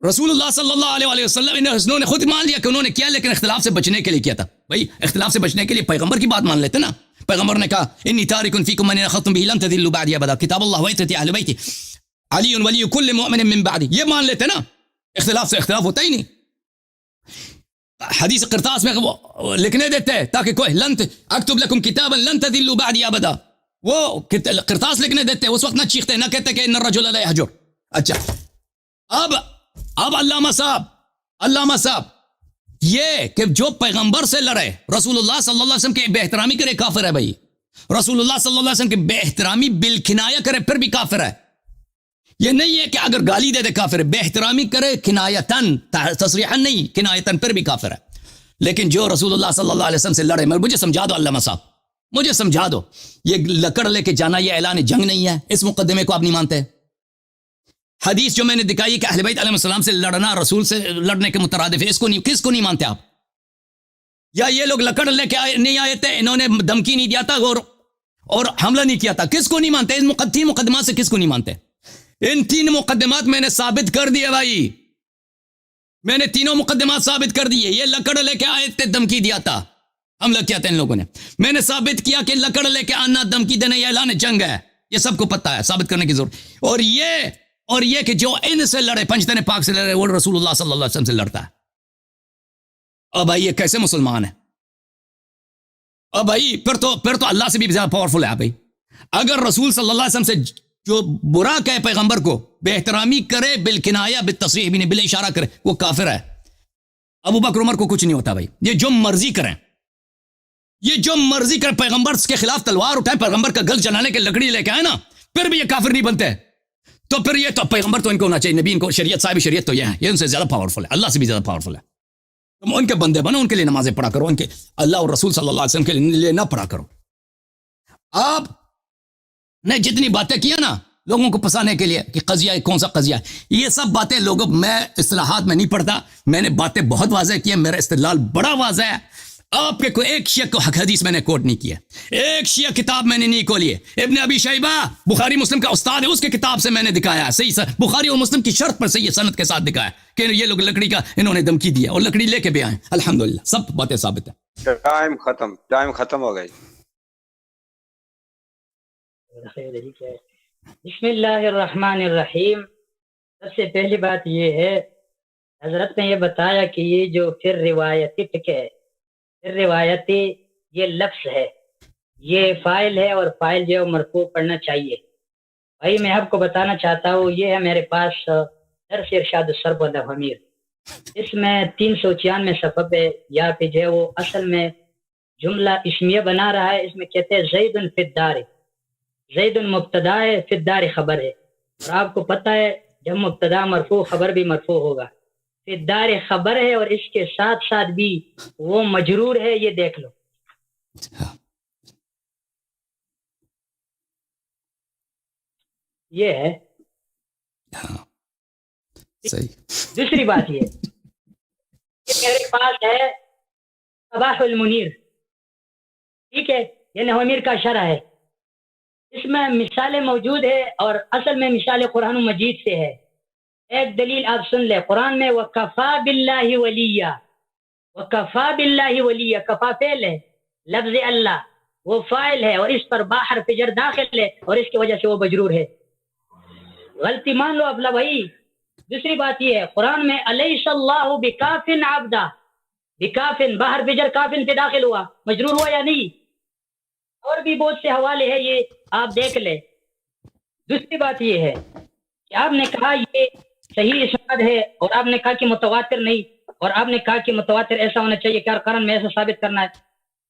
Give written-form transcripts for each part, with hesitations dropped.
رسول اللہ صلی اللہ علیہ وسلم انہوں نے خود مان لیا کہ انہوں نے کیا، لیکن اختلاف سے بچنے کے لیے کیا تھا. بھائی اختلاف سے بچنے کے لیے پیغمبر کی بات مان لیتے نا. پیغمبر نے کہا انی تارک فیکم من اخذتم به لن تضلوا بعدی ابدا، کتاب اللہ وعترتی اہل بیتی علی ولی کل مؤمن من بعدی. یہ مان لیتے نا، اختلاف سے اختلاف ہوتا ہی نہیں. حدیث قرطاس میں وہ لکھنے دیتے ہیں تاکہ کوئی لن اکتب لکم کتابا لن تضلوا بعدی ابدا، وہ قرطاس لکھنے دیتے، اس وقت نہ چیختے، نہ کہتے کہ ان الرجل لا یہجر. اچھا اب علامہ صاحب یہ کہ جو پیغمبر سے لڑے، رسول اللہ صلی اللہ علیہ وسلم کی بے احترامی کرے، کافر ہے بھائی. رسول اللہ صلی اللہ علیہ وسلم کی بے احترامی بالکنایہ کرے پھر بھی کافر ہے. یہ نہیں ہے کہ اگر گالی دے دے کافر ہے، بے احترامی کرے کنایتن، تصریحا نہیں، کنایتن پھر بھی کافر ہے. لیکن جو رسول اللہ صلی اللہ علیہ وسلم سے لڑے، مجھے سمجھا دو علامہ صاحب، مجھے سمجھا دو، یہ لکڑ لے کے جانا یہ اعلان جنگ نہیں ہے، اس مقدمے کو آپ نہیں مانتے. حدیث جو میں نے دکھائی کہ اہل بیت علیہ السلام سے لڑنا رسول سے لڑنے کے مترادف ہے، اس کو نہیں، کس کو نہیں مانتے آپ؟ یا یہ لوگ لکڑ لے کے نہیں آئے تھے، انہوں نے دھمکی نہیں دیا تھا اور حملہ نہیں کیا تھا، کس کو نہیں مانتے؟ ان تین مقدمات سے کس کو نہیں مانتے؟ ان تین مقدمات میں نے ثابت کر دیے بھائی، میں نے تینوں مقدمات ثابت کر دیے. یہ لکڑ لے کے آئے تھے، دھمکی دیا تھا، حملہ کیا تھا ان لوگوں نے. میں نے ثابت کیا کہ لکڑ لے کے آنا، دھمکی دینا یہ اعلان جنگ ہے، یہ سب کو پتہ ہے، ثابت کرنے کی ضرورت. اور یہ کہ جو ان سے لڑے، پنجتن پاک سے لڑے، وہ رسول اللہ صلی اللہ علیہ وسلم سے لڑتا ہے. اب بھائی یہ کیسے مسلمان ہے؟ اب بھائی پھر تو اللہ سے بھی زیادہ پاورفل ہے بھائی. اگر رسول صلی اللہ علیہ وسلم سے جو برا کہے پیغمبر کو، بے احترامی کرے، بالکنایہ بالتصریح بھی نہیں، بال اشارہ کرے، وہ کافر ہے. ابو بکر عمر کو کچھ نہیں ہوتا بھائی، یہ جو مرضی کریں، یہ جو مرضی کریں، پیغمبر کے خلاف تلوار اٹھائیں، پیغمبر کا گل جلانے کے لکڑی لے کے آئے نا، پھر بھی یہ کافر نہیں بنتے. تو پھر یہ تو پیغمبر تو ان کو ہونا چاہیے، نبی ان کو شریعت، صاحب شریعت تو یہ ہے، یہ ان سے زیادہ پاورفل ہے، اللہ سے بھی زیادہ پاورفل ہے. تم ان کے بندے بنو، ان کے لیے نمازیں پڑھا کرو، ان کے اللہ اور رسول صلی اللہ علیہ وسلم کے لیے نہ پڑھا کرو. آپ نے جتنی باتیں کی نا لوگوں کو پسانے کے لیے کہ قضیہ کون سا قضیہ ہے، یہ سب باتیں لوگوں، میں اصطلاحات میں نہیں پڑھتا، میں نے باتیں بہت واضح کی ہیں، میرا استدلال بڑا واضح ہے. آپ کے کوئی ایک شیعہ کو حدیث میں نے کوٹ نہیں کیا، ایک شیعہ کتاب میں نے نہیں کھولی ہے. ابن ابی شیبہ بخاری مسلم کا استاد ہے، اس کے کتاب سے میں نے دکھایا صحیح بخاری اور مسلم کی شرط پر صحیح سند کے ساتھ دکھایا کہ یہ لوگ لکڑی کا انہوں نے دھمکی دیا اور لکڑی لے کے بھی آئے. الحمدللہ سب باتیں ثابت ہیں. ٹائم ختم ہو گئی. بسم اللہ الرحمن الرحیم. سب سے پہلی بات یہ ہے، حضرت نے یہ بتایا کہ یہ جو پھر روایتی ٹکے، پھر روایتی یہ لفظ ہے، یہ فائل ہے، اور فائل جو مرفوع پڑھنا چاہیے. بھائی میں آپ کو بتانا چاہتا ہوں، یہ ہے میرے پاس درس ارشاد السرب والضمیر، اس میں 394 صفحہ پہ یا پہ جو ہے وہ اصل میں جملہ اسمیہ بنا رہا ہے. اس میں کہتے ہیں زید فی الدار، زید مبتدا ہے، فی الدار خبر ہے. اور آپ کو پتہ ہے جب مبتدا مرفوع خبر بھی مرفوع ہوگا. فی الدار خبر ہے اور اس کے ساتھ ساتھ بھی وہ مجرور ہے، یہ دیکھ لو. یہ ہے صحیح. دوسری بات یہ میرے پاس ہے صباح المنیر، ٹھیک ہے، یہ نوامیر کا شرح ہے. اس میں مثالیں موجود ہے اور اصل میں مثال قرآن مجید سے ہے. ایک دلیل آپ سن لیں، قرآن میں وَكَفَى بِاللَّهِ وَلِيًّا، وَكَفَى بِاللَّهِ وَلِيًّا، کفا فعل ہے، لفظ اللہ وہ فاعل ہے، اور اس پر با حرف جر داخل ہے، اور اس کی وجہ سے وہ مجرور ہے. غلطی مان لو ابلا بھائی. دوسری بات یہ ہے، قرآن میں الیس اللہ بکاف عبدا، بکاف با حرف جر کافن پہ داخل ہوا، مجرور ہوا یا نہیں؟ اور بھی بہت سے حوالے ہیں، یہ آپ دیکھ لیں. دوسری بات یہ ہے کہ آپ نے کہا یہ صحیح اسناد ہے، اور آپ نے کہا کہ متواتر نہیں، اور آپ نے کہا کہ متواتر ایسا ہونا چاہیے کہ قرآن میں ایسا ثابت کرنا ہے.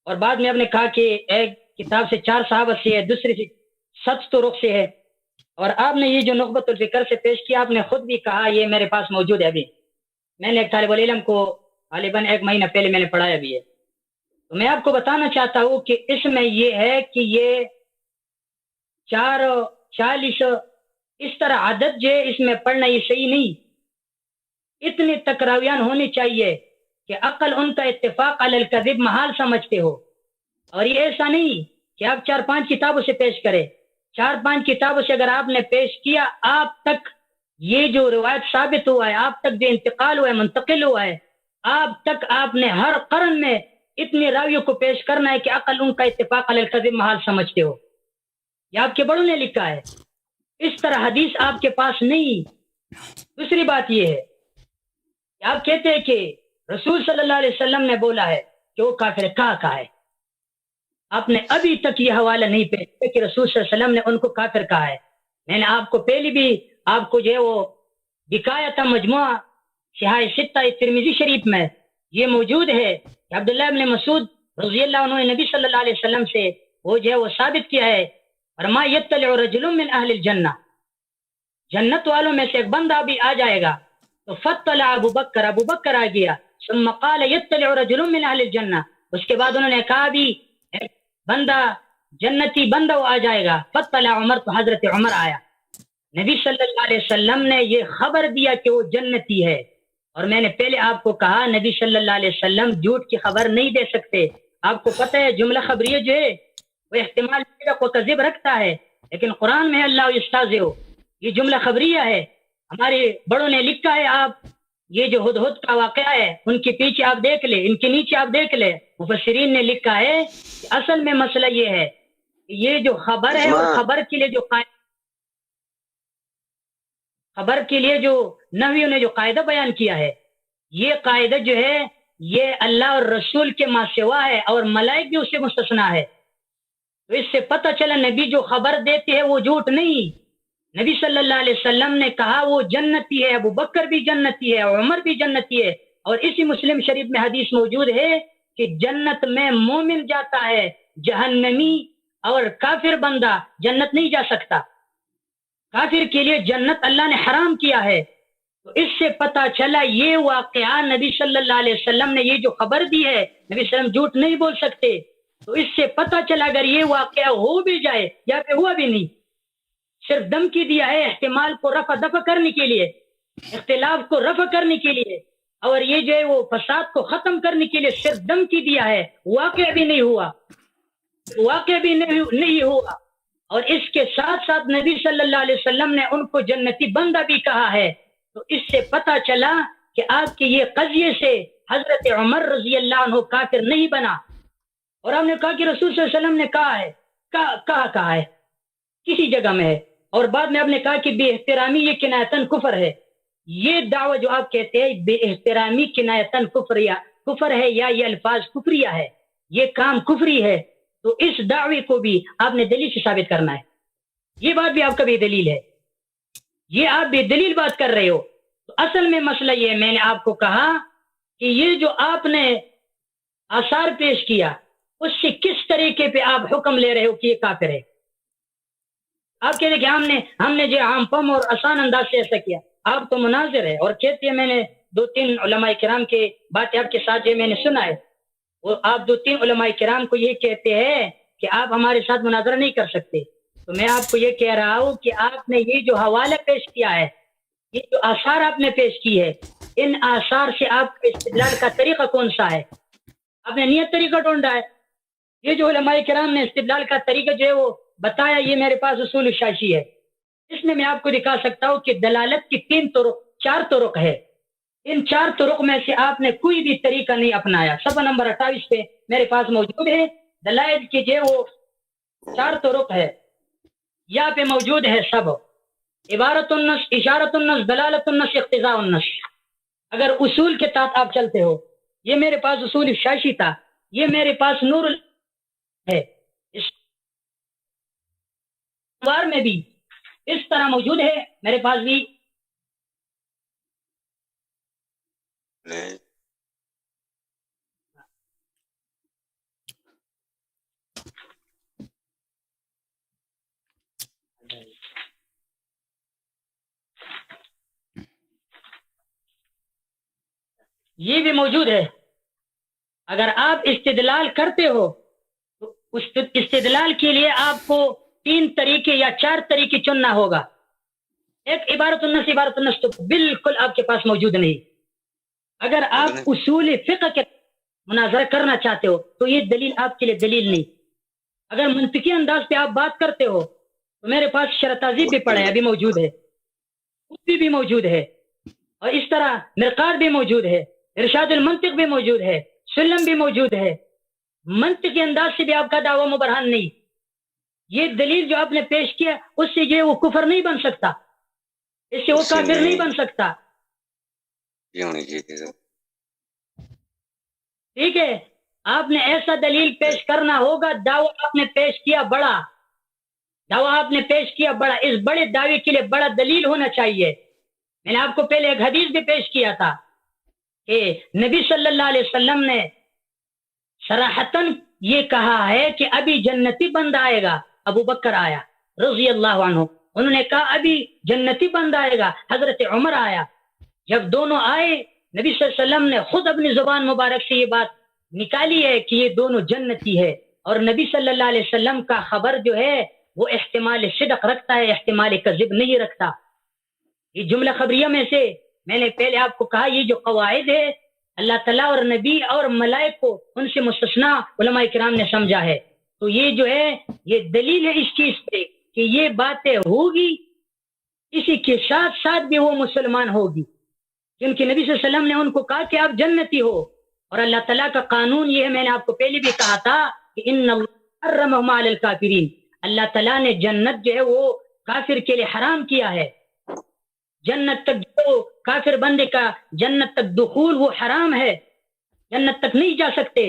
اور بعد میں آپ نے کہا کہ ایک کتاب سے 4 صحابہ سے ہے، دوسری سے 7 طرق سے ہے. اور آپ نے یہ جو نخبۃ الفکر سے پیش کیا، آپ نے خود بھی کہا یہ میرے پاس موجود ہے. ابھی میں نے ایک طالب العلم کو غالباً 1 مہینہ پہلے میں نے پڑھایا بھی ہے. تو میں آپ کو بتانا چاہتا ہوں کہ اس میں یہ ہے کہ یہ 40 اس طرح عدد جو ہے اس میں پڑھنا یہ صحیح نہیں. اتنے تکراویان ہونی چاہیے کہ عقل ان کا اتفاق علی الکذب محال سمجھتے ہو. اور یہ ایسا نہیں کہ آپ 4-5 کتابوں سے پیش کریں. 4-5 کتابوں سے اگر آپ نے پیش کیا، آپ تک یہ جو روایت ثابت ہوا ہے، آپ تک جو انتقال ہوا ہے، منتقل ہوا ہے، آپ تک آپ نے ہر قرن میں اتنے راویوں کو پیش کرنا ہے کہ عقل ان کا اتفاق علی الکذب محال سمجھتے ہو. یہ آپ کے بڑوں نے لکھا ہے. اس طرح حدیث آپ کے پاس نہیں. دوسری بات یہ ہے کہ آپ کہتے ہیں کہ رسول صلی اللہ علیہ وسلم نے بولا ہے کہ وہ کافر. کہا ہے؟ آپ نے ابھی تک یہ حوالہ نہیں پیش کیا کہ رسول صلی اللہ علیہ وسلم نے ان کو کافر کہا ہے. میں نے آپ کو پہلی بھی آپ کو جو ہے وہ دکھایا تھا مجموعہ صحاح ستہ ترمذی شریف میں یہ موجود ہے کہ عبداللہ ابن مسعود رضی اللہ عنہ نے نبی صلی اللہ علیہ وسلم سے وہ جو ہے وہ ثابت کیا ہے، فرما یطلع رجل من اہل الجنہ، جنت والوں میں سے ایک بندہ بھی آ جائے گا. تو فطلع ابو بکر آ گیا. ثم قال یطلع رجل من اہل الجنہ، اس کے بعد انہوں نے کہا بھی ایک بندہ جنتی بندہ وہ آ جائے گا. فطلع عمر، تو حضرت عمر آیا. نبی صلی اللہ علیہ وسلم نے یہ خبر دیا کہ وہ جنتی ہے. اور میں نے پہلے آپ کو کہا نبی صلی اللہ علیہ وسلم جھوٹ کی خبر نہیں دے سکتے. آپ کو پتہ ہے جملہ خبریہ جو ہے وہ احتمال کو کذب رکھتا ہے، لیکن قرآن میں اللہ یستہزئ، یہ جملہ خبریہ ہے. ہمارے بڑوں نے لکھا ہے. آپ یہ جو ہدہد کا واقعہ ہے ان کے پیچھے آپ دیکھ لیں، ان کے نیچے آپ دیکھ لیں، مفسرین نے لکھا ہے کہ اصل میں مسئلہ یہ ہے کہ یہ جو خبر ہے اور خبر کے لیے جو نحویوں نے جو قاعدہ بیان کیا ہے، یہ قاعدہ جو ہے یہ اللہ اور رسول کے ما سوا ہے اور ملائک بھی اس سے مستثنا ہے. تو اس سے پتہ چلا نبی جو خبر دیتے ہیں وہ جھوٹ نہیں. نبی صلی اللہ علیہ وسلم نے کہا وہ جنتی ہے، ابو بکر بھی جنتی ہے، عمر بھی جنتی ہے. اور اسی مسلم شریف میں حدیث موجود ہے کہ جنت میں مومن جاتا ہے، جہنمی اور کافر بندہ جنت نہیں جا سکتا. کافر کے لیے جنت اللہ نے حرام کیا ہے. تو اس سے پتہ چلا یہ واقعہ نبی صلی اللہ علیہ وسلم نے یہ جو خبر دی ہے، نبی صلی اللہ علیہ وسلم جھوٹ نہیں بول سکتے. تو اس سے پتہ چلا اگر یہ واقعہ ہو بھی جائے یا پھر ہوا بھی نہیں، صرف دھمکی دیا ہے احتمال کو رفع دفع کرنے کے لیے، اختلاف کو رفع کرنے کے لیے، اور یہ جو ہے وہ فساد کو ختم کرنے کے لیے صرف دھمکی دیا ہے. واقعہ بھی نہیں ہوا. اور اس کے ساتھ ساتھ نبی صلی اللہ علیہ وسلم نے ان کو جنتی بندہ بھی کہا ہے. تو اس سے پتہ چلا کہ آپ کے یہ قضیے سے حضرت عمر رضی اللہ عنہ کافر نہیں بنا. اور آپ نے کہا کہ رسول صلی اللہ علیہ وسلم نے کہا ہے، کہا ہے کسی جگہ میں ہے. اور بعد میں آپ نے کہا کہ بے احترامی یہ کنایتاً کفر ہے. یہ دعویٰ جو آپ کہتے ہیں بے احترامی کنایتاً کفر ہے یا یہ الفاظ کفریہ ہے، یہ کام کفری ہے. تو اس دعوے کو بھی آپ نے دلیل سے ثابت کرنا ہے. یہ بات بھی آپ کا بے دلیل ہے، یہ آپ بے دلیل بات کر رہے ہو. تو اصل میں مسئلہ یہ ہے، میں نے آپ کو کہا کہ یہ جو آپ نے آثار پیش کیا اس سے کس طریقے پہ آپ حکم لے رہے ہو کہ یہ کافر ہے. آپ کہتے ہیں کہ ہم نے جو عام فہم اور آسان انداز سے ایسا کیا. آپ تو مناظر ہے اور کہتے ہیں، میں نے 2-3 علماء کرام کے باتیں آپ کے ساتھ میں نے سنا ہے، وہ آپ 2-3 علماء کرام کو یہ کہتے ہیں کہ آپ ہمارے ساتھ مناظرہ نہیں کر سکتے. تو میں آپ کو یہ کہہ رہا ہوں کہ آپ نے یہ جو حوالہ پیش کیا ہے، یہ جو آثار آپ نے پیش کی ہے، ان آثار سے آپ کے استدلال کا طریقہ کون سا ہے؟ آپ نے نیت طریقہ ڈھونڈا ہے. یہ جو علماء کرام نے استدلال کا طریقہ جو ہے وہ بتایا، یہ میرے پاس اصول الشاشی ہے. اس میں آپ کو دکھا سکتا ہوں کہ دلالت کی 4 طرق ہے. ان 4 طرق میں سے آپ نے کوئی بھی طریقہ نہیں اپنایا. صفحہ نمبر 28 پہ میرے پاس موجود ہے دلائل کی جو وہ 4 طرق ہے، یہاں پہ موجود ہے سب. عبارت النص، اشارت النص، دلالت النص، اقتضاء النص. اگر اصول کے تحت آپ چلتے ہو، یہ میرے پاس اصول الشاشی تھا، یہ میرے پاس نور ہے. اس میں بھی اس طرح موجود ہے میرے پاس بھی. یہ بھی موجود ہے. اگر آپ استدلال کرتے ہو تو اس استدلال کے لیے آپ کو 3 طریقے یا 4 طریقے چننا ہوگا. ایک عبارت النص تو بالکل آپ کے پاس موجود نہیں. اگر آپ اصول فقہ کے مناظرہ کرنا چاہتے ہو تو یہ دلیل آپ کے لیے دلیل نہیں. اگر منطقی انداز پہ آپ بات کرتے ہو تو میرے پاس شرح تہذیب بھی پڑا ہے، ابھی موجود ہے. خوبی بھی موجود ہے، اور اس طرح مرقات بھی موجود ہے، ارشاد المنطق بھی موجود ہے، سلم بھی موجود ہے. منطق کے انداز سے بھی آپ کا دعویٰ مبرہن نہیں. یہ دلیل جو آپ نے پیش کیا اس سے جو وہ کفر نہیں بن سکتا، اس سے وہ کافر نہیں بن سکتا. ٹھیک ہے، آپ نے ایسا دلیل پیش کرنا ہوگا. دعویٰ آپ نے پیش کیا بڑا، دعویٰ آپ نے پیش کیا بڑا، اس بڑے دعوے کے لیے بڑا دلیل ہونا چاہیے. میں نے آپ کو پہلے ایک حدیث بھی پیش کیا تھا کہ نبی صلی اللہ علیہ وسلم نے صراحتاً یہ کہا ہے کہ ابھی جنتی بندہ آئے گا. ابو بکر آیا رضی اللہ عنہ، انہوں نے کہا ابھی جنتی بندہ آئے گا. حضرت عمر آیا. جب دونوں آئے، نبی صلی اللہ علیہ وسلم نے خود اپنی زبان مبارک سے یہ بات نکالی ہے کہ یہ دونوں جنتی ہے. اور نبی صلی اللہ علیہ وسلم کا خبر جو ہے وہ احتمال صدق رکھتا ہے، احتمال کذب نہیں رکھتا. یہ جملہ خبریہ میں سے میں نے پہلے آپ کو کہا، یہ جو قواعد ہے اللہ تعالیٰ اور نبی اور ملائک کو ان سے مستثنا علماء کرام نے سمجھا ہے. تو یہ جو ہے یہ دلیل ہے اس چیز پہ کہ یہ باتیں ہوگی، اسی کے ساتھ ساتھ بھی وہ مسلمان ہوگی، کیونکہ نبی صلی اللہ علیہ وسلم نے ان کو کہا کہ آپ جنتی ہو. اور اللہ تعالیٰ کا قانون یہ ہے، میں نے آپ کو پہلے بھی کہا تھا کہ ان اللہ حرمہم علی الکافرین، اللہ تعالیٰ نے جنت جو ہے وہ کافر کے لیے حرام کیا ہے. جنت تک جو کافر بندے کا جنت تک دخول وہ حرام ہے، جنت تک نہیں جا سکتے،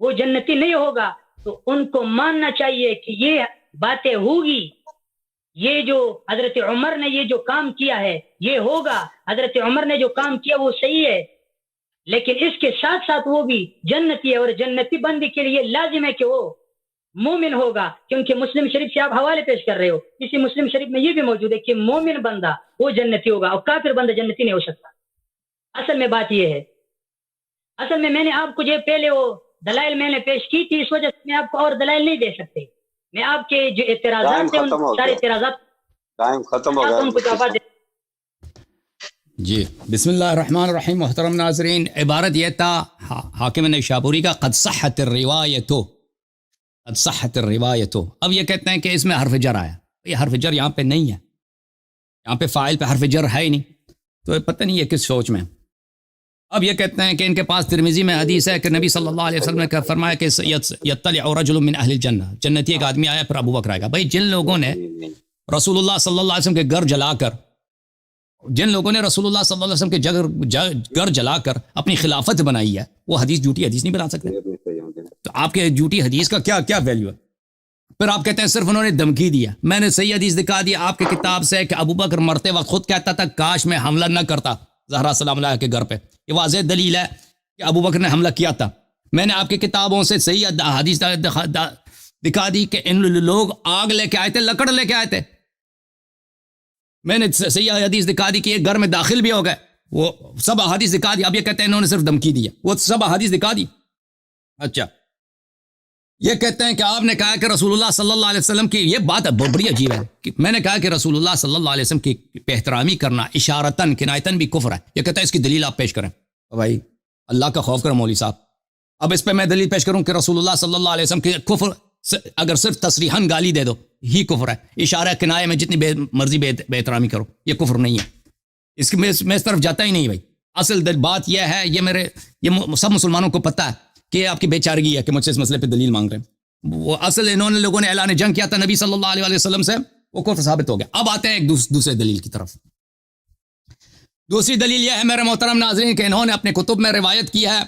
وہ جنتی نہیں ہوگا. تو ان کو ماننا چاہیے کہ یہ باتیں ہوگی. یہ جو حضرت عمر نے یہ جو کام کیا ہے یہ ہوگا. حضرت عمر نے جو کام کیا وہ صحیح ہے، لیکن اس کے ساتھ ساتھ وہ بھی جنتی ہے، اور جنتی بندے کے لیے لازم ہے کہ وہ مومن ہوگا. کیونکہ مسلم شریف سے آپ حوالے پیش کر رہے ہو، اسی مسلم شریف میں یہ بھی موجود ہے کہ مومن بندہ وہ جنتی ہوگا اور کافر بندہ جنتی نہیں ہو سکتا. اصل میں بات یہ ہے، اصل میں نے آپ کو جو پہلے وہ دلائل میں نے پیش کی تھی، اس وجہ سے میں آپ کو اور دلائل نہیں دے سکتے. میں آپ کے جو اعتراضات ہیں ان سارے اعتراضات ٹائم ختم ہو گیا. ان کو جواب دے. جی بسم اللہ الرحمن الرحیم. محترم ناظرین، عبارت یہ تھا حاکم نیشابوری کا، قد صحت الروایت، قد صحت الروایت. اب یہ کہتے ہیں کہ اس میں حرف جر آیا. یہ حرف جر یہاں پہ نہیں ہے، یہاں پہ فاعل پہ حرف جر ہے ہی نہیں، تو پتہ نہیں یہ کس سوچ میں. اب یہ کہتے ہیں کہ ان کے پاس ترمذی میں حدیث ہے کہ نبی صلی اللہ علیہ وسلم نے فرمایا کہ یطلع رجل من اہل الجنہ، جنتی ایک آدمی آیا پھر ابو بکر آئے گا. بھائی جن لوگوں نے رسول اللہ صلی اللہ علیہ وسلم کے گھر جلا کر، جن لوگوں نے رسول اللہ صلی اللہ علیہ وسلم کے گھر جلا کر اپنی خلافت بنائی ہے، وہ حدیث جھوٹی حدیث نہیں بنا سکتے. تو آپ کے جھوٹی حدیث کا کیا ویلیو ہے؟ پھر آپ کہتے ہیں صرف انہوں نے دھمکی دیا. میں نے صحیح حدیث دکھا دیا آپ کی کتاب سے کہ ابو بکر مرتے وقت خود کہتا تھا کاش میں حملہ نہ کرتا زہرا سلام اللہ کے گھر پہ. یہ واضح دلیل ہے کہ ابو بکر نے حملہ کیا تھا. میں نے آپ کی کتابوں سے صحیح حدیث دکھا دی کہ ان لوگ آگ لے کے آئے تھے، لکڑ لے کے آئے تھے. میں نے صحیح حدیث دکھا دی کہ یہ گھر میں داخل بھی ہو گئے. وہ سب حدیث دکھا دی. اب یہ کہتے ہیں انہوں نے صرف دھمکی دی. وہ سب حدیث دکھا دی. اچھا یہ کہتے ہیں کہ آپ نے کہا کہ رسول اللہ صلی اللہ علیہ وسلم کی، یہ بات بڑی عجیب ہے کہ میں نے کہا کہ رسول اللہ صلی اللہ علیہ وسلم کی بے احترامی کرنا اشارتاً کنایتاً بھی کفر ہے. یہ کہتا ہے اس کی دلیل آپ پیش کریں. بھائی اللہ کا خوف کرو مولوی صاحب. اب اس پہ میں دلیل پیش کروں کہ رسول اللہ صلی اللہ علیہ وسلم کی کفر اگر صرف تصریحاً گالی دے دو ہی کفر ہے. اشارہ کنایہ میں جتنی مرضی بے احترامی کرو یہ کفر نہیں ہے. اس کی میں اس طرف جاتا ہی نہیں. بھائی اصل بات یہ ہے، یہ سب مسلمانوں کو پتہ ہے کہ یہ آپ کی بے چارگی ہے کہ مجھ سے اس مسئلے پہ دلیل مانگ رہے ہیں. وہ اصل لوگوں نے اعلان جنگ کیا تھا نبی صلی اللہ علیہ وسلم سے، وہ کفر ثابت ہو گیا. اب آتے ہیں ایک دوسرے دلیل کی طرف. دوسری دلیل یہ ہے میرے محترم ناظرین کہ انہوں نے اپنے کتب میں روایت کی ہے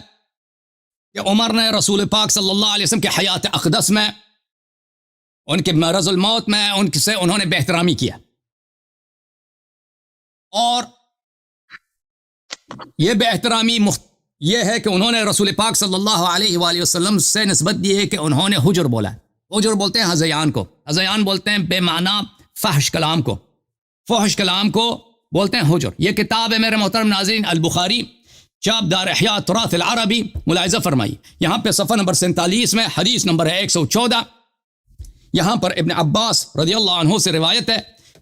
کہ عمر نے رسول پاک صلی اللہ علیہ وسلم کے حیات اقدس میں، ان کے مرض الموت میں ان سے انہوں نے بے احترامی کیا. اور یہ بے احترامی یہ ہے کہ انہوں نے رسول پاک صلی اللہ علیہ وآلہ وسلم سے نسبت دی ہے کہ انہوں نے حجر بولا ہے. حجر بولتے ہیں ہذیان کو، ہذیان بولتے ہیں بے معنی فحش کلام کو، فحش کلام کو بولتے ہیں حجر. یہ کتاب ہے میرے محترم ناظرین البخاری، چاپ دار احیاء تراث العربی. ملاحظہ فرمائی یہاں پہ صفحہ نمبر 47 میں حدیث نمبر ہے 114. یہاں پر ابن عباس رضی اللہ عنہ سے روایت ہے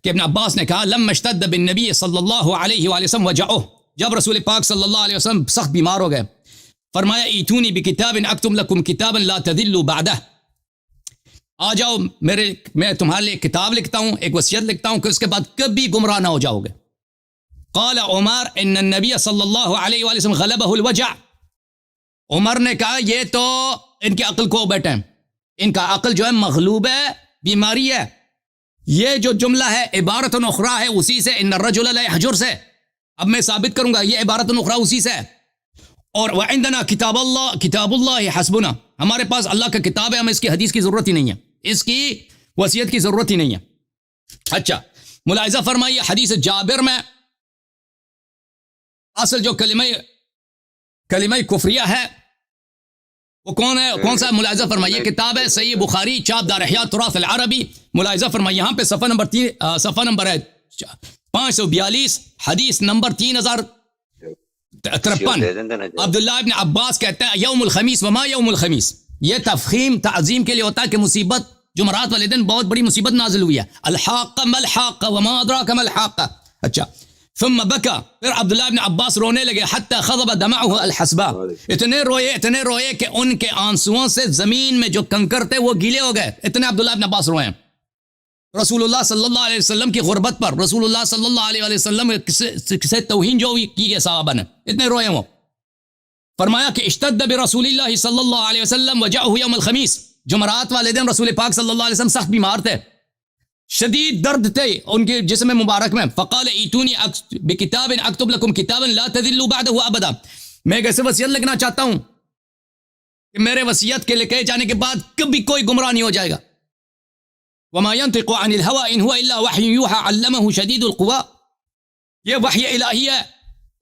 کہ ابن عباس نے کہا لما اشتد بالنبی صلی اللہ علیہ وآلہ وسلم وجعہ، جب رسول پاک صلی اللہ علیہ وسلم سخت بیمار ہو گئے، فرمایا ایتونی بکتاب اکتب لکم کتابا لا تذلوا بعدہ، آ جاؤ میں تمہارے لیے کتاب لکھتا ہوں، ایک وصیت لکھتا ہوں کہ اس کے بعد کبھی گمراہ نہ ہو جاؤ گے. قال عمر ان النبی صلی اللہ علیہ وآلہ وسلم غلبہ الوجع. عمر نے کہا یہ تو ان کی عقل کو بیٹھے ہیں, ان کا عقل جو ہے مغلوب ہے, بیماری ہے. یہ جو جملہ ہے عبارت اخرى ہے اسی سے, ان الرجل لا يحجر سے. اب میں ثابت کروں گا یہ عبارت اخرى اسی سے. اور وعندنا کتاب اللہ حسبنا, ہمارے پاس اللہ کا کتاب ہے, ہمیں اس کی حدیث کی ضرورت ہی نہیں ہے, اس کی وصیت کی ضرورت ہی نہیں ہے. اچھا ملاحظہ فرمائیے حدیث جابر میں اصل جو کلمہ کفریہ ہے وہ کون ہے, کون سا؟ ملاحظہ فرمائیے کتاب ہے صحیح بخاری چاپ دار احیاء تراث العربی. ملاحظہ فرمائیے یہاں پہ صفحہ نمبر ہے 542 حدیث نمبر 3053. عبداللہ ابن عباس کہتا ہے یوم الخمیس وما یوم الخمیس, یہ تفخیم تعظیم کے لیے ہوتا ہے کہ مصیبت جمعرات والے دن بہت بڑی مصیبت نازل ہوئی ہے. الحاقہ ما الحاقہ وما ادراک ما الحاقہ. اچھا ثم بکا, پھر عبداللہ ابن عباس رونے لگے حتی خضب دمعہ الحسبا, اتنے روئے کہ ان کے آنسوؤں سے زمین میں جو کنکر تھے وہ گیلے ہو گئے. اتنے عبداللہ ابن عباس روئے ہیں رسول اللہ صلی اللہ علیہ وسلم کی غربت پر. رسول اللہ صلی اللہ علیہ وسلم کسے توہین جو کی گئے صحابہ نے, اتنے روئے وہ. فرمایا کہ اشتد برسول اللہ صلی اللہ علیہ وسلم وجعہ یوم الخمیس, جمعرات والے دن رسول پاک صلی اللہ علیہ وسلم سخت بیمار تھے, شدید درد تھے ان کے جسم مبارک میں. فقال ایتونی بکتاب اکتب لکم کتابا لا تذلوا بعدہ ابدا, میں ایک ایسے وصیت لکھنا چاہتا ہوں کہ میرے وصیت کے لکھے جانے کے بعد کبھی کوئی گمراہ نہیں ہو جائے گا. وما ينطق عن الهوى ان هو الا وحي يوحى علمه شديد القوى, یہ وحی الہی ہے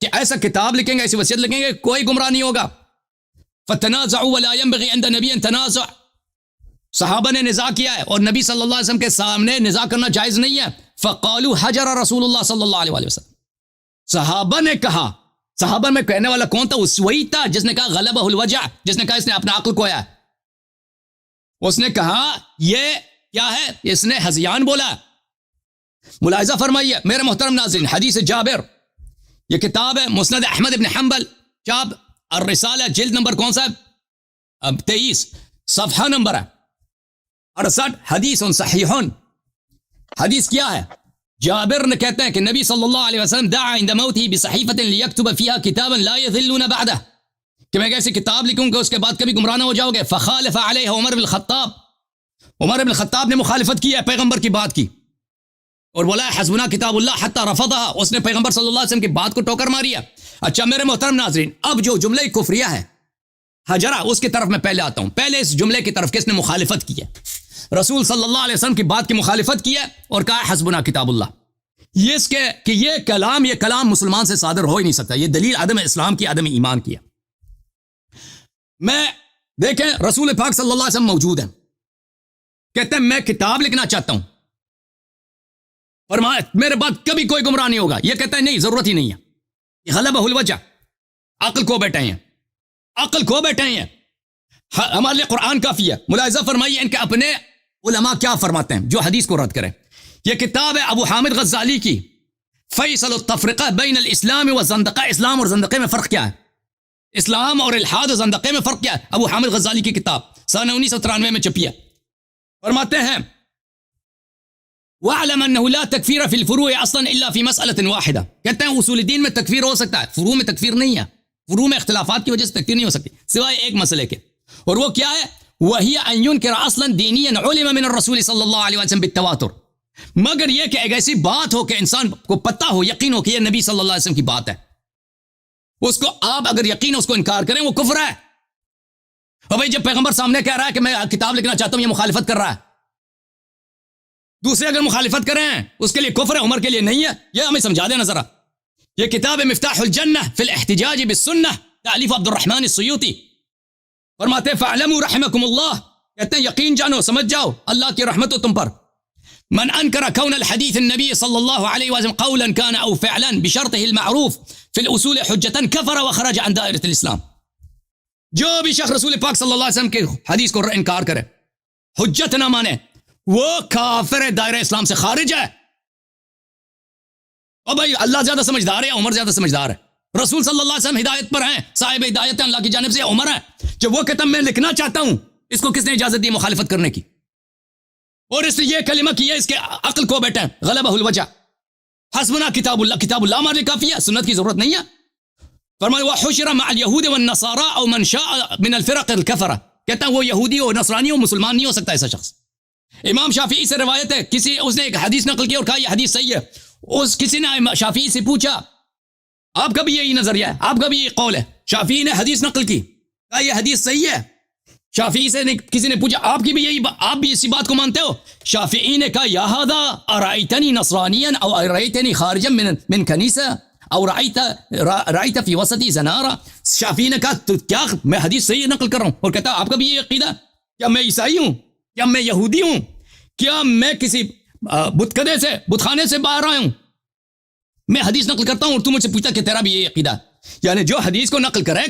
کہ ایسا کتاب لکھیں گے, ایسی وصیت لکھیں گے, کوئی گمراہ نہیں ہوگا. فتنازعوا ولا ينبغي عند نبي تنازع, صحابہ نے نزاع کیا ہے اور نبی صلی اللہ علیہ وسلم کے سامنے نزاع کرنا جائز نہیں ہے. فقالوا حجر رسول اللہ صلی اللہ علیہ وسلم, صحابہ نے کہا, صحابہ میں کہنے والا کون تھا؟ وہی تھا جس نے کہا غلبہ الوجع, جس نے کہا اس نے اپنا عقل کھویا ہے. اس نے کہا یہ کیا ہے, اس نے ہذیان بولا. ملاحظہ فرمائیے میرے محترم ناظرین, حدیث جابر, یہ کتاب ہے مسند احمد ابن حنبل چاپ الرسالہ جلد نمبر کون سا ہے 23, صفحہ نمبر ہے 68. حدیث صحیح. حدیث کیا ہے؟ جابر نے کہتے ہیں کہ نبی صلی اللہ علیہ وسلم دعا عند موته بصحیفۃ لیکتب فیہا کتابا لا یذلون بعدہ, کہ میں ایسی کتاب لکھوں کہ اس کے بعد کبھی گمراہ نہ ہو جاؤ گے. فخالف علیہ عمر بن الخطاب, عمر بن الخطاب نے مخالفت کی ہے پیغمبر کی بات کی اور بولا حسبنا کتاب اللہ حتی رفضها, اس نے پیغمبر صلی اللہ علیہ وسلم کی بات کو ٹوکر ماری ہے. اچھا میرے محترم ناظرین, اب جو جملہ کفریہ ہے حجرہ, اس کی طرف میں پہلے آتا ہوں. پہلے اس جملے کی طرف کس نے مخالفت کی ہے؟ رسول صلی اللہ علیہ وسلم کی بات کی مخالفت کی ہے اور کہا حسبنا کتاب اللہ. یہ اس کے کہ یہ کلام مسلمان سے صادر ہو ہی نہیں سکتا, یہ دلیل عدم اسلام کی, عدم ایمان کی ہے. میں دیکھیں رسول پاک صلی اللہ علیہ وسلم موجود ہیں, کہتے ہیں میں کتاب لکھنا چاہتا ہوں, فرمایا میرے بعد کبھی کوئی گمراہ نہیں ہوگا. یہ کہتا ہے نہیں, ضرورت ہی نہیں ہے, یہ غلبہ الوجع, عقل کو بیٹھے ہیں, عقل کو بیٹھے ہیں, ہمارے لیے قرآن کافی ہے. ملاحظہ فرمائیے ان کے اپنے علماء کیا فرماتے ہیں جو حدیث کو رد کریں. یہ کتاب ہے ابو حامد غزالی کی فیصل التفرقہ بین الاسلام و زندقہ, اسلام اور زندقے میں فرق کیا ہے, اسلام اور الحاد و زندقے میں فرق کیا ہے. ابو حامد غزالی کی کتاب سنہ 1993 میں چھپی ہے. فرماتے ہیں وَعْلَمْ أَنَّهُ لَا تَكْفِيرَ فِي الْفُرُوعِ أَصْلًا إِلَّا فِي مَسْأَلَةٍ وَاحِدَةٍ, کہتے ہیں اصول دین میں تکفیر ہو سکتا ہے, فروع میں تکفیر نہیں ہے. فروع میں اختلافات کی وجہ سے تکفیر نہیں ہو سکتی سوائے ایک مسئلے کے, اور وہ کیا ہے؟ وَهِيَ أَن يُنْكِرَ أَصْلًا دِينِيًّا عُلِمَ مِنَ الرَّسُولِ صلی اللہ علیہ وسلم بِالتَّوَاتُرِ, مگر یہ کہ ایک ایسی بات ہو کہ انسان کو پتہ ہو, یقین ہو کہ یہ نبی صلی اللہ علیہ وسلم کی بات ہے, اس کو آپ اگر یقین اس کو انکار کریں وہ کفر ہے. اور بھائی جب پیغمبر سامنے کہہ رہا ہے کہ میں کتاب لکھنا چاہتا ہوں, یہ مخالفت کر رہا ہے. دوسرے اگر مخالفت کریں اس کے لیے کفر ہے, عمر کے لیے نہیں ہے. یہ ہمیں سمجھا دینا ذرا. یہ کتاب ہے مفتاح الجنہ فی الاحتجاج بالسنہ, تالیف عبد الرحمن السیوطی. فرماتے ہیں فاعلموا رحمکم اللہ, کہتے ہیں یقین جانو, سمجھ جاؤ اللہ کی رحمت ہو تم پر. من انکر کون الحدیث النبی صلی اللہ علیہ وسلم قولا كان او فعلا بشرطه المعروف فی الاصول حجتا کفر وخرج عن دائرۃ الاسلام. جو بھی شخص رسول پاک صلی اللہ علیہ وسلم کے حدیث کو انکار کرے, حجت نہ مانے, وہ کافر دائرہ اسلام سے خارج ہے. اور بھائی اللہ زیادہ سمجھدار ہے, عمر زیادہ سمجھدار ہے؟ رسول صلی اللہ علیہ وسلم ہدایت پر ہیں, صاحب ہدایت ہیں اللہ کی جانب سے, عمر ہے. جب وہ کہتا میں لکھنا چاہتا ہوں, اس کو کس نے اجازت دی مخالفت کرنے کی؟ اور اس نے یہ کلمہ کیا, اس کے عقل کو بیٹھے غلبہ الوجع. حسبنا کتاب اللہ ہمارے لیے کافی ہے، سنت کی ضرورت نہیں ہے. فرمایا وحشر مع اليهود والنصارى او من شاء من الفرق الكفرة، کہتا ہے وہ یہودی ہو نصرانی ہو مسلمان نہیں ہو سکتا ایسا شخص. امام شافعی سے روایت ہے، اس نے ایک حدیث نقل کی اور کہا یہ حدیث صحیح ہے. کسی نے شافعی سے پوچھا آپ کا بھی یہی نظریہ ہے، آپ کا بھی یہ قول ہے؟ شافعی نے حدیث نقل کی، کہا یہ حدیث صحیح ہے. شافعی سے کسی نے پوچھا آپ کی بھی یہی آپ بھی اسی بات کو مانتے ہو؟ شافعی نے کہا یا ھذا ارایتنی نصرانیا او ارایتنی خارجا من کنیسہ او رأیت فی وسطی زنارا. شافعی نے کہا تو کیا میں حدیث صحیح نقل کر رہا ہوں؟ اور کہتا آپ کا بھی یہ عقیدہ؟ کیا میں عیسائی ہوں؟ کیا میں یہودی ہوں؟ کیا میں کسی بتکدے سے بتخانے سے باہر آیا ہوں؟ میں حدیث نقل کرتا ہوں اور تو مجھ سے پوچھتا کہ تیرا بھی یہ عقیدہ؟ یعنی جو حدیث کو نقل کرے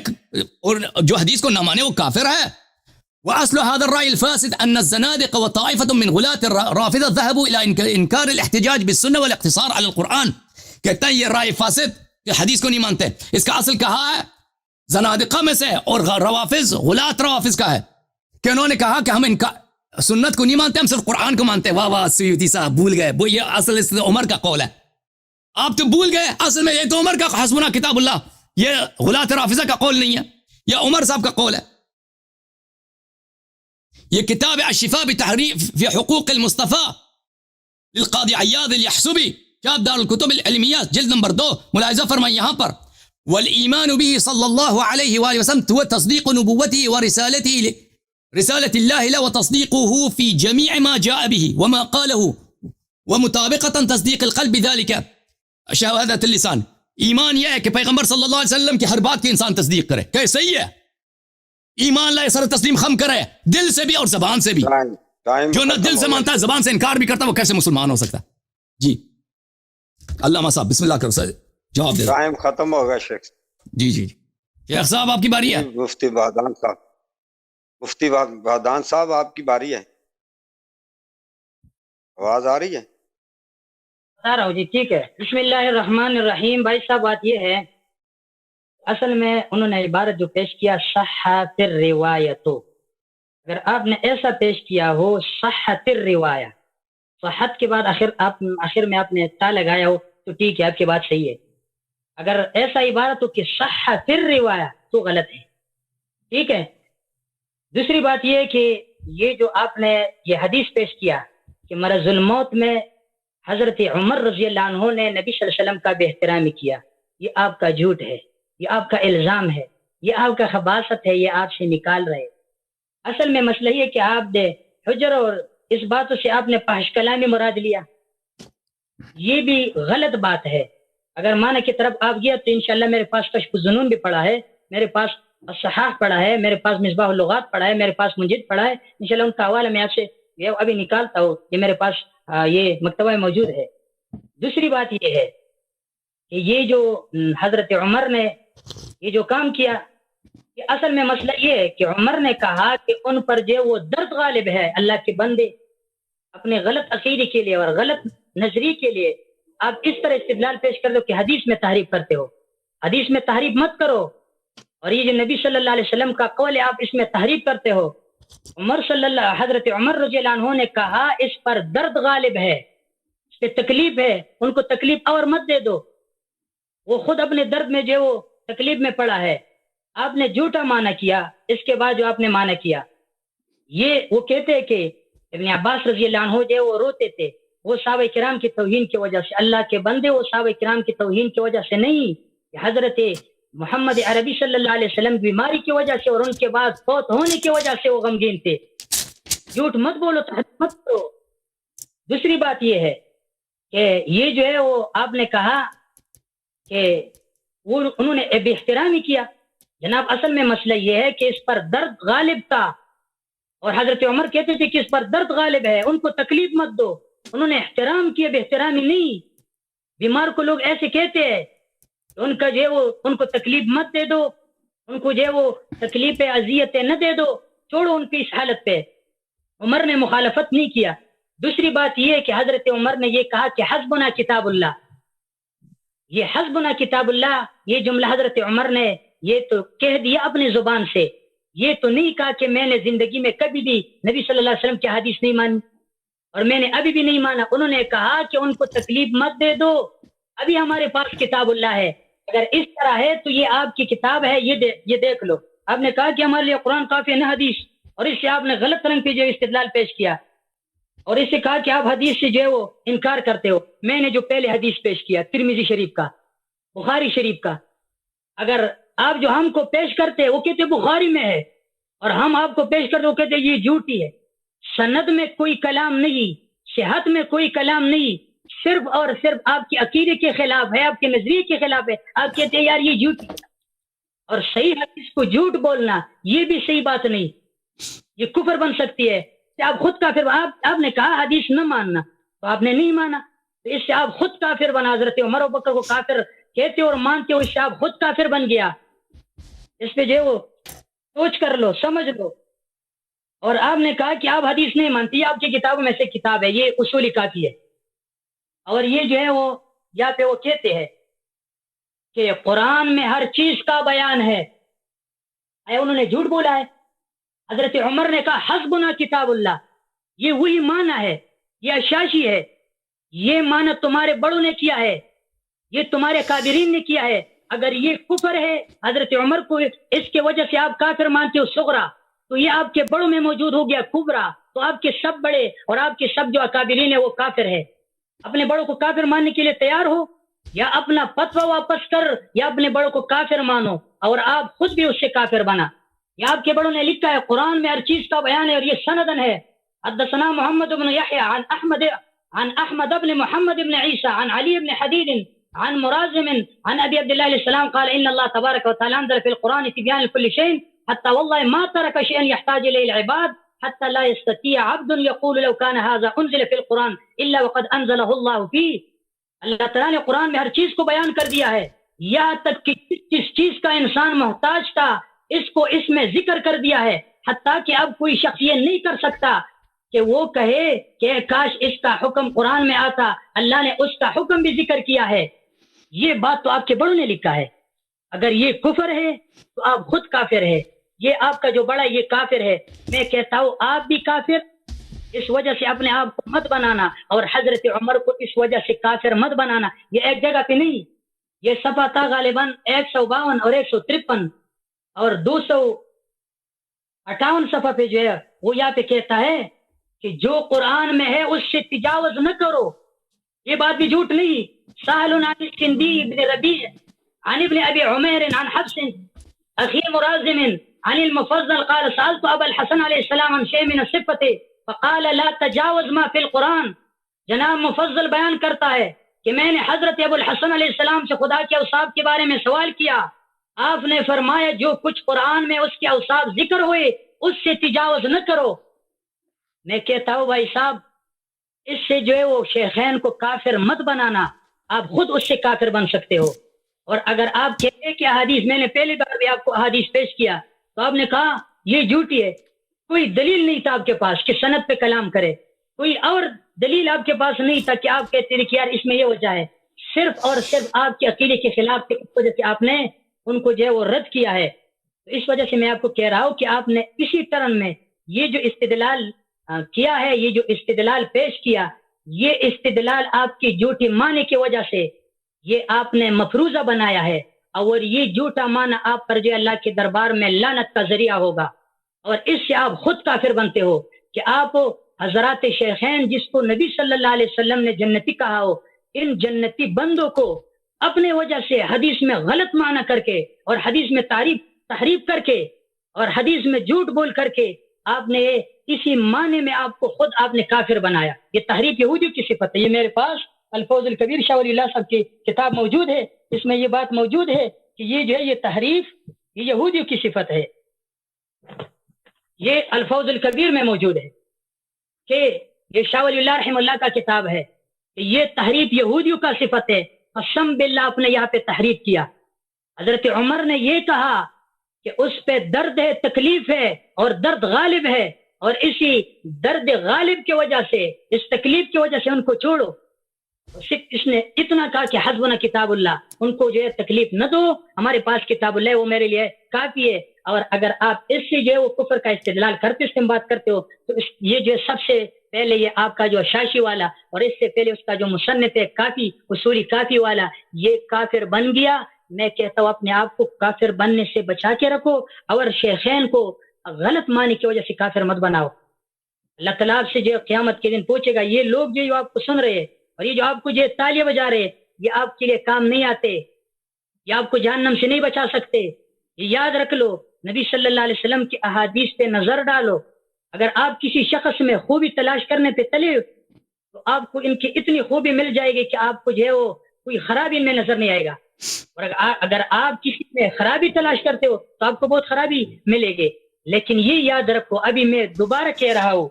اور جو حدیث کو نہ مانے وہ کافر ہے. وأصل هذا الرأي الفاسد أن الزنادقة وطائفة من غلاة الرافضة ذهبوا إلى إنكار الاحتجاج بالسنة والاقتصار على القرآن. کہتا ہے یہ رائے فاسد کہ حدیث کو نہیں مانتے، اس کا اصل کہا ہے زنادقہ میں سے اور روافظ غلاة روافظ کا ہے کہ انہوں نے کہا کہ ہم سنت کو نہیں مانتے، ہم صرف قرآن کو مانتے. واہ واہ سیوطی صاحب بھول گئے، وہ یہ اصل اس عمر کا قول ہے. آپ تو بھول گئے اصل میں یہ تو عمر کا حسبنا کتاب اللہ، یہ غلاة رافضہ کا قول نہیں ہے، یہ عمر صاحب کا قول ہے. یہ کتاب الشفاء بتحریف فی حقوق المصطفیٰ للقاضی عیاض الیحسبی، کتاب دار الکتب العلمیات جلد نمبر 2. ملاحظہ فرمائیں یہاں پر والایمان به صلی اللہ علیہ وآلہ وسلم هو تصدیق نبوته ورسالته رسالة الله له وتصديقه في جميع ما جاء به وما قاله ومطابقة تصديق القلب بذلك شهادة اللسان. ایمان یہ ہے کہ پیغمبر صلی اللہ علیہ وسلم کی ہر بات کی انسان تصدیق کرے کہ صحیح ہے. ایمان لائے سر تسلیم خم کرے دل سے بھی اور زبان سے بھی. جو نہ دل سے مانتا ہے زبان سے انکار بھی کرتا ہے وہ کیسے مسلمان ہو سکتا ہے؟ جی علامہ صاحب بسم اللہ کرو سر جواب دے. ٹائم ختم ہو گیا شیخ. جی شیخ صاحب آپ کی باری ہے. مفتی بہادان صاحب آپ کی باری ہے. آواز آ رہی ہے؟ آ رہا ہوں جی ٹھیک ہے. بسم اللہ الرحمن الرحیم. بھائی صاحب بات یہ ہے اصل میں انہوں نے عبارت جو پیش کیا صحت الروایت، اگر آپ نے ایسا پیش کیا ہو صحت الروایہ، صحت کے بعد آخر میں آپ نے تا لگایا ہو تو ٹھیک ہے آپ کی بات صحیح ہے. اگر ایسا عبارت ہو کہ صحت الروایہ تو غلط ہے. ٹھیک ہے. دوسری بات یہ کہ یہ جو آپ نے یہ حدیث پیش کیا کہ مرض الموت میں حضرت عمر رضی اللہ عنہ نے نبی صلی اللہ علیہ وسلم کا بے احترامی کیا، یہ آپ کا جھوٹ ہے، یہ آپ کا الزام ہے، یہ آپ کا خباثت ہے، یہ آپ سے نکال رہے. اصل میں مسئلہ یہ کہ آپ نے حجر اور اس باتوں سے آپ نے فحش کلامی مراد لیا، یہ بھی غلط بات ہے. اگر معنی کی طرف آپ گیا تو انشاءاللہ میرے پاس کشف الظنون بھی پڑا ہے، میرے پاس الصحاح پڑا ہے، میرے پاس مصباح اللغات پڑا ہے، میرے پاس منجد پڑا ہے. انشاءاللہ ان کا حوالہ میں آپ سے ابھی نکالتا ہوں، یہ میرے پاس یہ مکتبہ میں موجود ہے. دوسری بات یہ ہے کہ یہ جو حضرت عمر نے یہ جو کام کیا، کہ اصل میں مسئلہ یہ ہے کہ عمر نے کہا کہ ان پر جو وہ درد غالب ہے. اللہ کے بندے اپنے غلط عقیدے کے لیے اور غلط نظریے کے لیے آپ اس طرح استدلال پیش کر دو کہ حدیث میں تحریف کرتے ہو. حدیث میں تحریف مت کرو، اور یہ جو نبی صلی اللہ علیہ وسلم کا قول ہے آپ اس میں تحریف کرتے ہو. حضرت عمر رضی اللہ عنہ نے کہا اس پر درد غالب ہے، اس پہ تکلیف ہے، ان کو تکلیف اور مت دے دو. وہ خود اپنے درد میں جو وہ تکلیف میں پڑا ہے. آپ نے جھوٹا معنی کیا. اس کے بعد جو آپ نے معنی کیا یہ وہ کہتے ہیں کہ ابن عباس رضی اللہ عنہ جو وہ روتے تھے وہ صحابہ کرام کی توہین کی وجہ سے. اللہ کے بندے وہ صحابہ کرام کی توہین کی وجہ سے نہیں، حضرت محمد عربی صلی اللہ علیہ وسلم کی بیماری کی وجہ سے اور ان کے بعد فوت ہونے کی وجہ سے وہ غمگین تھے. جھوٹ مت بولو، مت کرو. دوسری بات یہ ہے کہ یہ جو ہے وہ آپ نے کہا کہ وہ انہوں نے بے احترامی کیا. جناب اصل میں مسئلہ یہ ہے کہ اس پر درد غالب تھا اور حضرت عمر کہتے تھے کہ اس پر درد غالب ہے، ان کو تکلیف مت دو. انہوں نے احترام کیا، بے احترامی نہیں. بیمار کو لوگ ایسے کہتے ہیں ان کا جو وہ ان کو تکلیف مت دے دو، ان کو جو وہ تکلیف اذیتیں نہ دے دو، چھوڑو ان کی اس حالت پہ. عمر نے مخالفت نہیں کیا. دوسری بات یہ کہ حضرت عمر نے یہ کہا کہ حسبنا کتاب اللہ. یہ حسبنا کتاب اللہ یہ جملہ حضرت عمر نے یہ تو کہہ دیا اپنی زبان سے. یہ تو نہیں کہا کہ میں نے زندگی میں کبھی بھی نبی صلی اللہ علیہ وسلم کی حدیث نہیں مانی اور میں نے ابھی بھی نہیں مانا. انہوں نے کہا کہ ان کو تکلیف مت دے دو، ابھی ہمارے پاس کتاب اللہ ہے. اگر اس طرح ہے تو یہ آپ کی کتاب ہے, یہ دیکھ لو. آپ نے کہا کہ ہمارے لیے قرآن کافی ہے نہ حدیث, اور اس سے آپ نے غلط رنگ پہ جو استدلال پیش کیا, اور اس سے کہا کہ آپ حدیث سے جو ہے وہ انکار کرتے ہو. میں نے جو پہلے حدیث پیش کیا ترمذی شریف کا, بخاری شریف کا, اگر آپ جو ہم کو پیش کرتے وہ کہتے بخاری میں ہے, اور ہم آپ کو پیش کرتے وہ کہتے یہ جھوٹی ہے. سند میں کوئی کلام نہیں, صحت میں کوئی کلام نہیں, صرف اور صرف آپ کے عقیدے کے خلاف ہے, آپ کے نظریے کے خلاف ہے. آپ کہتے ہیں یار یہ جھوٹی ہے. اور صحیح حدیث کو جھوٹ بولنا یہ بھی صحیح بات نہیں, یہ کفر بن سکتی ہے. آپ خود کافر, آپ نے کہا حدیث نہ ماننا تو آپ نے نہیں مانا, تو اس سے آپ خود کافر بنا. حضرت عمر و بکر کو کافر کہتے اور مانتے ہو, اس سے آپ خود کافر بن گیا. اس پہ جو ہے وہ سوچ کر لو, سمجھ لو. اور آپ نے کہا کہ آپ حدیث نہیں مانتی, آپ کی کتابوں میں سے کتاب ہے یہ اصولی کافی ہے. اور یہ جو ہے وہ یہاں پہ وہ کہتے ہیں کہ قرآن میں ہر چیز کا بیان ہے. انہوں نے جھوٹ بولا ہے. حضرت عمر نے کہا حسبنا کتاب اللہ, یہ وہی معنی ہے, یہ اشاشی ہے, یہ معنی تمہارے بڑوں نے کیا ہے, یہ تمہارے کابرین نے کیا ہے. اگر یہ کفر ہے حضرت عمر کو اس کے وجہ سے آپ کافر مانتے ہو صغرا, تو یہ آپ کے بڑوں میں موجود ہو گیا کبرا, تو آپ کے سب بڑے اور آپ کے سب جو اکابرین ہے وہ کافر ہے. اپنے بڑوں کو کافر ماننے کے لیے تیار ہو, یا اپنا فتویٰ واپس کر, یا اپنے بڑوں کو کافر مانو اور آپ خود بھی اس سے کافر بنا. یا آپ کے بڑوں نے لکھا ہے قرآن میں ہر چیز کا بیان ہے, اور یہ سندن ہے. حدثنا محمد بن یحیی عن احمد بن محمد بن عیسى عن علي بن حديد عن مرازم عن ابي عبد الله عليه السلام قال ان الله تبارك وتعالى انزل في القران تبيان لكل شيء حتى والله ما ترك شيئا يحتاج اليه العباد حتى لا يستطيع عبد يقول لو كان هذا انزل في القران الا وقد انزله الله فيه. اللہ تعالیٰ نے قرآن میں ہر چیز کو بیان کر دیا ہے, یہاں تک کہ جس چیز کا انسان محتاج تھا اس کو اس میں ذکر کر دیا ہے, حتیٰ کہ اب کوئی شخص یہ نہیں کر سکتا کہ وہ کہے کہ کاش اس کا حکم قرآن میں آتا, اللہ نے اس کا حکم بھی ذکر کیا ہے. یہ بات تو آپ کے بڑوں نے لکھا ہے. اگر یہ کفر ہے تو آپ خود کافر ہے, یہ آپ کا جو بڑا یہ کافر ہے. میں کہتا ہوں آپ بھی کافر, اس وجہ سے اپنے آپ کو مت بنانا, اور حضرت عمر کو اس وجہ سے کافر مت بنانا. یہ ایک جگہ پہ نہیں, یہ صفحہ تھا غالباً 152 اور 153 اور 258 صفحہ پہ جو ہے وہ یہاں پہ کہتا ہے کہ جو قرآن میں ہے اس سے تجاوز نہ کرو. یہ بات بھی جھوٹ نہیں. سہل عن السندی ابن ربیع عن ابن ابی عمیر عن حفص اخی مرازم عن المفضل قال سألت ابا الحسن علیہ السلام عن شيء من الصفة فقال لا تجاوز ما في القرآن. جناب مفضل بیان کرتا ہے کہ میں نے حضرت ابو الحسن علیہ السلام سے خدا کے اوصاف کے بارے میں سوال کیا, آپ نے فرمایا جو کچھ قرآن میں اس کے اوصاف ذکر ہوئے اس سے تجاوز نہ کرو. میں کہتا ہوں بھائی صاحب اس سے جو ہے وہ شیخین کو کافر مت بنانا, آپ خود اس سے کافر بن سکتے ہو. اور اگر آپ کہتے کہ احادیث, میں نے پہلی بار بھی آپ کو احادیث پیش کیا تو آپ نے کہا یہ جھوٹی ہے, کوئی دلیل نہیں تھا آپ کے پاس کہ سند پہ کلام کرے, کوئی اور دلیل آپ کے پاس نہیں تھا کہ آپ کہتے ہیں کہ یار اس میں یہ وجہ ہے. صرف اور صرف آپ کے عقیدے کے خلاف تھے, اس وجہ سے آپ نے ان کو جو ہے وہ رد کیا ہے. تو اس وجہ سے میں آپ کو کہہ رہا ہوں کہ آپ نے اسی ٹرن میں یہ جو استدلال کیا ہے, یہ جو استدلال پیش کیا, یہ استدلال آپ کی جھوٹی معنی کی وجہ سے یہ آپ نے مفروضہ بنایا ہے, اور یہ جھوٹا معنی آپ پر جو اللہ کے دربار میں لعنت کا ذریعہ ہوگا. اور اس سے آپ خود کافر بنتے ہو کہ آپ حضرات شیخین جس کو نبی صلی اللہ علیہ وسلم نے جنتی کہا ہو, ان جنتی بندوں کو اپنے وجہ سے حدیث میں غلط معنی کر کے اور حدیث میں تحریف کر کے اور حدیث میں جھوٹ بول کر کے آپ نے اسی معنی میں آپ کو خود آپ نے کافر بنایا. یہ تحریف یہودیوں کی صفت ہے. یہ میرے پاس الفوز الکبیر شاہ ولی اللہ صاحب کی کتاب موجود ہے, اس میں یہ بات موجود ہے کہ یہ جو ہے یہ تحریف یہ یہودیوں کی صفت ہے. یہ الفوز الکبیر میں موجود ہے کہ یہ شاہ ولی اللہ رحمہ اللہ کا کتاب ہے کہ یہ تحریف یہودیوں کا صفت ہے. قسم باللہ آپ نے یہاں پہ تحریف کیا. حضرت عمر نے یہ کہا کہ اس پہ درد ہے, تکلیف ہے, اور درد غالب ہے, اور اسی درد غالب کی وجہ سے, اس تکلیف کی وجہ سے ان کو چھوڑو. صرف اس نے اتنا کہا کہ حسبنا کتاب اللہ، ان کو جو ہے تکلیف نہ دو، ہمارے پاس کتاب اللہ ہے، وہ میرے لیے کافی ہے۔ اور اگر آپ اس سے جو ہے وہ کفر کا استدلال کرتے استنباط کرتے ہو تو یہ جو ہے سب سے پہلے یہ آپ کا جو شاشی والا اور اس سے پہلے اس کا جو مصنف ہے کافی اصولی کافی والا، یہ کافر بن گیا۔ میں کہتا ہوں اپنے آپ کو کافر بننے سے بچا کے رکھو، اور شیخین کو غلط معنی کی وجہ سے کافر مت بناؤ۔ اللہ تعالیٰ آپ سے جو قیامت کے دن پوچھے گا، یہ لوگ جو آپ کو سن رہے ہیں اور یہ جو آپ کو جو تالیاں بجا رہے ہیں، یہ آپ کے لیے کام نہیں آتے، یہ آپ کو جہنم سے نہیں بچا سکتے۔ یہ یاد رکھ لو، نبی صلی اللہ علیہ وسلم کی احادیث پہ نظر ڈالو۔ اگر آپ کسی شخص میں خوبی تلاش کرنے پہ چلے تو آپ کو ان کی اتنی خوبی مل جائے گی کہ آپ کو جو ہے وہ کوئی خرابی میں نظر نہیں آئے گا، اور اگر آپ کسی میں خرابی تلاش کرتے ہو تو آپ کو بہت خرابی ملے گی۔ لیکن یہ یاد رکھو، ابھی میں دوبارہ کہہ رہا ہوں،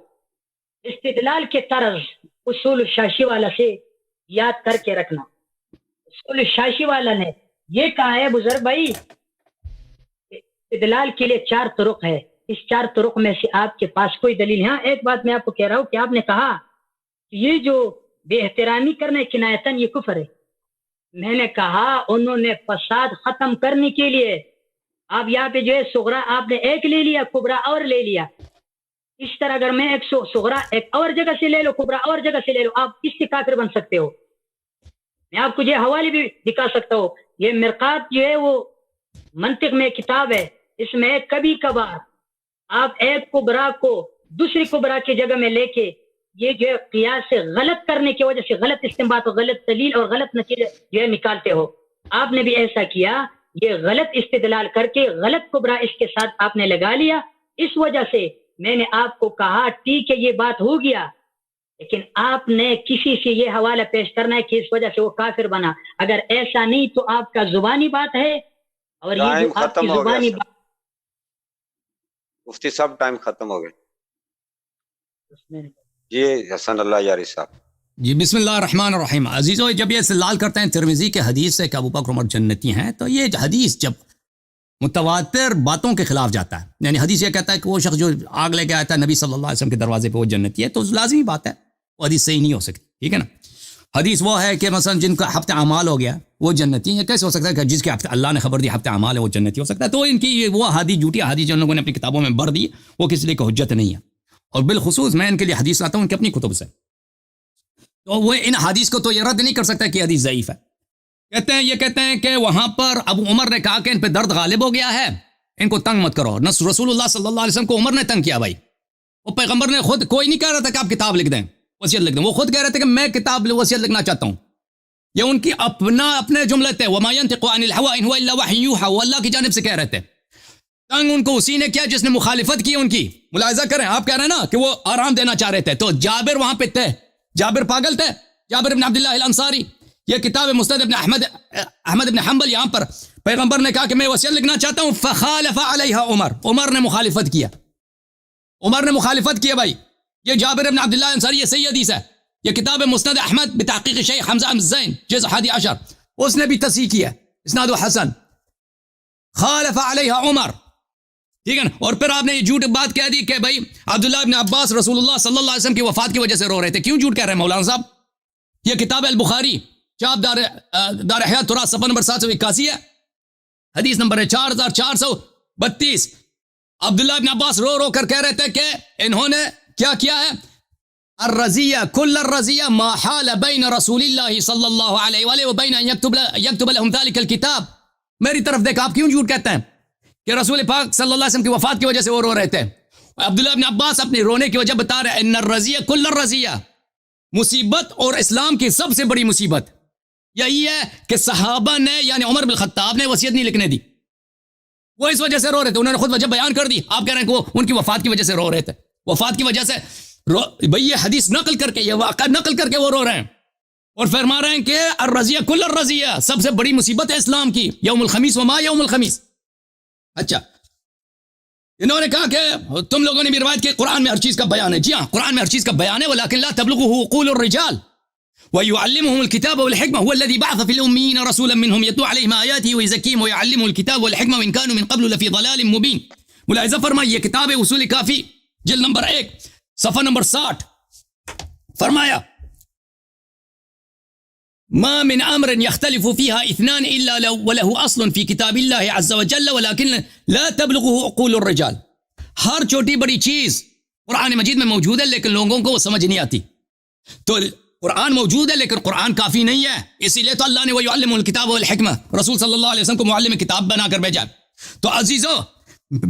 استدلال کے طرز اصول الشاشی والا سے یاد کر کے رکھنا۔ اصول الشاشی والا نے یہ کہا ہے بزرگ بھائی، استدلال کے لیے 4 طرق ہے، اس 4 طرق میں سے آپ کے پاس کوئی دلیل ہے؟ ہاں ایک بات میں آپ کو کہہ رہا ہوں کہ آپ نے کہا کہ یہ جو بے احترامی کرنا ہے کنایتاً یہ کفر ہے۔ میں نے کہا انہوں نے فساد ختم کرنے کے لیے، آپ یہاں پہ جو ہے صغرا آپ نے ایک لے لیا، کبرا اور لے لیا۔ اس طرح اگر میں ایک صغرا ایک اور جگہ سے لے لو، کبرا اور جگہ سے لے لو، آپ اس سے کافر بن سکتے ہو۔ میں آپ کو جو حوالے بھی دکھا سکتا ہوں، یہ مرقات جو ہے وہ منطق میں کتاب ہے، اس میں کبھی کبھار آپ ایک کبرا کو دوسری کبرا کی جگہ میں لے کے یہ جو ہے قیاس سے غلط کرنے کی وجہ سے غلط استنباط اور غلط دلیل اور غلط نتیجے جو ہے نکالتے ہو۔ آپ نے بھی ایسا کیا، یہ غلط استدلال کر کے غلط کبرا اس کے ساتھ آپ نے لگا لیا۔ اس وجہ سے میں نے آپ کو کہا ٹھیک ہے یہ بات ہو گیا، لیکن آپ نے کسی سے یہ حوالہ پیش کرنا ہے کہ اس وجہ سے وہ کافر بنا۔ اگر ایسا نہیں تو آپ کا زبانی بات ہے، اور یہ جو آپ کی زبانی بات مفتی صاحب ٹائم ختم ہو گئے جی۔ حسن اللہ یاری صاحب جی بسم اللہ الرحمن الرحیم۔ عزیزو، جب یہ استدلال کرتے ہیں ترمذی کے حدیث سے کہ ابو بکر عمر جنتی ہیں، تو یہ حدیث جب متواتر باتوں کے خلاف جاتا ہے، یعنی حدیث یہ کہتا ہے کہ وہ شخص جو آگ لے کے آتا ہے نبی صلی اللہ علیہ وسلم کے دروازے پہ وہ جنتی ہے، تو لازمی بات ہے وہ حدیث صحیح نہیں ہو سکتی، ٹھیک ہے نا۔ حدیث وہ ہے کہ مثلا جن کا ہفتہ اعمال ہو گیا وہ جنتی ہے، کیسے ہو سکتا ہے کہ جس کے اللہ نے خبر دی ہفتہ اعمال ہے وہ جنتی ہو سکتا ہے؟ تو ان کی وہ حدیث جھوٹی حدیث جو ان لوگوں نے اپنی کتابوں میں بھر دی، وہ کسی لیے حجت نہیں ہے، اور بالخصوص میں ان کے لیے حدیث لاتا ہوں ان کی اپنی کتب سے، تو وہ ان حدیث کو تو یہ رد نہیں کر سکتا کہ حدیث ضعیف ہے۔ کہتے ہیں کہ وہاں پر ابو عمر نے کہا کہ ان پہ درد غالب ہو گیا ہے، ان کو تنگ مت کرو۔ رسول اللہ صلی اللہ علیہ وسلم کو عمر نے تنگ کیا بھائی، وہ پیغمبر نے خود کوئی نہیں کہہ رہا تھا کہ آپ کتاب لکھ دیں، وصیت لکھ دیں، وہ خود کہہ رہے تھے کہ میں کتاب وصیت لکھنا چاہتا ہوں۔ یہ ان کی اپنے جملے تھے، وما ينطق عن الهوى ان هو الا وحي يوحى، وہ اللہ کی جانب سے کہہ رہے تھے۔ تنگ ان کو اسی نے کیا جس نے مخالفت کی ان کی۔ ملاحظہ کریں، آپ کہہ رہے ہیں نا کہ وہ آرام دینا چاہ رہے تھے، تو جابر وہاں پہ تھے، جابر پاگل تھے، جابر بن عبداللہ الانصاری۔ یہ کتاب مسند ابن احمد بن حنبل، یہاں پر پیغمبر نے کہا کہ میں وصیت لکھنا چاہتا ہوں، فخالف علیہا عمر نے مخالفت کیا، عمر نے مخالفت کیا بھائی۔ یہ جابر بن عبداللہ الانصاری، یہ صحیح حدیث ہے، یہ کتاب مسند احمد بتحقیق شیخ حمزہ الزین جزء 11، اس نے بھی تصحیح کیا، اسناد حسن، خالف علیہا عمر، ٹھیک ہے نا۔ اور پھر آپ نے یہ جھوٹ بات کہہ دی کہ بھائی عبداللہ ابن عباس رسول اللہ صلی اللہ علیہ وسلم کی وفات کی وجہ سے رو رہے تھے۔ کیوں جھوٹ کہہ رہے ہیں مولانا صاحب؟ یہ کتاب البخاری چاپ دار حیات تراث صفحہ نمبر 781 ہے، حدیث نمبر ہے 4432۔ عبداللہ ابن عباس رو رو کر کہہ رہے تھے کہ انہوں نے کیا کیا ہے، الرزیہ کل الرزیہ ما حال بین رسول اللہ صلی اللہ علیہ وآلہ وبین ان یکتب لهم ذلك الکتاب۔ میری طرف دیکھ، آپ کیوں جھوٹ کہتے ہیں کہ رسول پاک صلی اللہ علیہ وسلم کی وفات کی وجہ سے وہ رو رہے تھے؟ عبداللہ ابن عباس اپنے رونے کی وجہ بتا رہے ہیں، ان الرزیہ کل الرزیہ، مصیبت اور اسلام کی سب سے بڑی مصیبت یہی ہے کہ صحابہ نے یعنی عمر بن الخطاب نے وصیت نہیں لکھنے دی، وہ اس وجہ سے رو رہے تھے، انہوں نے خود وجہ بیان کر دی۔ آپ کہہ رہے ہیں کہ وہ ان کی وفات کی وجہ سے رو رہے تھے، وفات کی وجہ سے بھئی یہ حدیث نقل کر کے، یہ واقعہ نقل کر کے وہ رو رہے ہیں، اور فرما رہے ہیں کہ الرزیہ کل الرزیہ، سب سے بڑی مصیبت ہے اسلام کی، یوم الخمیس وما یوم الخمیس۔ اچھا، انہوں نے کہا کہ تم لوگوں نے بھی روایت کی قرآن میں ہر چیز کا بیان ہے۔ جی ہاں، قرآن میں ہر چیز کا بیان ہے، ولیکن لا تبلغه عقول الرجال ويعلمهم الكتاب والحكمة هو الذي بعث في الأميين رسولا منهم يتلو عليهم آياته ويزكيهم ويعلمهم الكتاب والحكمة وإن كانوا من قبل لفي ضلال مبين۔ ملاحظہ فرمائیے، یہ کتاب ہے اصول کافی جلد نمبر 1 صفحہ نمبر 60، فرمایا ما من امر يختلف فيها اثنان الا وله اصل في كتاب الله عز وجل ولكن لا تبلغه عقول الرجال. ہر چھوٹی بڑی چیز قرآن مجید میں موجود ہے لیکن لوگوں کو وہ سمجھ نہیں آتی. تو قرآن موجود ہے لیکن قرآن کافی نہیں ہے, اسی لیے تو اللہ نے وَيُعَلِّمُ الْكِتَابَ وَالْحِكْمَةَ رسول صلی اللہ علیہ وسلم کو معلم کتاب بنا کر بھیجا. تو عزیزو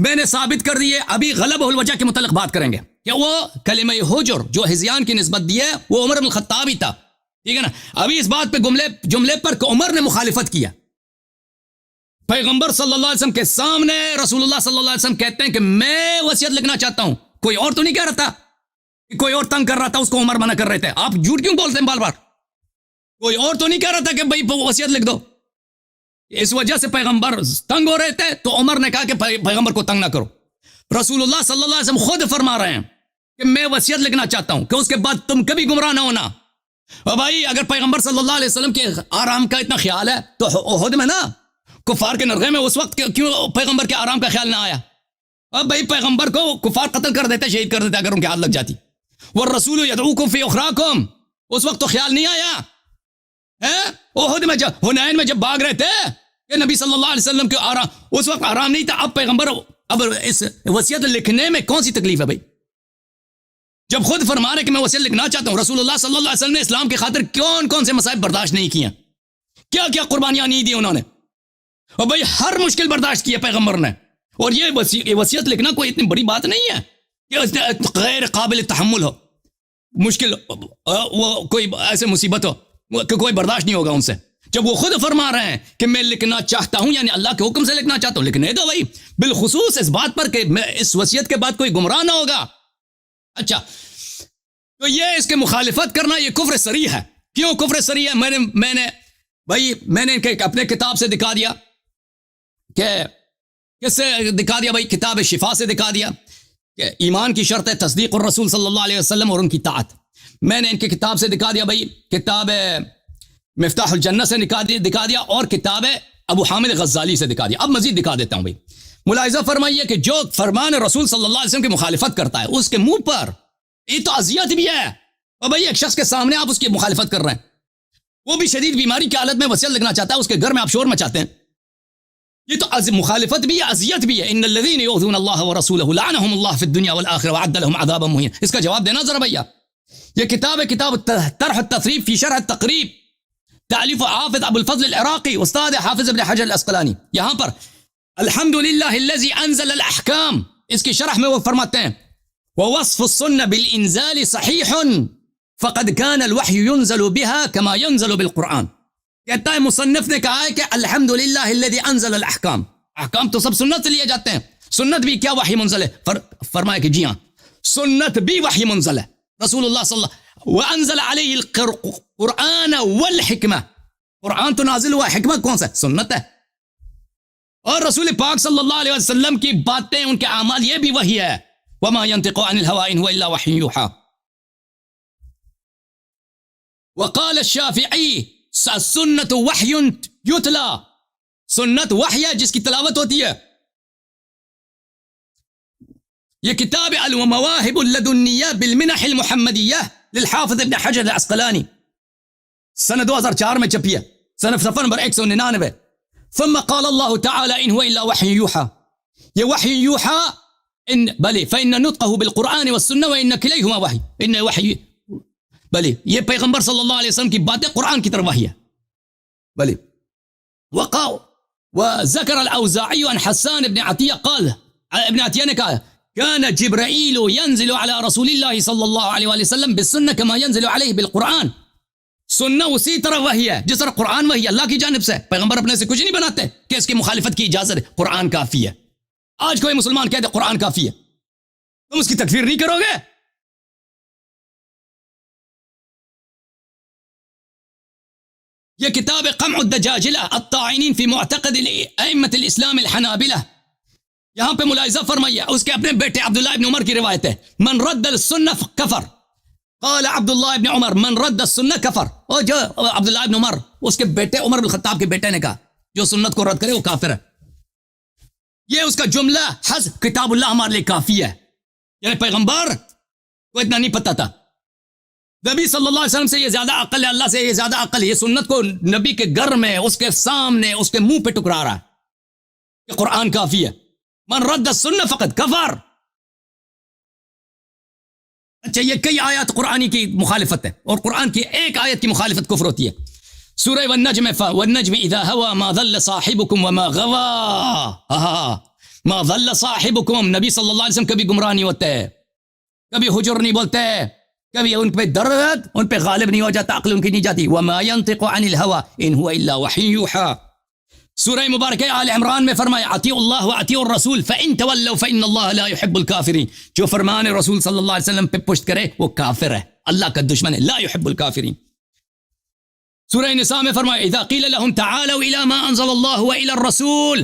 میں نے ثابت کر دی ہے, ابھی غلبہ الوجہ کے متعلق بات کریں گے کہ وہ کلمہ حجر جو حزیان کی نسبت دی ہے وہ عمر بن الخطاب ہی تھا, ٹھیک ہے نا. ابھی اس بات پہ جملے پر کہ عمر نے مخالفت کیا. پیغمبر صلی اللہ علیہ وسلم کے سامنے رسول اللہ صلی اللہ علیہ وسلم کہتے ہیں کہ میں وصیت لکھنا چاہتا ہوں. کوئی اور تو نہیں کہہ رہا تھا, کوئی اور تنگ کر رہا تھا اس کو عمر منع کر رہے تھے. آپ جھوٹ کیوں بولتے ہیں بار بار؟ کوئی اور تو نہیں کہہ رہا تھا کہ بھائی وصیت لکھ دو. اس وجہ سے پیغمبر تنگ ہو رہے تھے تو عمر نے کہا کہ پیغمبر کو تنگ نہ کرو. رسول اللہ صلی اللہ علیہ وسلم خود فرما رہے ہیں کہ میں وصیت لکھنا چاہتا ہوں کہ اس کے بعد تم کبھی گمراہ نہ ہونا. اور بھائی اگر پیغمبر صلی اللہ علیہ وسلم کے آرام کا اتنا خیال ہے تو احد میں نا کفار کے نرغے میں اس وقت کیوں پیغمبر کے آرام کا خیال نہ آیا؟ اب بھائی پیغمبر کو کفار قتل کر دیتے, شہید کر دیتے اگر ان کے ہاتھ لگ جاتی. والرسول یدعوکم فی اخراکم, اس وقت تو خیال نہیں آیا. احد میں جب حنین میں جب بھاگ رہے تھے کہ نبی صلی اللہ علیہ وسلم کے آرام, اس وقت آرام نہیں تھا. اب پیغمبر اب اس وصیت لکھنے میں کون سی تکلیف ہے بھائی؟ جب خود فرما رہے کہ میں وصیت لکھنا چاہتا ہوں. رسول اللہ صلی اللہ علیہ وسلم نے اسلام کی خاطر کون سے مصائب برداشت نہیں کیے, کیا کیا قربانیاں نہیں دی انہوں نے, اور بھائی ہر مشکل برداشت کیا پیغمبر نے. اور یہ وصیت لکھنا کوئی اتنی بڑی بات نہیں ہے کہ غیر قابل تحمل ہو, مشکل وہ کوئی ایسے مصیبت ہو کہ کوئی برداشت نہیں ہوگا ان سے. جب وہ خود فرما رہے ہیں کہ میں لکھنا چاہتا ہوں, یعنی اللہ کے حکم سے لکھنا چاہتا ہوں, لکھنے دو بھائی, بالخصوص اس بات پر کہ میں اس وصیت کے بعد کوئی گمراہ نہ ہوگا. اچھا, تو یہ اس کے مخالفت کرنا یہ کفر صریح ہے. کیوں کفر صریح ہے؟ میں نے اپنے کتاب سے دکھا دیا کہ کس سے دکھا دیا بھائی, کتاب شفا سے دکھا دیا کہ ایمان کی شرط ہے تصدیق الرسول صلی اللہ علیہ وسلم اور ان کی طاعت. میں نے ان کی کتاب سے دکھا دیا بھائی, کتاب مفتاح الجنہ سے دکھا دیا, اور کتاب ابو حامد غزالی سے دکھا دیا. اب مزید دکھا دیتا ہوں بھائی. ملاحظہ فرمائیے کہ جو فرمان رسول صلی اللہ علیہ وسلم کی مخالفت کرتا ہے اس کے منہ پر یہ تو اذیت بھی ہے. اور بھائی ایک شخص کے سامنے آپ اس کی مخالفت کر رہے ہیں, وہ بھی شدید بیماری کی حالت میں وصیت لکھنا چاہتا ہے, اس کے گھر میں آپ شور مچاتے ہیں. یہ تو مخالفت بھی ہے, اذیت بھی ہے. ان الذين يؤذون الله ورسوله لعنهم الله في الدنيا والاخره وعد لهم عذابا مهينا. اس کا جواب دینا ذرا بھیا. یہ کتاب طرح التثریب فی شرح التقریب, تالیف حافظ ابو الفضل العراقی, استاد حافظ ابن حجر العسقلانی. یہاں پر الحمدللہ الذی انزل الاحکام, اس کی شرح میں وہ فرماتے ہیں ووصف السنة بالانزال صحیح فقد كان الوحی ينزل بها كما ينزل بالقرآن. کہتا ہے مصنف نے کہا ہے کہ الحمدللہ الذی انزل الاحکام, احکام تو سب سنت سے لیے جاتے ہیں. سنت بھی کیا وحی منزل ہے؟ فرمایا کہ جی ہاں سنت بھی وحی منزل ہے. رسول اللہ صلی اللہ وانزل علیہ القرآن والحکمہ, قرآن تو نازل ہوا, حکمت کون سا ہے؟ سنت ہے. اور رسول پاک صلی اللہ علیہ وسلم کی باتیں, ان کے اعمال, یہ بھی وحی ہے. وما ينطق عن الهوى ان هو الا وحي يوحى. وقال الشافعی السنة وحی یتلا, سنت وحی ہے جس کی تلاوت ہوتی ہے. یہ کتاب المواہب اللدنیہ بالمنح المحمدیہ للحافظ ابن حجر العسقلانی سنہ 2004 میں چھپی ہے, صفحہ نمبر 199. ثم قال اللہ تعالی ان هو الا وحی یوحى. یہ وحی یوحى ان بلی فإن نطقه بالقرآن والسنة وإن كليهما وحی, ان وحی بلی یہ پیغمبر صلی اللہ علیہ وسلم کی باتیں قرآن کی طرف وحی ہے. بلی وذکر الاوزاعی عن حسان ابن عطیہ قال, ابن عطیہ نے کہا كان جبرائیل ينزل على رسول اللہ صلی اللہ علیہ وسلم بالسنة كما ينزل علیہ بالقرآن. سننا اسی طرح وحی ہے جس طرح قرآن وحی اللہ کی جانب سے. پیغمبر اپنے سے کچھ نہیں بناتے کہ اس کی مخالفت کی اجازت ہے, قرآن کافی ہے. آج کوئی مسلمان کہتے قرآن کافی ہے, تم اس کی تکفیر نہیں کرو گے؟ یہ کتاب قمع الدجاجلہ الطاعنین فی معتقد ائمۃ الاسلام الحنابلہ, یہاں پہ ملاحظہ فرمائیے, اس کے اپنے بیٹے عبداللہ ابن عمر کی روایت ہے من رد السنہ کفر. قال عبداللہ ابن عمر من رد السنہ کفر. اور جو عبداللہ ابن عمر, اس کے بیٹے عمر بن الخطاب کے بیٹے نے کہا جو سنت کو رد کرے وہ کافر ہے. یہ اس کا جملہ حسب کتاب اللہ ہمارے لیے کافی ہے. یعنی پیغمبر کو اتنا نہیں پتا تھا نبی صلی اللہ علیہ وسلم سے یہ زیادہ عقل ہے، اللہ سے یہ زیادہ عقل ہے، یہ سنت کو نبی کے گھر میں، اس کے سامنے، اس کے منہ پہ ٹکرا رہا ہے کہ قرآن کافی ہے۔ من رد السنہ فقط کفر۔ اچھا، یہ کئی آیات قرآنی کی مخالفت ہے، اور قرآن کی ایک آیت کی مخالفت کفر ہوتی ہے۔ سورہ والنجم والنجم اذا هوى ما ضل صاحبكم وما غوى۔ ما ضل صاحبكم، نبی صلی اللہ علیہ وسلم کبھی گمراہ نہیں ہوتے، کبھی حجر نہیں بولتے، کبھی ان پہ درد ان پہ غالب نہیں ہو جاتا، عقل ان کی نہیں جاتی۔ وما ينطق عن الهوى ان هو الا وحی یوحى۔ سورہ مبارکہ آل عمران میں فرمایا اطیعوا اللہ واطیعوا الرسول فان تولوا فان اللہ لا يحب الكافرین۔ جو فرمان رسول صلی اللہ علیہ وسلم پہ پشت کرے وہ کافر ہے، اللہ کا دشمن ہے، لا يحب الكافرین۔ سورہ نساء میں فرمایا اذا قیل لهم تعالوا الى ما انزل اللہ والى الرسول،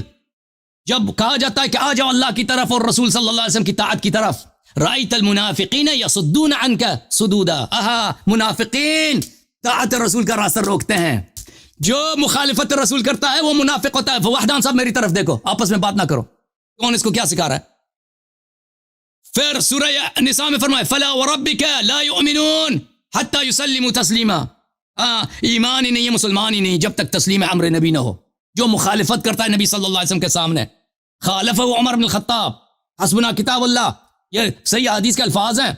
جب کہا جاتا ہے کہ آ جاؤ اللہ کی طرف اور رسول صلی اللہ علیہ وسلم کی طاعت کی طرف، رأیت المنافقین یصدون عنک صدودا، منافقین طاعت رسول کا راستہ روکتے ہیں۔ جو مخالفت رسول کرتا ہے وہ منافق ہوتا ہے۔ وحدان صاحب میری طرف دیکھو، آپس میں بات نہ کرو، کون اس کو کیا سکھا رہا ہے؟ پھر سورہ نساء میں فرمائے فلا وربک لا یؤمنون حتی یسلموا تسلیما، ایمان ہی نہیں ہے، مسلمان ہی نہیں جب تک تسلیم امر نبی نہ ہو۔ جو مخالفت کرتا ہے نبی صلی اللہ علیہ وسلم کے سامنے، خالفہ عمر بن الخطاب، حسبنا کتاب اللہ، یہ صحیح حدیث کے الفاظ ہیں۔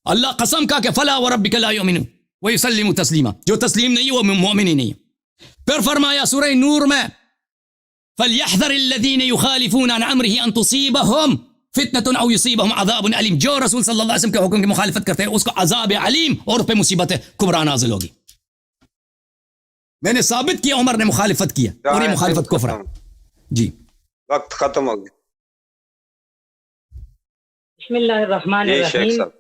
اللہ قسم کا کہ فلا وربک لا یؤمنون ویسلموا تسلیما، جو تسلیم نہیں وہ مومن ہی نہیں ہے۔ پھر فرمایا سورہ نور میں فَلْيَحْذَرِ الَّذِينَ يُخَالِفُونَ عَنْ أَمْرِهِ أَن تُصِيبَهُمْ فِتْنَةٌ أَوْ يُصِيبَهُمْ عَذَابٌ أَلِيمٌ۔ جو رسول صلی اللہ علیہ وسلم کے حکم کی مخالفت کرتے ہیں اس کو عذاب علیم اور پہ مصیبت کبریٰ نازل ہوگی۔ میں نے ثابت کیا عمر نے مخالفت کی ہے اور یہ مخالفت کفر ہے۔ جی وقت ختم ہو گیا۔ بسم اللہ الرحمن جی شیخ الرحیم۔ صاحب،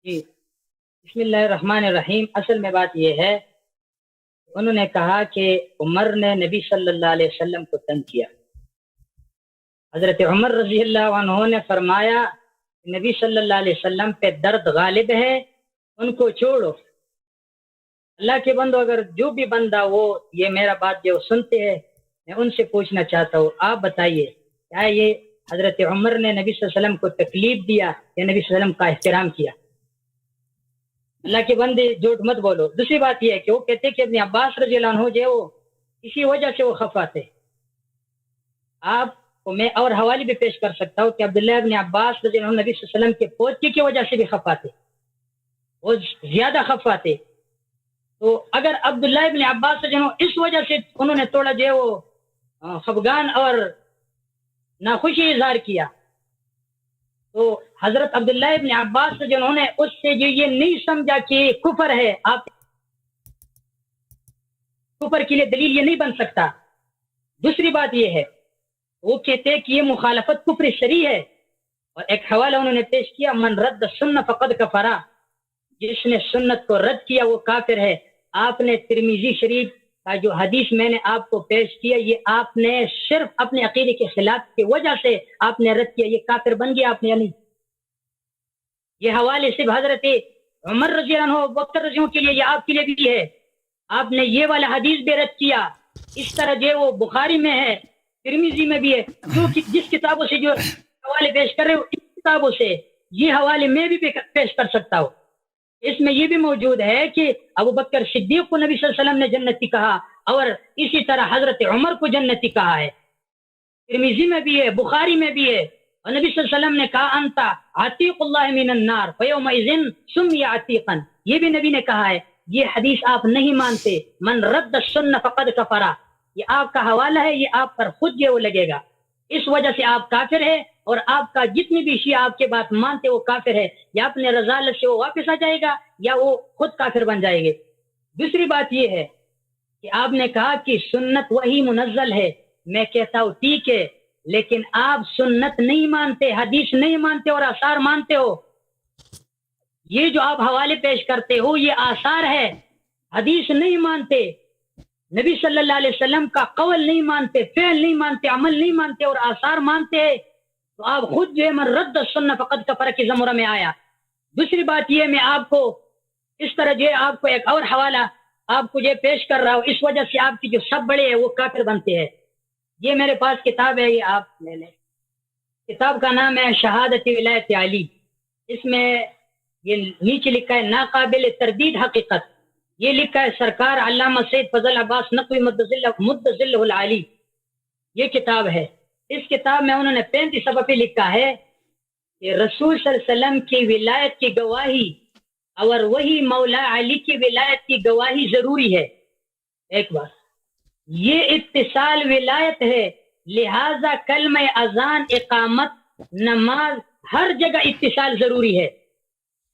جی بسم اللہ الرحمن الرحیم۔ اصل میں بات یہ ہے، انہوں نے کہا کہ عمر نے نبی صلی اللہ علیہ وسلم کو تنگ کیا۔ حضرت عمر رضی اللہ عنہ نے فرمایا نبی صلی اللہ علیہ وسلم پہ درد غالب ہے، ان کو چھوڑو۔ اللہ کے بندو، اگر جو بھی بندہ وہ یہ میرا بات جو سنتے ہیں، میں ان سے پوچھنا چاہتا ہوں، آپ بتائیے کیا یہ حضرت عمر نے نبی صلی اللہ علیہ وسلم کو تکلیف دیا یا نبی صلی اللہ علیہ وسلم کا احترام کیا؟ اللہ کے بندے جھوٹ مت بولو۔ دوسری بات یہ ہے کہ وہ کہتے کہ ابن عباس رضی اللہ عنہ جو وہ اسی وجہ سے وہ خفا تھے۔ آپ کو میں اور حوالے بھی پیش کر سکتا ہوں کہ عبداللہ ابن عباس رضی اللہ عنہ نبی صلی اللہ علیہ وسلم کے پوتی کی وجہ سے بھی خفا تھے، وہ زیادہ خفا تھے۔ تو اگر عبداللہ ابن عباس رضی اللہ عنہ اس وجہ سے انہوں نے تھوڑا جو وہ خفگان اور ناخوشی اظہار کیا، تو حضرت عبداللہ ابن عباس جنہوں نے اس سے جو یہ نہیں سمجھا کہ کفر ہے، آپ کفر کے لیے دلیل یہ نہیں بن سکتا۔ دوسری بات یہ ہے، وہ کہتے ہیں کہ یہ مخالفت کفر شرعی ہے، اور ایک حوالہ انہوں نے پیش کیا من رد السنہ فقد کفر، جس نے سنت کو رد کیا وہ کافر ہے۔ آپ نے ترمذی شریف کا جو حدیث میں نے آپ کو پیش کیا، یہ آپ نے صرف اپنے عقیدے کے خلاف کی وجہ سے آپ نے رد کیا، یہ کافر بن گیا آپ نے یا نہیں؟ یہ حوالے صرف حضرت عمر رضی اللہ عنہ، بکر رضی اللہ عنہ کے لیے، یہ آپ کے لیے بھی ہے۔ آپ نے یہ والا حدیث بھی رد کیا، اس طرح جو وہ بخاری میں ہے، ترمذی میں بھی ہے، جو جس کتابوں سے جو حوالے پیش کر رہے ہو اس کتابوں سے یہ حوالے میں بھی پیش کر سکتا ہوں۔ اس میں یہ بھی موجود ہے کہ ابو بکر صدیق کو نبی صلی اللہ علیہ وسلم نے جنتی کہا، اور اسی طرح حضرت عمر کو جنتی کہا ہے، ترمذی میں بھی ہے، بخاری میں بھی ہے۔ اور نبی صلی اللہ علیہ وسلم نے کہا انت عتیق اللہ من النار فیومئذ سمی عتیقا، یہ بھی نبی نے کہا ہے۔ یہ حدیث آپ نہیں مانتے، من رد السنہ فقد کفر، یہ آپ کا حوالہ ہے، یہ آپ پر خود یہ وہ لگے گا، اس وجہ سے آپ کافر ہے، اور آپ کا جتنی بھی شیعہ آپ کے بات مانتے وہ کافر ہے، یا اپنے رضالت سے وہ واپس آ جائے گا یا وہ خود کافر بن جائے گے۔ دوسری بات یہ ہے کہ آپ نے کہا کہ سنت وہی منزل ہے، میں کہتا ہوں ٹھیک ہے، لیکن آپ سنت نہیں مانتے، حدیث نہیں مانتے اور آثار مانتے ہو۔ یہ جو آپ حوالے پیش کرتے ہو یہ آثار ہے، حدیث نہیں مانتے، نبی صلی اللہ علیہ وسلم کا قول نہیں مانتے، فعل نہیں مانتے، عمل نہیں مانتے اور آثار مانتے ہیں، تو آپ خود جو ہے من رد السنہ فقد کفر کی زمرہ میں آیا۔ دوسری بات یہ میں آپ کو اس طرح جو ہے آپ کو ایک اور حوالہ آپ کو یہ پیش کر رہا ہوں، اس وجہ سے آپ کی جو سب بڑے ہیں وہ کافر بنتے ہیں۔ یہ میرے پاس کتاب ہے، یہ آپ لے لیں، کتاب کا نام ہے شہادت ولایت علی۔ اس میں یہ نیچے لکھا ہے ناقابل تردید حقیقت، یہ لکھا ہے سرکار علامہ سید فضل عباس نقوی مدظلہ العالی، یہ کتاب ہے۔ اس کتاب میں انہوں نے 35 صفحے پہ لکھا ہے کہ رسول صلی اللہ علیہ وسلم کی ولایت کی گواہی اور وہی مولا علی کی ولایت کی گواہی ضروری ہے۔ ایک بات، یہ اتصال ولایت ہے، لہذا کلمہ اذان، اقامت، نماز، ہر جگہ اتصال ضروری ہے،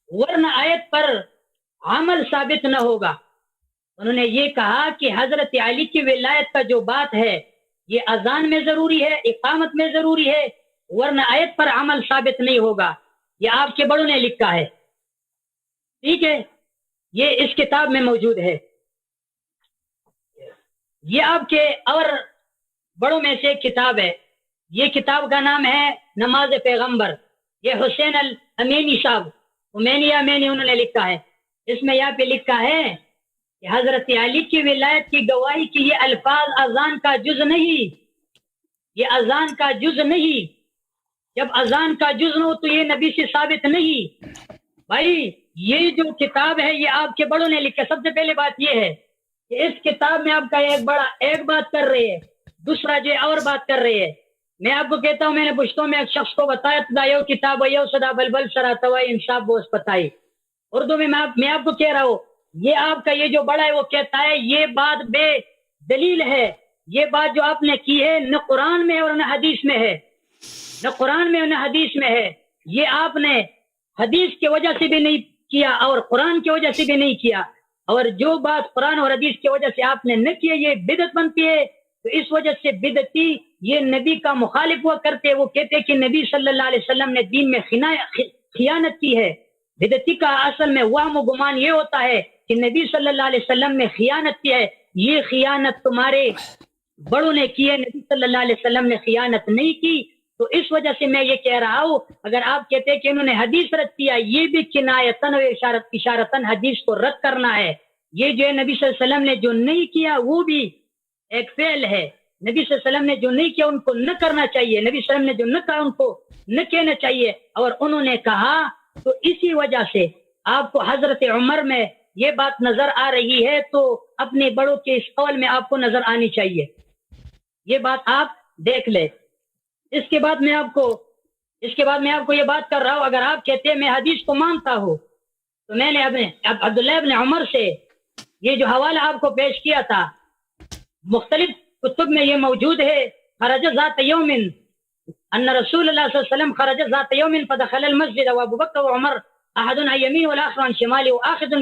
ورنہ آیت پر عمل ثابت نہ ہوگا۔ انہوں نے یہ کہا کہ حضرت علی کی ولایت کا جو بات ہے یہ اذان میں ضروری ہے، اقامت میں ضروری ہے، ورنہ آیت پر عمل ثابت نہیں ہوگا۔ یہ آپ کے بڑوں نے لکھا ہے، ٹھیک ہے، یہ اس کتاب میں موجود ہے۔ یہ آپ کے اور بڑوں میں سے ایک کتاب ہے، یہ کتاب کا نام ہے نماز پیغمبر، یہ حسین الامینی صاحب، امینی انہوں نے لکھا ہے۔ اس میں یہاں پہ لکھا ہے کہ حضرت علی کی ولایت کی گواہی کی یہ الفاظ اذان کا جز نہیں، یہ اذان کا جز نہیں۔ جب اذان کا جز نہ ہو تو یہ نبی سے ثابت نہیں۔ بھائی یہ جو کتاب ہے یہ آپ کے بڑوں نے لکھا۔ سب سے پہلے بات یہ ہے کہ اس کتاب میں آپ کا ایک بات کر رہے ہیں، دوسرا جو اور بات کر رہے ہیں۔ میں آپ کو کہتا ہوں، میں نے پشتوں میں ایک شخص کو بتایا تھا یو کتاب یو صدا بلبل سرا توائی انصاف بوس پتائی، اردو میں میں آپ کو کہہ رہا ہوں، یہ آپ کا یہ جو بڑا ہے وہ کہتا ہے یہ بات بے دلیل ہے، یہ بات جو آپ نے کی ہے نہ قرآن میں اور نہ حدیث میں ہے، نہ قرآن میں اور نہ حدیث میں ہے، یہ آپ نے حدیث کی وجہ سے بھی نہیں کیا اور قرآن کی وجہ سے بھی نہیں کیا، اور جو بات قرآن اور حدیث کی وجہ سے آپ نے نہ کی یہ بدعت بنتی ہے۔ تو اس وجہ سے بدعتی یہ نبی کا مخالف ہوا کرتے، وہ کہتے کہ نبی صلی اللہ علیہ وسلم نے دین میں خیانت کی ہے۔ بدعتی کا اصل میں وہم و گمان یہ ہوتا ہے کہ نبی صلی اللہ علیہ وسلم نے خیانت کی ہے، یہ خیانت تمہارے بڑوں نے کی ہے، نبی صلی اللہ علیہ وسلم نے خیانت نہیں کی۔ تو اس وجہ سے میں یہ کہہ رہا ہوں، اگر آپ کہتے ہیں کہ انہوں نے حدیث رد کیا، یہ بھی کنایتاً و اشارتاً حدیث کو رد کرنا ہے۔ یہ جو ہے نبی صلی اللہ علیہ وسلم نے جو نہیں کیا وہ بھی ایک فعل ہے، نبی صلی اللہ علیہ وسلم نے جو نہیں کیا ان کو نہ کرنا چاہیے، نبی صلی اللہ علیہ وسلم نے جو نہ کہا ان کو نہ کہنا چاہیے، اور انہوں نے کہا۔ تو اسی وجہ سے آپ کو حضرت عمر میں یہ بات نظر آ رہی ہے تو اپنے بڑوں کے اس قول میں آپ کو نظر آنی چاہیے، یہ بات آپ دیکھ لیں۔ اس کے بعد میں آپ کو یہ بات کر رہا ہوں، اگر آپ کہتے ہیں میں حدیث کو مانتا ہوں، تو میں نے عبداللہ ابن عمر سے یہ جو حوالہ آپ کو پیش کیا تھا، مختلف کتب میں یہ موجود ہے، خرج ذات یوم ان رسول اللہ صلی اللہ علیہ وسلم خرج ذات یوم فدخل المسجد وابو بکر وعمر احد عن یمین والاخر عن شمال واخذ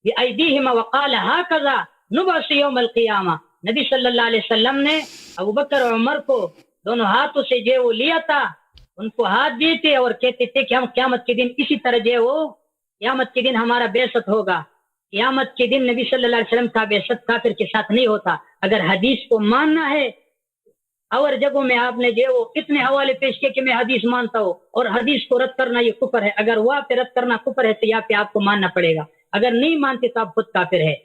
بأیدیہما وقال هكذا نبعث یوم القیامہ۔ نبی صلی اللہ علیہ وسلم نے ابو بکر اور عمر کو دونوں ہاتھوں سے جو وہ لیا تھا، ان کو ہاتھ دیے تھے اور کہتے تھے کہ ہم قیامت کے دن اسی طرح جو وہ قیامت کے دن ہمارا بعثت ہوگا۔ قیامت کے دن نبی صلی اللہ علیہ وسلم کا بعثت کافر کے ساتھ نہیں ہوتا۔ اگر حدیث کو ماننا ہے، اور جگہوں میں آپ نے جو وہ کتنے حوالے پیش کیے کہ میں حدیث مانتا ہوں، اور حدیث کو رد کرنا یہ کفر ہے۔ اگر وہاں پہ رد کرنا کفر ہے تو یہاں پہ آپ کو ماننا پڑے گا، اگر نہیں مانتے تو آپ خود کافر ہے۔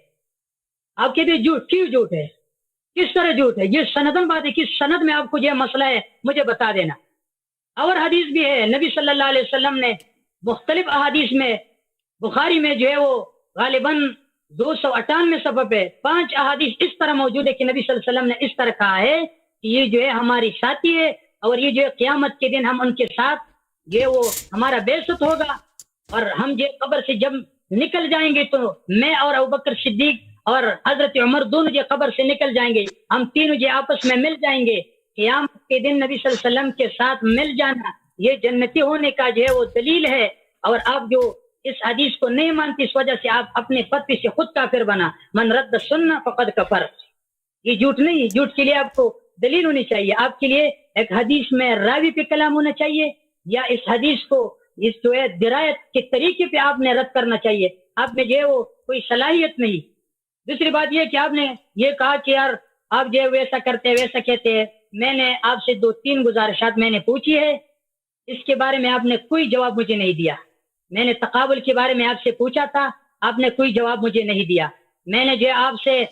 آپ کہتے ہیں جھوٹ، کیوں جھوٹ ہے، کس طرح جھوٹ ہے؟ یہ سندن بات ہے، کس سند میں آپ کو یہ مسئلہ ہے مجھے بتا دینا۔ اور حدیث بھی ہے، نبی صلی اللہ علیہ وسلم نے مختلف احادیث میں، بخاری میں جو ہے وہ غالباً 298 صفحے پہ 5 احادیث اس طرح موجود ہے کہ نبی صلی اللہ علیہ وسلم نے اس طرح کہا ہے کہ یہ جو ہے ہماری ساتھی ہے، اور یہ جو ہے قیامت کے دن ہم ان کے ساتھ یہ وہ ہمارا بعثت ہوگا، اور ہم جو قبر سے جب نکل جائیں گے تو میں اور ابوبکر صدیق اور حضرت عمر دونوں جو قبر سے نکل جائیں گے، ہم تینوں جو آپس میں مل جائیں گے۔ قیامت کے دن نبی صلی اللہ علیہ وسلم کے ساتھ مل جانا یہ جنتی ہونے کا جو ہے وہ دلیل ہے، اور آپ جو اس حدیث کو نہیں مانتی اس وجہ سے آپ اپنے فتوی سے خود کافر بنا۔ من رد سننا فقد کفر۔ یہ جھوٹ نہیں، جھوٹ کے لیے آپ کو دلیل ہونی چاہیے، آپ کے لیے ایک حدیث میں راوی پہ کلام ہونا چاہیے، یا اس حدیث کو اس جو ہے درایت کے طریقے پہ آپ نے رد کرنا چاہیے۔ آپ میں جو ہے وہ کوئی صلاحیت نہیں۔ دوسری بات یہ کہ آپ نے یہ کہا کہ یار آپ جو ہے ویسا کرتے ویسا کہتے ہیں۔ میں نے آپ سے 2-3 گزارشات میں نے پوچھی ہے، اس کے بارے میں آپ نے کوئی جواب مجھے نہیں دیا۔ میں نے تقابل کے بارے میں آپ سے پوچھا تھا، آپ نے کوئی جواب مجھے نہیں دیا۔ میں نے جو ہے آپ سے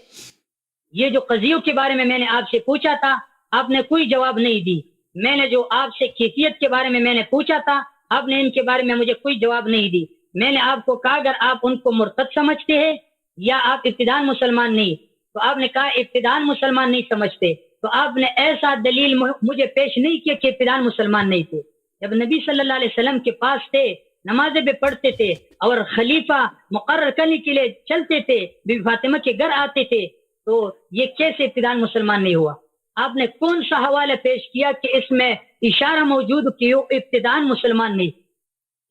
یہ جو قضیوں کے بارے میں نے آپ سے پوچھا تھا، آپ نے کوئی جواب نہیں دی۔ میں نے جو آپ سے کیفیت کے بارے میں نے پوچھا تھا، آپ نے ان کے بارے میں مجھے کوئی جواب نہیں دی. میں نے آپ کو کہا اگر آپ ان کو مرتد سمجھتے ہیں یا آپ ابتداءً مسلمان نہیں، تو آپ نے کہا ابتداءً مسلمان نہیں سمجھتے، تو آپ نے ایسا دلیل مجھے پیش نہیں کیا کہ ابتداءً مسلمان نہیں تھے. جب نبی صلی اللہ علیہ وسلم کے پاس تھے، نمازیں بھی پڑھتے تھے اور خلیفہ مقرر کرنے کے لیے چلتے تھے، بی بی فاطمہ کے گھر آتے تھے، تو یہ کیسے ابتداءً مسلمان نہیں ہوا؟ آپ نے کون سا حوالہ پیش کیا کہ اس میں اشارہ موجود کہ وہ ابتداءً مسلمان نہیں؟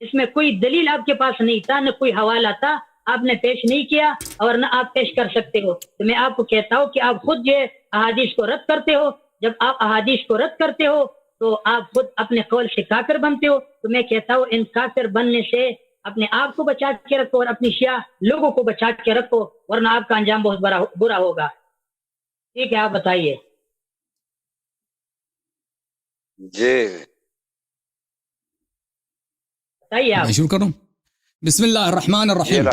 اس میں کوئی دلیل آپ کے پاس نہیں تھا، نہ کوئی حوالہ تھا، آپ نے پیش نہیں کیا اور نہ آپ پیش کر سکتے ہو. تو میں آپ کو کہتا ہوں کہ آپ خود جو احادیث کو رد کرتے ہو. جب آپ احادیث کو رد کرتے ہو تو آپ خود اپنے قول سے کافر بنتے ہو. تو میں کہتا ہوں ان کافر بننے سے اپنے آپ کو بچا کے رکھو اور اپنی شیعہ لوگوں کو بچا کے رکھو، ورنہ آپ کا انجام بہت برا ہوگا. ٹھیک ہے، آپ بتائیے. جی بتائیے آپ. میں شروع کروں. بسم اللہ الرحمن الرحیم.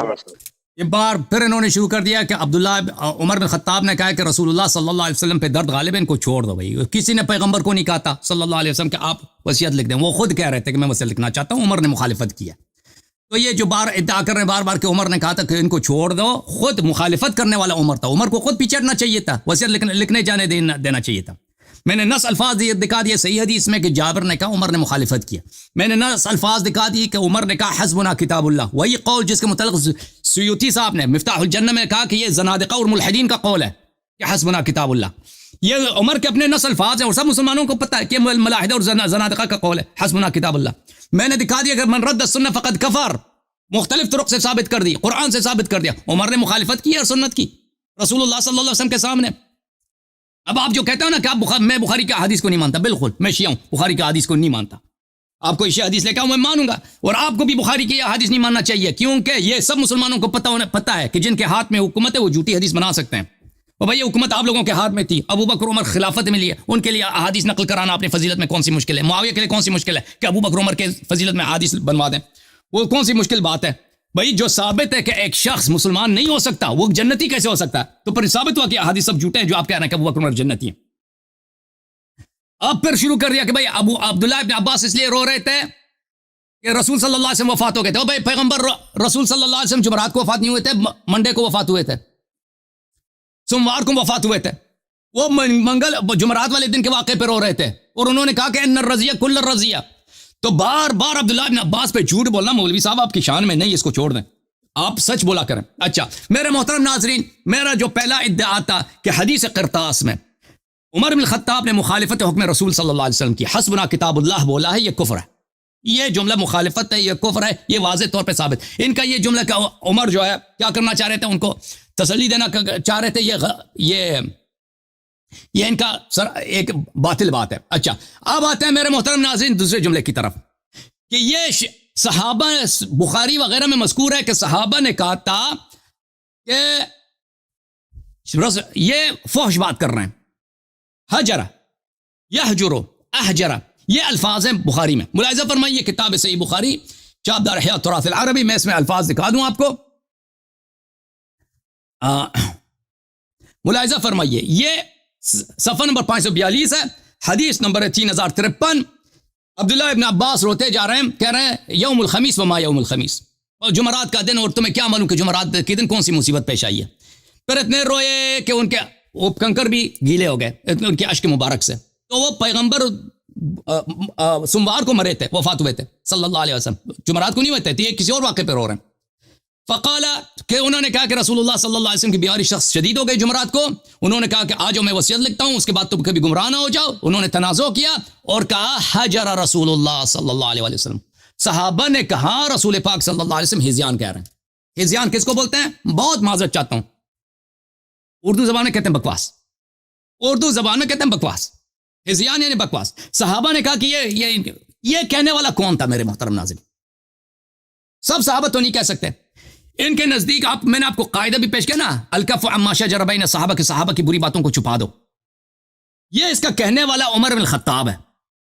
یہ بار پھر انہوں نے شروع کر دیا کہ عبداللہ عمر بن خطاب نے کہا کہ رسول اللہ صلی اللہ علیہ وسلم پہ درد غالب ہے، ان کو چھوڑ دو. بھائی کسی نے پیغمبر کو نہیں کہا تھا صلی اللہ علیہ وسلم کہ آپ وصیت لکھ دیں، وہ خود کہہ رہے تھے کہ میں وصیت لکھنا چاہتا ہوں. عمر نے مخالفت کیا. تو یہ جو بار ادعا کر رہے ہیں بار بار کہ عمر نے کہا تھا کہ ان کو چھوڑ دو، خود مخالفت کرنے والا عمر تھا. عمر کو خود پیچھے ہٹنا چاہیے تھا، وصیت لکھنے جانے دینا چاہیے تھا. میں نے نص الفاظ دکھا دیے صحیح حدیث میں کہ جابر نے کہا عمر نے مخالفت کیا. میں نے نص الفاظ دکھا دی کہ عمر نے کہا حسبنا کتاب اللہ. وہی قول جس کے متعلق سیوطی صاحب نے مفتاح الجنہ میں کہا کہ یہ زنادقہ اور ملحدین کا قول ہے کہ حسبنا کتاب اللہ. یہ عمر کے اپنے نص الفاظ ہیں اور سب مسلمانوں کو پتہ ہے کہ ملاحدہ اور زنادقہ کا قول ہے حسبنا کتاب اللہ. میں نے دکھا دیا کہ من رد السنہ فقد کفر، مختلف طرق سے ثابت کر دی، قرآن سے ثابت کر دیا. عمر نے مخالفت کی اور سنت کی رسول اللہ صلی اللہ علیہ وسلم کے سامنے. اب آپ جو کہتے ہو نا کہ آپ میں بخاری کے حدیث کو نہیں مانتا، بالکل میں شیعہ ہوں، بخاری کے حدیث کو نہیں مانتا. آپ کو شیعہ حدیث لے کے آؤں میں مانوں گا، اور آپ کو بھی بخاری کی حدیث نہیں ماننا چاہیے، کیونکہ یہ سب مسلمانوں کو پتہ ہے کہ جن کے ہاتھ میں حکومت ہے وہ جھوٹی حدیث بنا سکتے ہیں. اور بھائی حکومت آپ لوگوں کے ہاتھ میں تھی، ابو بکر عمر خلافت میں لیے، ان کے لیے احادیث نقل کرانا اپنی فضیلت میں کون سی مشکل ہے؟ معاویہ کے لیے کون سی مشکل ہے کہ ابو بکر عمر کے فضیلت میں احادیث بنوا دیں؟ وہ کون سی مشکل بات ہے؟ بھائی جو ثابت ہے کہ ایک شخص مسلمان نہیں ہو سکتا وہ جنتی کیسے ہو سکتا ہے؟ تو پھر ثابت ہوا کہ احادیث سب جھوٹے ہیں جو آپ کہہ رہے ہیں کہ ابو بکر عمر جنتی ہیں. اب پھر شروع کر دیا کہ بھائی عبداللہ ابن عباس اس لیے رو رہے تھے کہ رسول صلی اللہ علیہ وسلم وفات ہو گئے تھے. بھائی پیغمبر رسول صلی اللہ علیہ وسلم جمعرات کو وفات نہیں ہوئے تھے، منڈے کو وفات ہوئے تھے، سوموار کو وفات ہوئے تھے. وہ جمعرات والے دن کے واقعے پہ رو رہے تھے اور انہوں نے کہا کہ ان الرضیہ کل الرضیہ. تو بار بار عبداللہ ابن عباس پہ جھوٹ بولنا مولوی صاحب آپ کی شان میں نہیں، اس کو چھوڑ دیں، آپ سچ بولا کریں. اچھا میرے محترم ناظرین، میرا جو پہلا ادعا تھا کہ حدیث قرطاس میں عمر بن الخطاب نے مخالفت حکم رسول صلی اللہ علیہ وسلم کی، حسبنا کتاب اللہ بولا ہے، یہ کفر ہے. یہ جملہ مخالفت ہے، یہ کفر ہے، یہ واضح طور پہ ثابت. ان کا یہ جملہ کہ عمر جو ہے کیا کرنا چاہ رہے تھے، ان کو تسلی دینا چاہ رہے تھے، یہ ان کا ایک باطل بات ہے. اچھا اب آتے ہیں میرے محترم ناظرین دوسرے جملے کی طرف کہ یہ صحابہ بخاری وغیرہ میں مذکور ہے کہ صحابہ نے کہا تھا کہ یہ فحش بات کر رہے ہیں، حجرہ یحجرو احجرہ، یہ الفاظ ہیں بخاری میں. ملاحظہ فرمائیے کتاب صحیح بخاری چابدار احیاء التراث العربی میں اس میں الفاظ دکھا دوں آپ کو. ملاحظہ فرمائیے یہ صفحہ نمبر 542 ہے، حدیث نمبر 3053. عبداللہ ابن عباس روتے جا رہے ہیں، کہہ رہے ہیں یوم الخمیس وما یوم الخمیس، اور جمعرات کا دن، اور تمہیں کیا معلوم کہ جمعرات کے دن کون سی مصیبت پیش آئی ہے. پھر اتنے روئے کہ ان کے کنکر بھی گیلے ہو گئے ان کے اشک مبارک سے. تو وہ پیغمبر سوموار کو مرے تھے، وفات ہوئے تھے صلی اللہ علیہ وسلم، جمعرات کو نہیں ہوئے تھے. یہ کسی اور واقعے پہ رو رہے ہیں. فقال کہ انہوں نے کہا کہ رسول اللہ صلی اللہ علیہ وسلم کی بیماری شخص شدید ہو گئی جمعرات کو. انہوں نے کہا کہ آج میں وصیت لکھتا ہوں، اس کے بعد تم کبھی گمراہ نہ ہو جاؤ. انہوں نے تنازع کیا اور کہا حجر رسول اللہ صلی اللہ علیہ وسلم. صحابہ نے کہا رسول پاک صلی اللہ علیہ وسلم ہزیان کہہ رہے ہیں. ہزیان کس کو بولتے ہیں؟ بہت معذرت چاہتا ہوں، اردو زبان میں کہتے ہیں بکواس. اردو زبان میں کہتے ہیں بکواس، ہزیان یعنی بکواس. صحابہ نے کہا کہ یہ کہنے والا کون تھا؟ میرے محترم ناظرین، سب صحابہ تو نہیں کہہ سکتے. ان کے نزدیک میں نے آپ کو قاعدہ بھی پیش کیا نا، الکف عما شجر بین صحابہ، کے صحابہ کی بری باتوں کو چھپا دو. یہ اس کا کہنے والا عمر بن الخطاب ہے.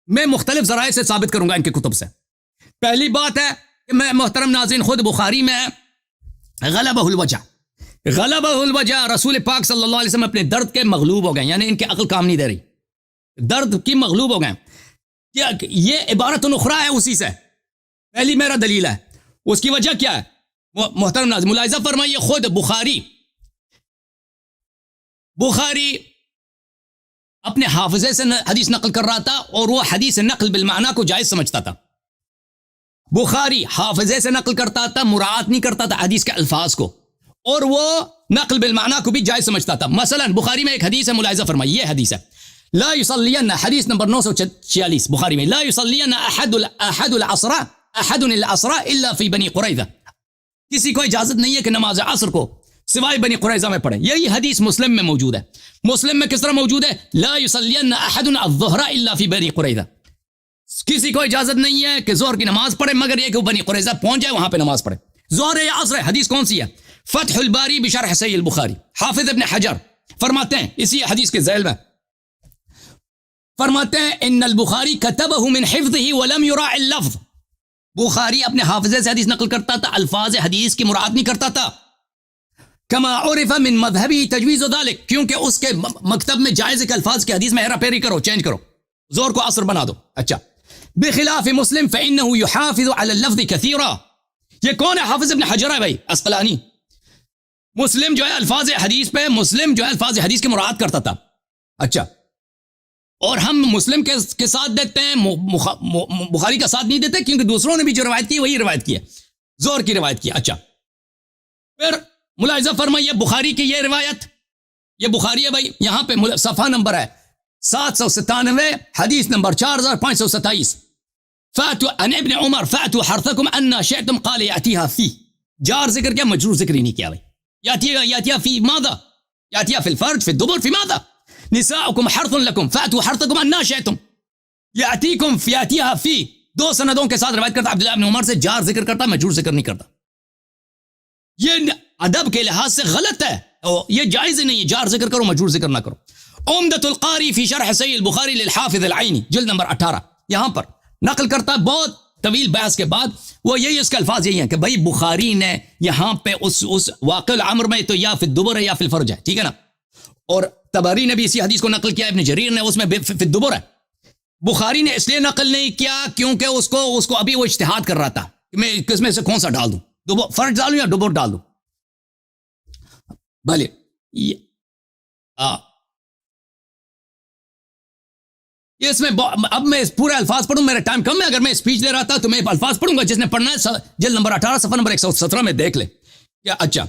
میں مختلف ذرائع سے ثابت کروں گا ان کی کتب سے. پہلی بات ہے کہ میں محترم ناظرین خود بخاری میں غلبہ الوجع، غلبہ الوجع، رسول پاک صلی اللہ علیہ وسلم اپنے درد کے مغلوب ہو گئے، یعنی ان کی عقل کام نہیں دے رہی، درد کی مغلوب ہو گئے. یہ عبارت اخری ہے اسی سے پہلی میرا دلیل ہے. اس کی وجہ کیا ہے محترم ناظرین؟ ملاحظہ فرمائیے خود بخاری اپنے حافظے سے حدیث نقل کر رہا تھا اور وہ حدیث نقل بالمعنی کو جائز سمجھتا تھا. بخاری حافظے سے نقل کرتا تھا، مراعات نہیں کرتا تھا حدیث کے الفاظ کو، اور وہ نقل بالمعنی کو بھی جائز سمجھتا تھا. مثلا بخاری میں ایک حدیث ہے، ملاحظہ فرمائیے، یہ حدیث ہے لا یصلین، حدیث نمبر 946 بخاری میں، لا یصلین احد العصر الا فی بنی قریظہ، کسی کو اجازت نہیں ہے کہ نماز عصر کو سوائے بنی قریظہ میں پڑھیں. یہی حدیث مسلم میں موجود ہے. مسلم میں کس طرح موجود ہے؟ لا یصلین احد الظہر الا فی بنی قریظہ، کسی کو اجازت نہیں ہے کہ ظہر کی نماز پڑھے مگر یہ کہ وہ بنی قریظہ پہنچ جائے وہاں پہ نماز پڑھے. ظہر یا عصر؟ حدیث کون سی ہے؟ فتح الباری بشرح صحیح البخاری، حافظ ابن حجر فرماتے ہیں اسی حدیث کے ذیل میں، فرماتے ہیں ان البخاری كتبه من حفظه ولم يراع اللفظ، بخاری اپنے حافظے سے حدیث نقل کرتا تھا، الفاظ حدیث کی مراعات نہیں کرتا تھا. كما عرف من مذهبه تجويز ذلك، کیونکہ اس کے مکتب میں جائز ہے کہ الفاظ کی حدیث میں ہیرا پھیری کرو، چینج کرو، ظہر کو عصر بنا دو. اچھا، بخلاف مسلم فانه يحافظ على اللفظ كثيرا، یہ کون ہے؟ حافظ ابن حجر ہے بھائی عسقلانی. مسلم جو ہے الفاظ حدیث پہ، مسلم جو ہے الفاظ حدیث کی مراعات کرتا تھا. اچھا، اور ہم مسلم کے ساتھ دیتے ہیں، بخاری کا ساتھ نہیں دیتے، کیونکہ دوسروں نے بھی جو روایت کی وہی روایت کی ہے، ظہر کی روایت کی. اچھا، پھر ملاحظہ فرمائیے بخاری کی یہ روایت، یہ بخاری ہے بھائی، یہاں پہ صفحہ نمبر ہے 797، حدیث نمبر 4527. فاتوا عن ابن عمر فاتوا حرثكم ان شئتم قال ياتيها فيه، جار ذکر کیا، مجرور ذکر ہی نہیں کیا بھائی. ياتيها في ماذا؟ ياتيها في الفرج، في الدبر، في ماذا؟ نساؤكم حرث لكم فاتوا حرثكم ان شئتم، ياتيها في، دو سندوں کے ساتھ روایت کرتا عبداللہ ابن عمر سے، جار ذکر کرتا، مجرور ذکر نہیں کرتا. یہ ادب کے لحاظ سے غلط ہے، یہ جائز نہیں ہے، جار ذکر کرو مجرور ذکر نہ کرو. عمدۃ القاری فی شرح صحیح البخاری للحافظ العینی، جلد نمبر 18، یہاں پر نقل کرتا ہے بہت طویل بحث کے بعد، وہ یہی اس کے الفاظ یہی ہیں کہ بھائی بخاری نے یہاں پہ اس واقع الامر میں تو یا فی الدبر ہے یا فی الفرج ہے، ٹھیک ہے نا. اور تبری نے بھی اسی حدیث کو نقل کیا، ابن جریر نے اس میں فی الدبر ہے. بخاری نے اس لیے نقل نہیں کیا کیونکہ اس کو ابھی وہ اجتہاد کر رہا تھا کہ میں کس میں سے کون سا ڈال دوں، فرج ڈالوں یا دبر ڈال دوں. بھلے اس میں اب میں پورے الفاظ پڑھوں، میرا ٹائم کم ہے، اگر میں اسپیچ دے رہا تھا تو میں الفاظ پڑھوں گا، جس نے پڑھنا ہے جلد نمبر 18 صفحہ نمبر 117 میں دیکھ لے کیا. اچھا،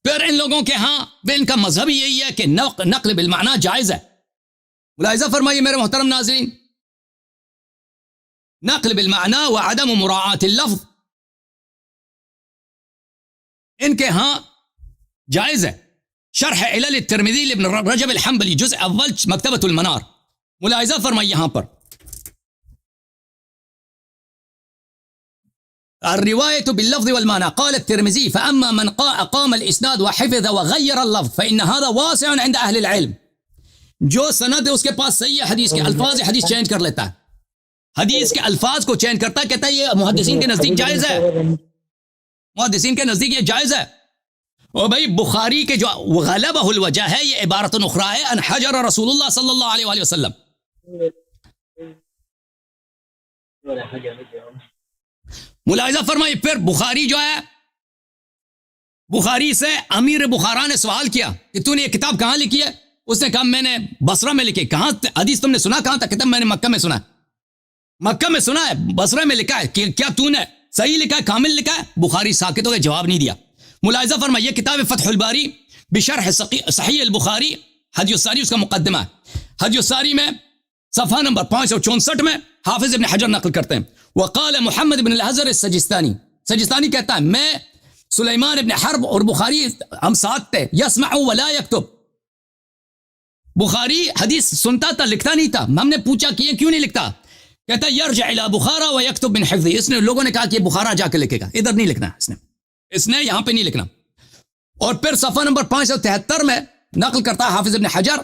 پھر ان لوگوں کے ہاں ان کا مذہب یہی ہے کہ نقل بالمعنی جائز ہے. ملاحظہ فرمائیے میرے محترم ناظرین، نقل بالمعنی وعدم مراعات اللفظ ان کے ہاں جائز ہے. شرح علل الترمذی لابن رجب الحنبلی، جزء اول، مکتبۃ المنار. ملاحظہ فرمائیے یہاں پر الرواية باللفظ والمعنى. قال الترمذي فأما من أقام الإسناد وحفظ وغير اللفظ فإن هذا واسع عند أهل العلم. جو سند ہے اس کے پاس صحیح ہے، حدیث کے الفاظ حدیث چینج کر لیتا ہے، حدیث کے الفاظ کو چینج کرتا ہے، کہتا ہے یہ محدثین کے نزدیک جائز ہے، محدثین کے نزدیک یہ جائز ہے. اور بھائی بخاری کے جو غلبہ الوجہ ہے، یہ عبارت اخرى ہے، ان حجر رسول اللہ صلی اللہ علیہ وآلہ وسلم. ملاحظہ فرمائیے پھر بخاری جو ہے، بخاری سے امیر بخارا نے سوال کیا کہ تو نے یہ کتاب کہاں لکھی ہے؟ اس نے کہا میں نے بصرہ میں لکھی. کہاں حدیث تم نے سنا کہاں تھا؟ کہتا میں نے مکہ میں سنا ہے. مکہ میں سنا ہے، بصرہ میں لکھا ہے، کیا تو نے صحیح لکھا ہے، کامل لکھا ہے؟ بخاری ساکت ہو گئے، جواب نہیں دیا. ملاحظہ فرمائیے یہ کتاب فتح الباری بشرح صحیح البخاری، حدیث الساری اس کا مقدمہ ہے. حدیث الساری میں صفحہ نمبر 564 میں حافظ ابن حجر نقل کرتے ہیں، وقال محمد بن الحزر السجستانی، سجستانی کہتا ہے میں سلیمان ابن حرب اور بخاری ہم ساتھ تھے، یسمع ولا یکتب، بخاری حدیث سنتا تھا لکھتا نہیں تھا. ہم نے پوچھا کہ کیوں نہیں لکھتا؟ کہتا ہے یرجع الى بخارا ویکتب من حفظه، اس نے لوگوں نے کہا کہ یہ بخارا جا کے لکھے گا، ادھر نہیں لکھنا، اس نے یہاں پہ نہیں لکھنا. اور پھر صفحہ نمبر 573 میں نقل کرتا ہے حافظ ابن حجر،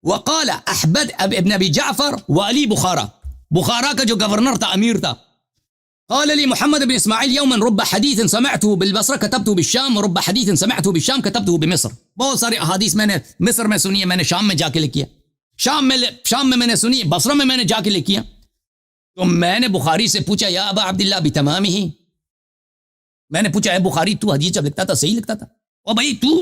وقال احمد ابن ابی جعفر وعلی بخارا، بخارا کا جو گورنر تھا، امیر تھا، قال لي محمد بن اسماعیل یوما رب حدیث سمعته بالبصرة كتبته بالشام ورب حدیث سمعته بالشام كتبته بمصر. بہت سارے احادیث میں نے مصر میں سنی ہے، میں نے شام میں جا کے لکھی ہے، شام میں میں نے سنی ہے، بصرہ میں نے جا کے لکھی ہے. تو میں نے بخاری سے پوچھا یا ابا عبداللہ بتمام ہی، میں نے پوچھا اے بخاری تو حدیث جب لکھتا تھا صحیح لکھتا تھا؟ اور بھائی تو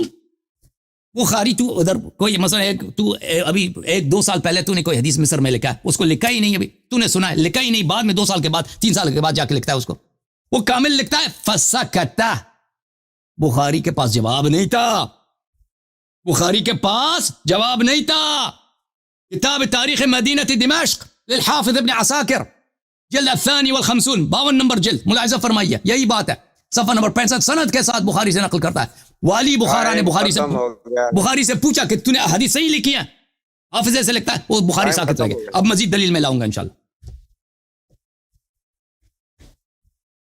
بخاری تو ادھر کوئی مثلا تو ابھی 1-2 سال پہلے تو نے کوئی حدیث مصر میں لکھا ہے، اس کو لکھا ہی نہیں، ابھی تو نے سنا ہے لکھا ہی نہیں، بعد میں 2 سال کے بعد 3 سال کے بعد جا کے لکھتا ہے اس کو، وہ کامل لکھتا ہے فسکتا۔ بخاری کے پاس جواب نہیں تھا، بخاری کے پاس جواب نہیں تھا۔ کتاب تاریخ مدینہ دمشق للحافظ ابن عساکر جلد الثانی والخمسون 52 نمبر جلد، ملاحظہ فرمائیے یہی بات ہے، صفحہ نمبر 65 سند کے ساتھ بخاری سے نقل کرتا ہے۔ والی بخارا نے بخاری سے پوچھا کہ تو نے حدیث صحیح لکھی ہے؟ حافظ سے لکھتا ہے، وہ بخاری ساکت رہ گئے۔ اب مزید دلیل میں لاؤں گا انشاءاللہ۔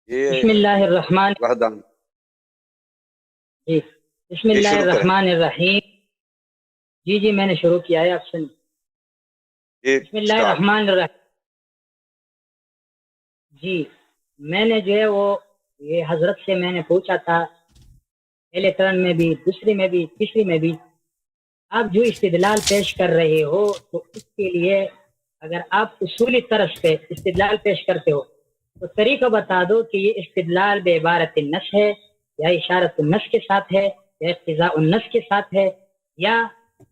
بسم اللہ الرحمن جی بسم اللہ الرحمن الرحیم۔ جی میں نے شروع کیا ہے، آپ سنیں۔ بسم اللہ الرحمن الرحیم۔ جی میں نے جو ہے وہ یہ حضرت سے میں نے پوچھا تھا، پہلے ٹرن میں بھی، دوسری میں بھی، تیسری میں بھی، آپ جو استدلال پیش کر رہے ہو تو اس کے لیے اگر آپ اصولی طرز پہ استدلال پیش کرتے ہو تو طریقہ بتا دو کہ یہ استدلال بے عبارت النص ہے یا اشارت النص کے ساتھ ہے یا اقتضاء النص کے ساتھ ہے یا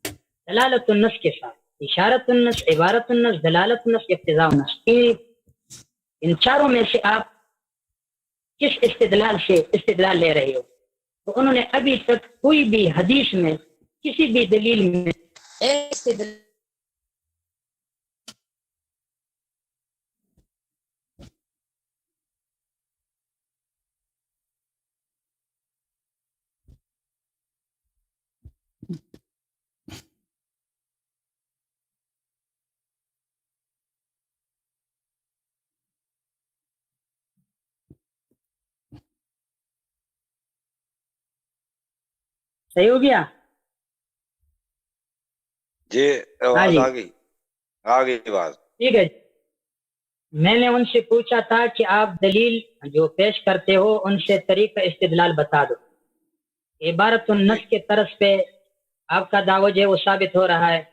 دلالت النص کے ساتھ۔ اشارت النص، عبارت النص، دلالت النص، اقتضاء النص، ان چاروں میں سے آپ کس استدلال سے استدلال لے رہے ہو؟ تو انہوں نے ابھی تک کوئی بھی حدیث میں کسی بھی دلیل میں استدلال صحیح ہو گیا؟ جی آواز آ گئی بات، ٹھیک ہے۔ میں نے ان سے پوچھا تھا کہ آپ دلیل جو پیش کرتے ہو ان سے طریقہ استدلال بتا دو۔ عبارت النص کے طرز پہ آپ کا دعویٰ جو ہے وہ ثابت ہو رہا ہے،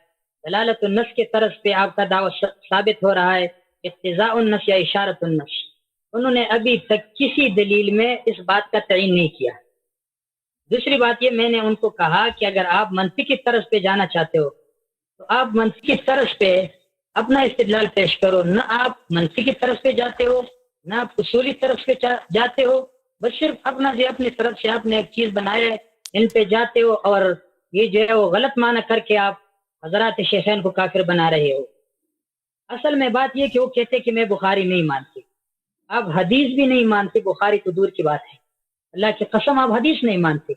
دلالت النص کے طرز پہ آپ کا دعویٰ ثابت ہو رہا ہے، اقتضاء النص یا اشارت النص۔ انہوں نے ابھی تک کسی دلیل میں اس بات کا تعین نہیں کیا۔ دوسری بات یہ، میں نے ان کو کہا کہ اگر آپ منطقی طرز پہ جانا چاہتے ہو تو آپ منطقی طرز پہ اپنا استدلال پیش کرو، نہ آپ منطقی طرز پہ جاتے ہو نہ آپ اصولی طرز پہ جاتے ہو، بس صرف اپنا جو اپنی طرف سے آپ نے ایک چیز بنایا ہے ان پہ جاتے ہو، اور یہ جو ہے وہ غلط معنی کر کے آپ حضرات شیخین کو کافر بنا رہے ہو۔ اصل میں بات یہ کہ وہ کہتے کہ میں بخاری نہیں مانتی، آپ حدیث بھی نہیں مانتے، بخاری تو دور کی بات ہے، اللہ کی قسم آپ حدیث نہیں مانتے۔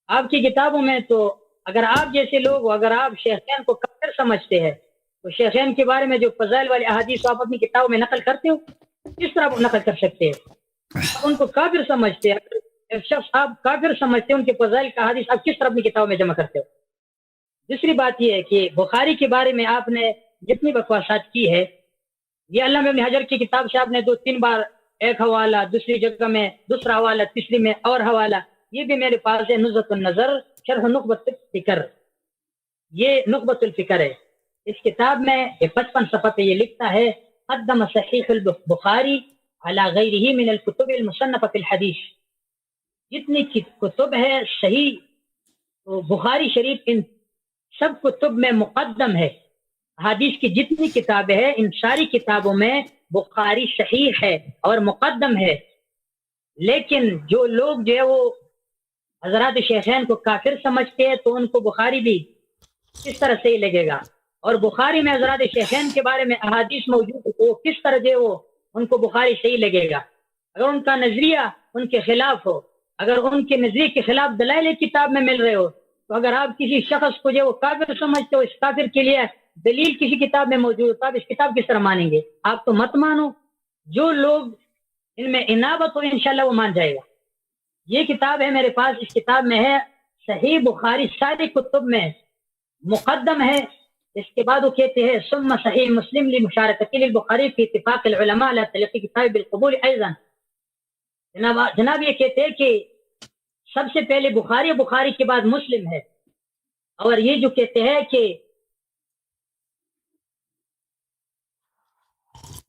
آپ کی کتابوں میں تو اگر آپ جیسے لوگ، اگر آپ شیخین کو کافر سمجھتے ہیں تو شیخین کے بارے میں جو فضائل والی احادیث آپ اپنی کتابوں میں نقل کرتے ہو، کس طرح آپ نقل کر سکتے ہیں؟ آپ ان کو کافر سمجھتے ہیں، ایک شخص آپ کافر سمجھتے ہیں، ان کے فضائل کا حدیث آپ کس طرح اپنی کتابوں میں جمع کرتے ہو؟ دوسری بات یہ ہے کہ بخاری کے بارے میں آپ نے جتنی بکواسات کی ہے، یہ علامہ ابن حجر کی کتاب سے آپ نے 2-3 بار ایک حوالہ، دوسری جگہ میں دوسرا حوالہ، تیسری میں اور حوالہ، یہ بھی میرے پاس ہے، نزہۃ النظر شرح نخبۃ الفکر، یہ نخبۃ الفکر ہے۔ اس کتاب میں 55 صفحہ پہ یہ لکھتا ہے، قدم صحیح البخاری علی غیرہ من الکتب المصنفہ فی الحدیث، جتنی کتب ہے صحیح تو بخاری شریف ان سب کتب میں مقدم ہے، حدیث کی جتنی کتابیں ہیں ان ساری کتابوں میں بخاری صحیح ہے اور مقدم ہے۔ لیکن جو لوگ جو ہے وہ حضرات شیخین کو کافر سمجھتے ہیں تو ان کو بخاری بھی کس طرح صحیح لگے گا، اور بخاری میں حضرات شیخین کے بارے میں احادیث موجود ہے تو کس طرح جو ہے وہ ان کو بخاری صحیح لگے گا؟ اگر ان کا نظریہ ان کے خلاف ہو، اگر ان کے نظریے کے خلاف دلائل کتاب میں مل رہے ہو، تو اگر آپ کسی شخص کو جو وہ کافر سمجھتے ہو، اس کافر کے لیے دلیل کسی کتاب میں موجود تو آپ اس کتاب کس طرح مانیں گے؟ آپ تو مت مانو، جو لوگ ان میں انابت ہو انشاءاللہ وہ مان جائے گا۔ یہ کتاب ہے میرے پاس، اس کتاب میں ہے صحیح بخاری ساری کتب میں مقدم ہے۔ اس کے بعد وہ کہتے ہیں ثم صحیح مسلم لمشارکت للبخاری فی اتفاق العلماء علی تلقی کتاب بالقبول ایضا۔ جناب یہ کہتے ہیں کہ سب سے پہلے بخاری کے بعد مسلم ہے، اور یہ جو کہتے ہیں کہ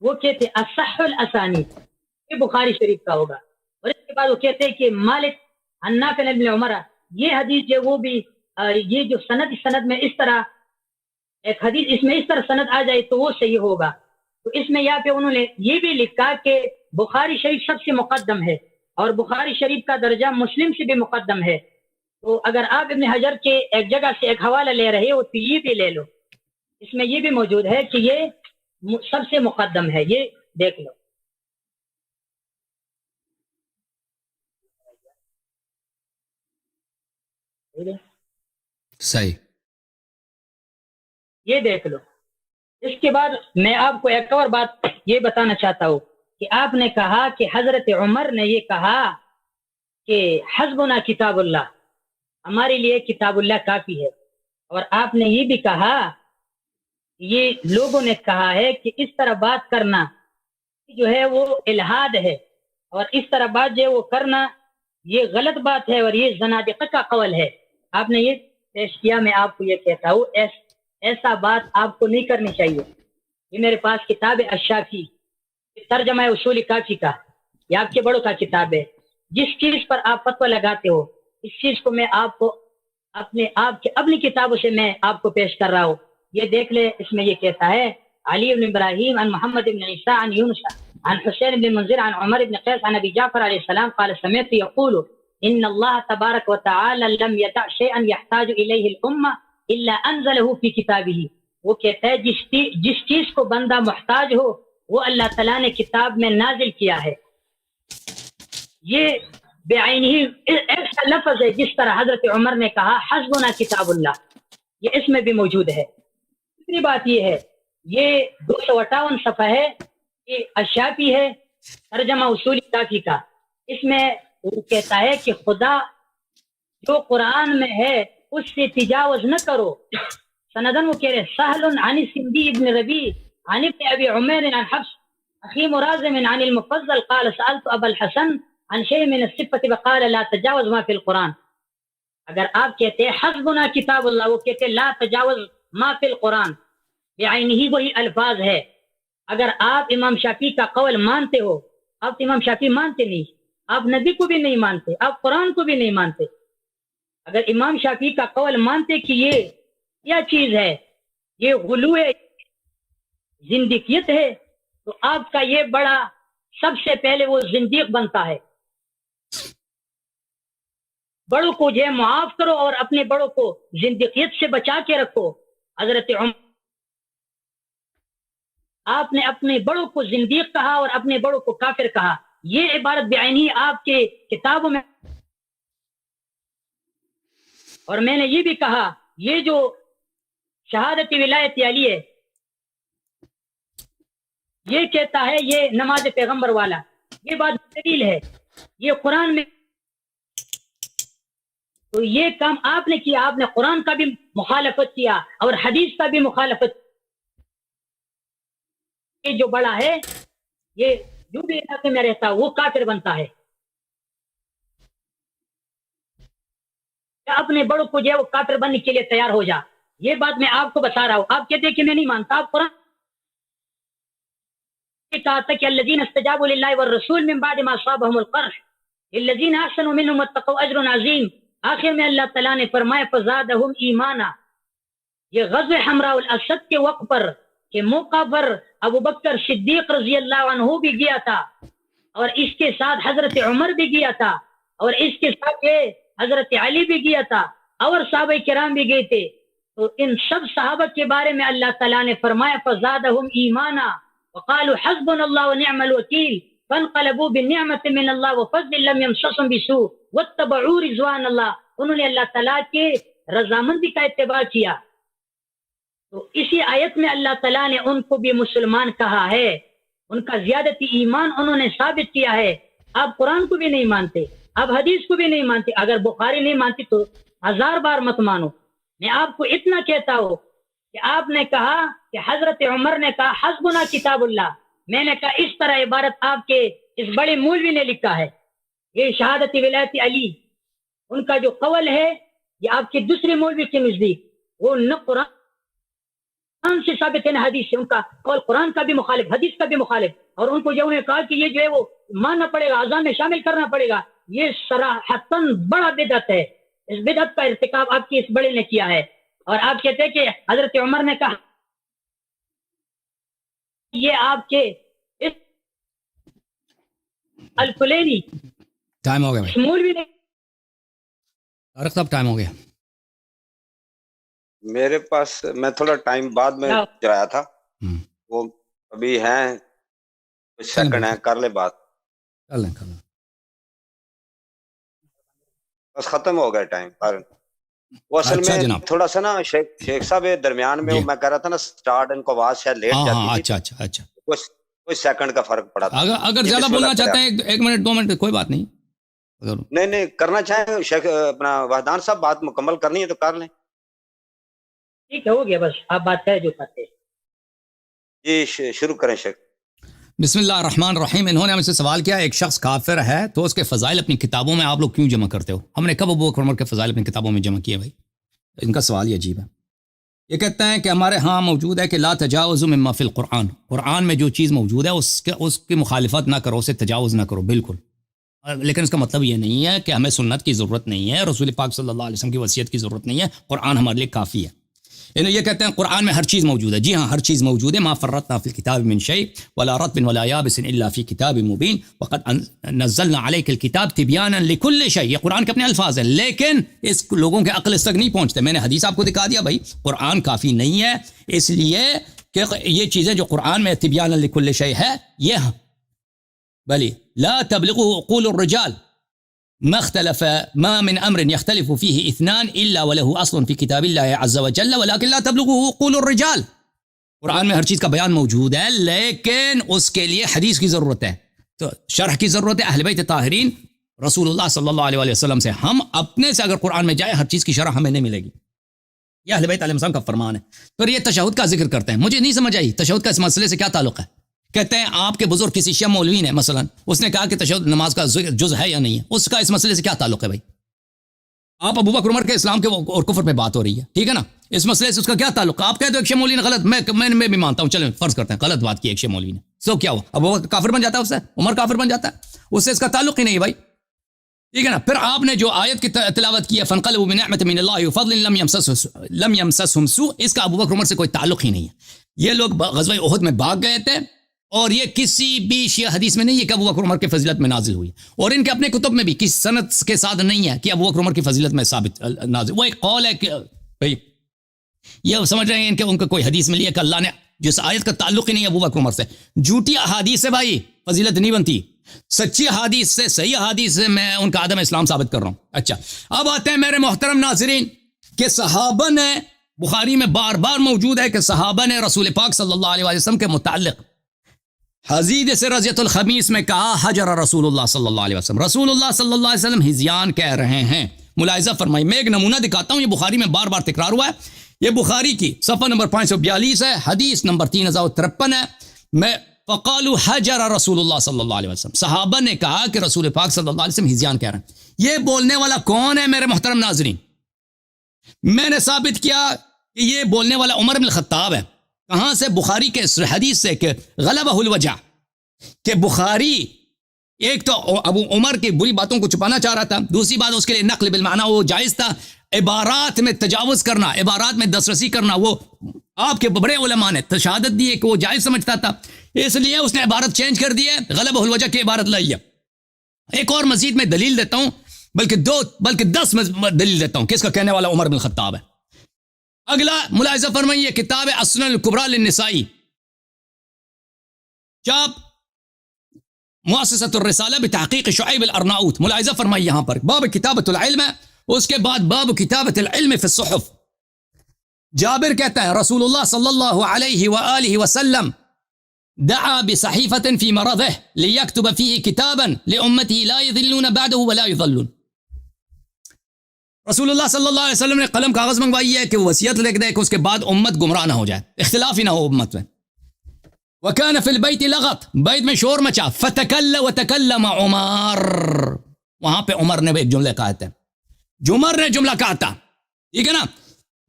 وہ کہتے اصح الاسانی، یہ بخاری شریف کا ہوگا. اور اس کے بعد وہ کہتے ہیں کہ مالک عن نافع عن ابن عمر، یہ حدیث جو وہ بھی یہ جو سند میں اس طرح ایک حدیث اس میں اس طرح سند آ جائے تو وہ صحیح ہوگا. تو اس میں یہاں پہ انہوں نے یہ بھی لکھا کہ بخاری شریف سب سے مقدم ہے اور بخاری شریف کا درجہ مسلم سے بھی مقدم ہے. تو اگر آپ ابن حجر کے ایک جگہ سے ایک حوالہ لے رہے ہو تو یہ بھی لے لو، اس میں یہ بھی موجود ہے کہ یہ سب سے مقدم ہے، یہ دیکھ لو. صحیح، یہ دیکھ لو. اس کے بعد میں آپ کو ایک اور بات یہ بتانا چاہتا ہوں کہ آپ نے کہا کہ حضرت عمر نے یہ کہا کہ حسبنا کتاب اللہ، ہمارے لیے کتاب اللہ کافی ہے. اور آپ نے یہ بھی کہا، یہ لوگوں نے کہا ہے کہ اس طرح بات کرنا جو ہے وہ الہاد ہے، اور اس طرح بات جو ہے وہ کرنا یہ غلط بات ہے اور یہ زنادقہ کا قول ہے. آپ نے یہ پیش کیا، میں آپ کو یہ کہتا ہوں ایسا بات آپ کو نہیں کرنی چاہیے. یہ میرے پاس کتاب الشافی ترجمہ اصول کافی کا، یہ آپ کے بڑوں کا کتاب ہے. جس چیز پر آپ فتویٰ لگاتے ہو اس چیز کو میں آپ کو اپنی کتابوں سے میں آپ کو پیش کر رہا ہوں. یہ دیکھ لے، اس میں یہ کہتا ہے علی بن ابراہیم عن محمد بن عیسیٰ عن یونس عن حسین بن منذر عن عمر بن قیس عن ابی جعفر علیہ السلام قال سمعت یقول ان اللہ تبارک وتعالی لم یدع شیئا یحتاج الیہ الامہ الا انزلہ فی کتابہ. وہ کہتا ہے جس چیز کو بندہ محتاج ہو وہ اللہ تعالیٰ نے کتاب میں نازل کیا ہے. یہ بعینہ ایسا لفظ ہے جس طرح حضرت عمر نے کہا حسبنا کتاب اللہ، یہ اس میں بھی موجود ہے. دوسری بات یہ ہے، یہ 258 صفحہ ہے، یہ الشافی ہے ترجمہ اصول کافی کا. اس میں وہ کہتا ہے کہ خدا جو قرآن میں ہے اس سے تجاوز نہ کرو. سندن وہ کہہ رہے سہل عن سندی ابن ربی عن ابن ابی عمیر عن حفص اخی مرازم عن المفضل قال سألت ابا الحسن عن شيء من الصفة فقال لا تجاوز ما في القرآن. اگر آپ کہتے ہیں حسبنا کتاب اللہ، وہ کہتے ہیں لا تجاوز ما فی القرآن، بعینہ ہی وہی الفاظ ہے. اگر آپ امام شافعی کا قول مانتے ہو، آپ امام شافعی مانتے نہیں، آپ نبی کو بھی نہیں مانتے، آپ قرآن کو بھی نہیں مانتے. اگر امام شافعی کا قول مانتے کہ یہ کیا چیز ہے، یہ غلو ہے، زندیقیت ہے، تو آپ کا یہ بڑا سب سے پہلے وہ زندیق بنتا ہے. بڑوں کو جو ہے معاف کرو اور اپنے بڑوں کو زندیقیت سے بچا کے رکھو. حضرت عمر آپ نے اپنے بڑوں کو زندیق کہا اور اپنے بڑوں کو کافر کہا. یہ عبارت بعینی آپ کے کتابوں میں، اور میں نے یہ بھی کہا یہ جو شہادت ولایت علی ہے یہ کہتا ہے یہ نماز پیغمبر والا، یہ بات دلیل ہے، یہ قرآن میں. تو یہ کام آپ نے کیا، آپ نے قرآن کا بھی مخالفت کیا اور حدیث کا بھی مخالفت. یہ جو بڑا ہے یہ جو بھی علاقے میں رہتا وہ کافر بنتا ہے. اپنے بڑوں کو جو ہے وہ کافر بننے کے لیے تیار ہو جا. یہ بات میں آپ کو بتا رہا ہوں. آپ کہتے ہیں کہ میں نہیں مانتا، آپ قرآن کہا تھا کہ الذین استجابوا للہ والرسول من بعد ما اصابهم القرح للذین احسنوا منهم واتقوا اجر عظیم. آخر میں اللہ تعالیٰ نے فرمایا فزادہم ایمانا. یہ غزوہ حمراء الاسد کے وقت پر کے موقع پر ابو بکر صدیق رضی اللہ عنہ بھی گیا تھا اور اس کے ساتھ حضرت عمر بھی گیا تھا اور اس کے ساتھ یہ حضرت علی بھی گیا تھا اور صحابہ کرام بھی گئے تھے. تو ان سب صحابہ کے بارے میں اللہ تعالیٰ نے فرمایا فزادہم ایمانا وقالوا حسبنا اللہ ونعم الوکیل فانقلبوا بنعمت من اللہ وفضل لم یمسسهم بسوء واتبعوا رضوان اللہ. انہوں نے اللہ تعالیٰ کے رضامندی کا اتباع کیا. تو اسی آیت میں اللہ تعالیٰ نے ان کو بھی مسلمان کہا ہے، ان کا زیادتی ایمان انہوں نے ثابت کیا ہے. آپ قرآن کو بھی نہیں مانتے، آپ حدیث کو بھی نہیں مانتے. اگر بخاری نہیں مانتی تو 1000 بار مت مانو. میں آپ کو اتنا کہتا ہوں کہ آپ نے کہا کہ حضرت عمر نے کہا حسبنا کتاب اللہ، میں نے کہا اس طرح عبارت آپ کے اس بڑے مولوی نے لکھا ہے. یہ شہادت ولایت علی ان کا جو قول ہے یہ آپ کے دوسرے مولوی کے نزدیک وہ نہ قرآن قرآن سے ثابت ہے نہ حدیث سے. ان کا قول قرآن کا بھی مخالف, حدیث کا بھی مخالف. اور ان کو جو انہوں نے کہا کہ یہ جو ہے وہ ماننا پڑے گا, اذان میں شامل کرنا پڑے گا, یہ صراحتاً بڑا بدعت ہے. اس بدعت کا ارتکاب آپ کی اس بڑے نے کیا ہے. اور آپ کہتے ہیں کہ حضرت عمر نے کہا, یہ آپ کے اس الکلینی ٹائم ہو گیا بھائی, مولوی نے طارق صاحب ٹائم ہو گیا. میرے پاس میں تھوڑا ٹائم بعد میں جایا تھا, وہ ابھی ہیں کچھ سیکنڈ ہیں, کر لے بات, کر لیں. بس ختم ہو گیا ٹائم. وہ اصل اچھا میں جناب, تھوڑا سا نا شیخ صاحب درمیان میں میں کہہ رہا تھا نا سٹارٹ ان کو آواز شاید لیٹ جاتی تھی. اچھا کچھ سیکنڈ کا فرق پڑا تھا. اگر زیادہ بولنا چاہتے ہیں 1 منٹ 2 منٹ کوئی بات نہیں. نہیں کرنا چاہیں شیخ اپنا وحدان صاحب بات مکمل کرنی ہے تو کر لیں. ٹھیک ہے, ہو گیا, بس آپ بات کریں جو کرتے. جی شروع کریں شیخ. بسم اللہ الرحمن الرحیم. انہوں نے ہم سے سوال کیا, ایک شخص کافر ہے تو اس کے فضائل اپنی کتابوں میں آپ لوگ کیوں جمع کرتے ہو؟ ہم نے کب ابو بکر عمر کے فضائل اپنی کتابوں میں جمع کیے بھائی؟ ان کا سوال یہ عجیب ہے. یہ کہتے ہیں کہ ہمارے ہاں موجود ہے کہ لا تجاوز مما فی القرآن, قرآن میں جو چیز موجود ہے اس کی مخالفت نہ کرو, اسے تجاوز نہ کرو. بالکل, لیکن اس کا مطلب یہ نہیں ہے کہ ہمیں سنت کی ضرورت نہیں ہے, رسول پاک صلی اللہ علیہ وسلم کی وصیت کی ضرورت نہیں ہے, قرآن ہمارے لیے کافی ہے. یہ کہتے ہیں قرآن میں ہر چیز موجود ہے. جی ہاں, ہر چیز موجود ہے. ما فرطنا فی الکتاب من شیء ولا رطب ولا یابس الا فی کتاب مبین وقد نزلنا علیک الکتاب تبیانا لکل شیء. یہ قرآن کے اپنے الفاظ ہیں, لیکن اس لوگوں کے عقل اس تک نہیں پہنچتے. میں نے حدیث آپ کو دکھا دیا بھائی, قرآن کافی نہیں ہے, اس لیے کہ یہ چیزیں جو قرآن میں تبیانا لکل شیء ہے, یہ بلی لا تبلغه عقول الرجال ما اختلف ما من امر يختلف فيه اثنان الا وله اصل في كتاب الله عز وجل ولكن لا تبلغه عقول الرجال. قرآن میں ہر چیز کا بیان موجود ہے, لیکن اس کے لیے حدیث کی ضرورت ہے, تو شرح کی ضرورت ہے اہل بیت طاہرین رسول اللہ صلی اللہ علیہ وسلم سے. ہم اپنے سے اگر قرآن میں جائے ہر چیز کی شرح ہمیں نہیں ملے گی. یہ اہل بیت علیہ السلام کا فرمان ہے. پھر یہ تشہد کا ذکر کرتے ہیں, مجھے نہیں سمجھ آئی تشہد کا اس مسئلے سے کیا تعلق ہے. کہتے ہیں آپ کے بزرگ کسی شیعہ مولوی نے مثلا اس نے کہا کہ تشہد نماز کا جز ہے یا نہیں ہے, اس کا اس مسئلے سے کیا تعلق ہے بھائی؟ آپ ابو بکر عمر کے اسلام کے اور کفر پہ بات ہو رہی ہے, ٹھیک ہے نا, اس مسئلے سے اس کا کیا تعلق ہے؟ آپ کہتے ہو ایک شیعہ مولوی نے غلط, میں بھی مانتا ہوں, چلیں فرض کرتے ہیں غلط بات کی ایک شیعہ مولوی نے, سو کیا ہوا؟ ابو بکر کافر بن جاتا ہے, اس سے عمر کافر بن جاتا ہے, اس سے اس کا تعلق ہی نہیں ہے بھائی, ٹھیک ہے نا. پھر آپ نے جو آیت کی تلاوت کی ہے فانقلبوا بنعمت من اللہ وفضل لم يمسسهم سوء, اس کا ابو بکر عمر سے کوئی تعلق ہی نہیں ہے. یہ لوگ غزوہ احد میں بھاگ گئے تھے, اور یہ کسی بھی شیعہ حدیث میں نہیں ہے کہ ابو بکر عمر کی فضیلت میں نازل ہوئی, اور ان کے اپنے کتب میں بھی کس سند کے ساتھ نہیں ہے کہ ابو بکر عمر کی فضیلت میں ثابت نازل. وہ ایک قول ہے کہ بھائی یہ سمجھ رہے ہیں کہ ان کو کوئی حدیث ملی ہے کہ اللہ نے جس آیت کا تعلق ہی نہیں ہے ابو بکر عمر سے. جھوٹی احادیث سے بھائی فضیلت نہیں بنتی, سچی احادیث سے, صحیح احادیث سے میں ان کا عدم اسلام ثابت کر رہا ہوں. اچھا, اب آتے ہیں میرے محترم ناظرین کہ صحابہ نے, بخاری میں بار بار موجود ہے کہ صحابہ نے رسول پاک صلی اللہ علیہ وسلم کے متعلق حزید سے رضیت الخمیس میں کہا حجر رسول اللہ صلی اللہ علیہ وسلم, رسول اللہ صلی اللہ علیہ وسلم ہزیان کہہ رہے ہیں. ملاحظہ فرمائی, میں ایک نمونہ دکھاتا ہوں, یہ بخاری میں بار بار تکرار ہوا ہے, یہ بخاری کی صفحہ نمبر 542 ہے, حدیث نمبر 3053 ہے. میں فقالوا حجر رسول اللہ صلی اللہ علیہ وسلم, صحابہ نے کہا کہ رسول پاک صلی اللہ علیہ وسلم ہزیان کہہ رہے ہیں. یہ بولنے والا کون ہے میرے محترم ناظرین؟ میں نے ثابت کیا کہ یہ بولنے والا عمر بن الخطاب ہے. کہاں سے؟ بخاری کے اس حدیث سے کہ غلبہ الوجع, کہ بخاری ایک تو ابو عمر کی بری باتوں کو چھپانا چاہ رہا تھا, دوسری بات اس کے لیے نقل بالمعنی وہ جائز تھا, عبارات میں تجاوز کرنا, عبارات میں دسترسی کرنا, وہ آپ کے بڑے علماء نے شہادت دی ہے کہ وہ جائز سمجھتا تھا, اس لیے اس نے عبارت چینج کر دی ہے, غلبہ الوجع کی عبارت لائی ہے. ایک اور مزید میں دلیل دیتا ہوں, بلکہ 10 دلیل دیتا ہوں کہ اس کا کہنے والا عمر بن الخطاب ہے. اگلا ملاحظہ فرمائیے, کتاب السنن الکبریٰ للنسائی, چاپ مؤسسۃ الرسالہ بتحقیق شعیب الارناؤت. ملاحظہ فرمائیے یہاں پر باب کتابت العلم ہے, اس کے بعد باب کتابت العلم فی الصحف. جابر کہتا ہے رسول اللہ صلی اللہ علیہ وآلہ وسلم دعا بصحیفة فی مرضه لیکتب فیہ کتابا لأمته لا یضلون بعده ولا یضلون. رسول اللہ صلی اللہ علیہ وسلم نے قلم کاغذ منگوائی ہے کہ وہ وصیت لکھ دے کہ اس کے بعد امت گمراہ نہ ہو جائے, اختلاف ہی نہ ہو امت میں. وَكَانَ فِي الْبَيْتِ لَغَط, بیت میں شور مچا. وَتَكَلَّمَ عمر, وہاں پہ عمر نے بھی ایک جملے کہا تھا, عمر نے جملہ کہا تھا, ٹھیک ہے نا.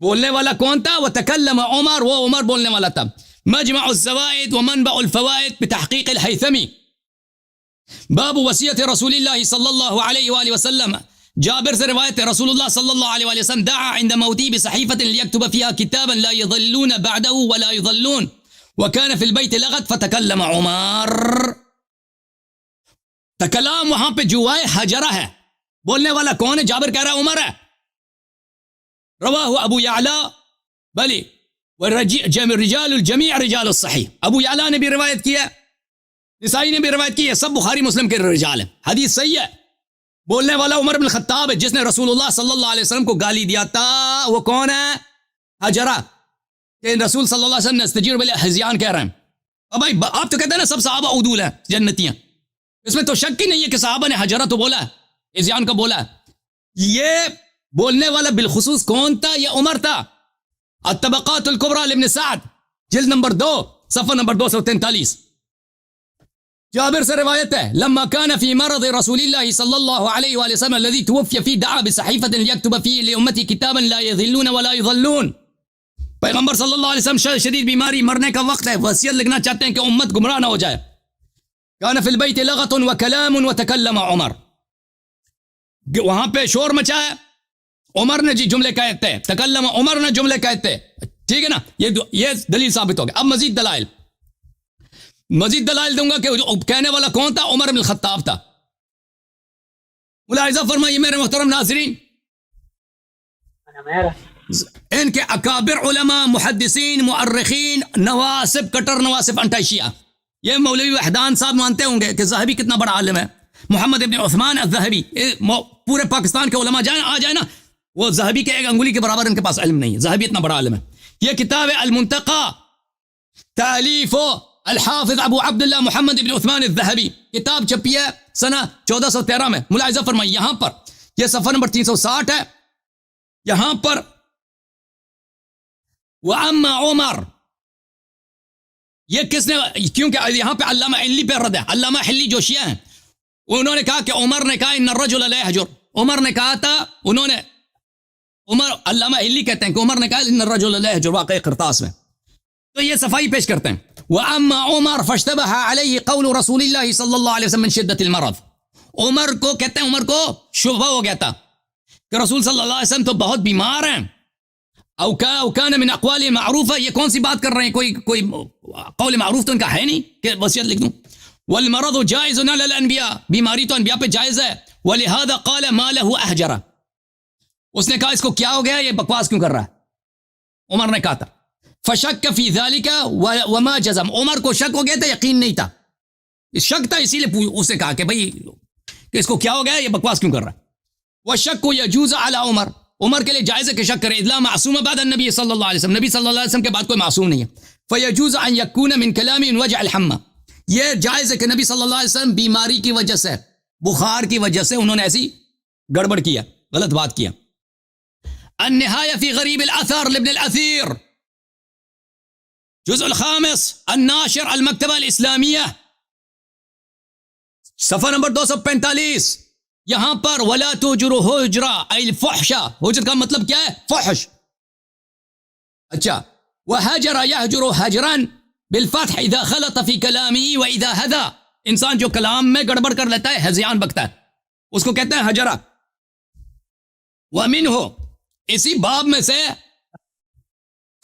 بولنے والا کون تھا؟ وتکلم عمر، وہ عمر بولنے والا تھا. مجمع الزوائد ومنبع الفوائد بتحقیق الحیثمی. باب وصیت رسول اللہ صلی اللہ علیہ وآلہ وسلم. جابر سے روایت ہے رسول اللہ صلی اللہ علیہ وآلہ وسلم دعا عند موتی بصحیفة لیکتب فیها کتابا لا يضلون بعده ولا يضلون وكان في البيت لغت فتكلم عمر. تکلام وہاں پہ جوائے حجرہ ہے. بولنے والا کون ہے؟ جابر کہہ رہا عمر ہے. رواہ ابو یعلا بلی رجال الجمیع رجال الصحیح. ابو یعلا نے بھی روایت کیا، نسائی نے بھی روایت کی ہے، سب بخاری مسلم کے رجال ہیں. حدیث صحیح ہے. بولنے والا عمر بن الخطاب ہے جس نے رسول اللہ صلی اللہ علیہ وسلم کو گالی دیا تھا. وہ کون ہے؟ حجرہ. کہ رسول صلی اللہ علیہ وسلم نے استجیر بالحزیان کہہ رہے ہیں. اب بھائی آپ تو کہتے ہیں نا سب صحابہ عدول ہیں جنتیاں، اس میں تو شک ہی نہیں ہے کہ صحابہ نے حجرہ تو بولا ہے، حزیان کا بولا ہے. یہ بولنے والا بالخصوص کون تھا؟ یہ عمر تھا. الطبقات الکبریٰ لابن سعد جلد نمبر 2 صفحہ نمبر 243. جابر سے روایت ہے لما كان في مرض رسول الله صلى الله عليه وآله وسلم الذي توفي فيه دعا بصحيفة يكتب فيه لأمتي كتابا لا يضلون ولا يضلون. پیغمبر صلی اللہ علیہ وسلم شدید بیماری، مرنے کا وقت ہے، وصیت لکھنا چاہتے ہیں کہ امت گمراہ نہ ہو جائے. كان في البيت لغط وكلام وتكلم عمر. وہاں پہ شور مچایا، عمر نے جی جملے کہے تھے، تکلم عمر نے جملے کہے تھے. ٹھیک ہے نا، یہ دلیل ثابت ہو گیا. اب مزید دلائل دوں گا کہ کہنے والا کون تھا؟ عمر بن الخطاب تھا. ملاحظہ فرمائیے میرے محترم ناظرین، ان کے اکابر علماء، محدثین، مؤرخین، نواسب، کٹر نواسب انٹائی شیعہ، یہ مولوی وحدان صاحب مانتے ہوں گے کہ ذہبی کتنا بڑا عالم ہے. محمد ابن عثمان الذہبی، پورے پاکستان کے علماء آ جائے نا، وہ ذہبی کے ایک انگلی کے برابر ان کے پاس علم نہیں ہے. ذہبی اتنا بڑا عالم ہے. یہ کتاب المنتقى تالیف الحافظ ابو عبداللہ محمد ابن عثمان الذہبی، کتاب چھپی ہے سنہ 1413 میں. ملاحظہ فرمائیے یہاں پر یہ صفحہ نمبر 360 ہے. یہاں پر وَأَمَّا عُمَرْ، یہ کس نے، کیونکہ یہاں پہ علامہ حلی پہ رد ہے. علامہ حلی جو شیعہ ہیں انہوں نے کہا کہ عمر نے کہا ان الرجل لا يهجر. عمر نے کہا تھا، انہوں نے علامہ حلی کہتے ہیں کہ عمر نے کہا ان الرجل لا يهجر، واقعی قرطاس میں. تو یہ صفائی پیش کرتے ہیں. وَأَمَّا عُمَرْ فَاشْتَبَهَ عَلَيْهِ قَوْلُ رَسُولِ اللَّهِ صلی اللہ علیہ وسلم من شدت المرض. عمر کو کہتے ہیں، عمر کو شبہ ہو گیا تھا کہ رسول صلی اللہ علیہ وسلم تو بہت بیمار ہیں. او کان من اقوال معروفہ، یہ کون سی بات کر رہے ہیں؟ کوئی قول معروف تو ان کا ہے نہیں کہ وصیت لکھ دوں. والمرض جائز علی الانبیاء، بیماری تو انبیاء پہ جائز ہے. ولہذا قال ما له احجر، اس نے کہا اس کو کیا ہو گیا، یہ بکواس کیوں کر رہا ہے؟ عمر نے کہا تھا. فشک فی ذالک وما جزم، عمر کو شک ہو گیا تھا، یقین نہیں تھا. شک تھا، اسی لیے اس نے کہا کہ بھئی کہ اس کو کیا ہو گیا، یہ بکواس کیوں کر رہا ہے. والشک یجوز علی عمر، عمر کے لیے جائز ہے کہ شک کرے. اذ لا معصوم بعد النبی صلی اللہ علیہ وسلم، نبی صلی اللہ علیہ وسلم کے بعد کوئی معصوم نہیں ہے. فیجوز ان یکون من کلام وجع الحمى، یہ جائز ہے کہ نبی صلی اللہ علیہ وسلم بیماری کی وجہ سے، بخار کی وجہ سے انہوں نے ایسی گڑبڑ کیا، غلط بات کیا. النہایہ فی غریب الاثر لابن الاثیر، جزء الخامس، الناشر، المکتبہ الاسلامیہ، صفحہ نمبر 245. یہاں پر ولا تجروا حجرا ای الفحش، حجر کا مطلب کیا ہے؟ فحش. اچھا، وحجر یحجر حجرا بالفتح اذا خلط فی کلامہ واذا ہدا، انسان جو کلام میں گڑبڑ کر لیتا ہے، ہذیان بکتا ہے، اس کو کہتے ہیں حجرہ. ومنہ، اسی باب میں سے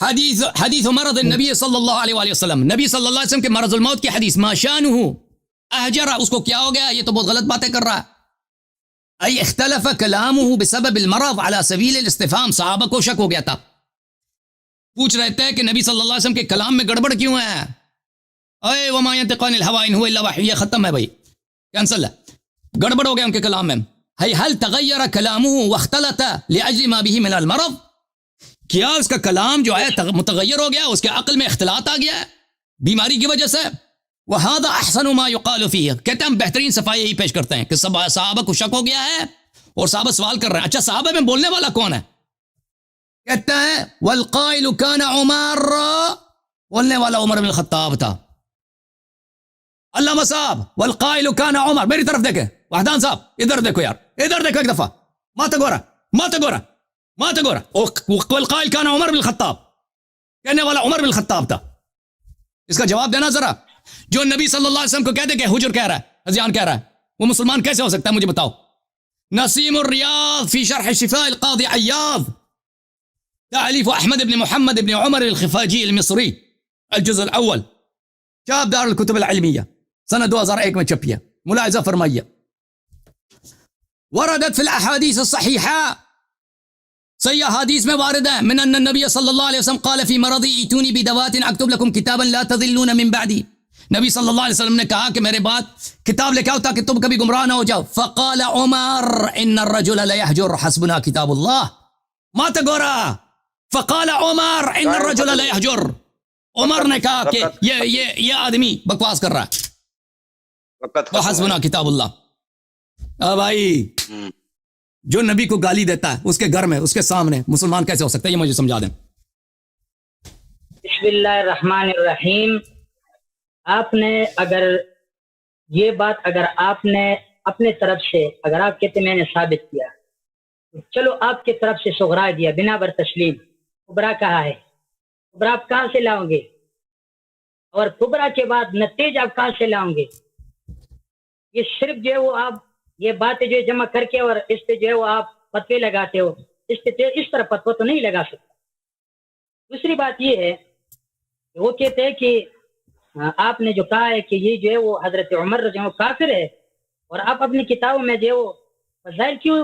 حدیث مرض النبی صلی اللہ علیہ وآلہ وسلم، نبی صلی اللہ علیہ وسلم کے مرض الموت کی حدیث. ما شانہ احجرہ، اس کو کیا ہو گیا، یہ تو بہت غلط باتیں کر رہا ہے. ای اختلف کلامہ بسبب المرض علی سبیل الاستفہام، صحابہ کو شک ہو گیا تھا، پوچھ رہے تھے کہ نبی صلی اللہ علیہ وسلم کے کلام میں گڑبڑ کیوں ہے. اے وما ينطق عن الهوى ان هو الا وحی، یہ ختم ہے بھائی، کینسل ہے، گڑبڑ ہو گیا ان کے کلام میں. هل تغیر کلامہ واختلط لاجل ما به من المرض، کیا اس کا کلام جو ہے متغیر ہو گیا، اس کے عقل میں اختلاط آ گیا ہے بیماری کی وجہ سے. وهذا احسن ما يقال فيه، کہتے ہیں ہم بہترین صفائی یہی پیش کرتے ہیں کہ صحابہ کو شک ہو گیا ہے اور صحابہ سوال کر رہے ہیں. اچھا، صحابہ میں بولنے والا کون ہے؟ کہتا ہے والقائل كان عمر، بولنے والا عمر بن الخطاب تھا. علامہ صاحب والقائل كان عمر، میری طرف دیکھیں، وحدان صاحب ادھر دیکھو یار، ادھر دیکھو ایک دفعہ، ماتا گورا ما تقول والقائل كان عمر بن الخطاب کہنے والا عمر بن الخطاب تھا. اس کا جواب دینا ذرا. جو نبی صلی اللہ علیہ وسلم کو کہتے کہ حجر کہہ رہا ہے, حزیان کہہ رہا ہے, وہ مسلمان کیسے ہو سکتا ہے مجھے بتاؤ. نسیم الریاض فی شرح شفاء القاضی عیاض, تألیف احمد بن محمد بن عمر الخفاجی المصری, الجزء الاول, چاپ دار الکتب العلمیہ, سنہ 2001 میں چھپی ہے. ملاحظہ فرمائیے. وردت فی الاحادیث الصحیحہ, صحیح حدیث میں وارد ہے, من ان النبی صلی اللہ علیہ وسلم قال فی مرضی ایتونی بدوات اکتب لکم کتابا لا تضلون من بعدی. نبی صلی اللہ علیہ وسلم نے کہا کہ میرے بعد کتاب لے کے آؤ تاکہ تم کبھی گمراہ نہ ہو جاؤ. فقال عمر ان الرجل لیہجر حسبنا کتاب اللہ. ما تگورا فقال عمر ان الرجل لیہجر. عمر نے کہا کہ یہ آدمی بکواس کر رہا ہے, حسبنا کتاب اللہ. بھائی جو نبی کو گالی دیتا ہے اس کے گھر میں, اس کے سامنے مسلمان کیسے ہو سکتا ہے, یہ مجھے سمجھا دیں. بسم اللہ الرحمن الرحیم. آپ نے اگر یہ بات اگر آپ نے اپنے طرف سے اگر آپ کہتے میں نے ثابت کیا, چلو آپ کی طرف سے صغرا دیا بنا بر تسلیم, کبرا کہا ہے, کبرا آپ کہاں سے لاؤ گے, اور کبرا کے بعد نتیجہ آپ کہاں سے لاؤ گے. یہ صرف جو ہے وہ آپ یہ باتیں جو جمع کر کے اور اس پہ جو ہے وہ آپ فتوے لگاتے ہو, اس پہ اس طرح فتویٰ تو نہیں لگا سکتا. دوسری بات یہ ہے کہ وہ کہتے ہیں کہ آپ نے جو کہا ہے کہ یہ جو ہے وہ حضرت عمر رضی اللہ عنہ کافر ہے, اور آپ اپنی کتابوں میں جو ہے وہ فضائل کیوں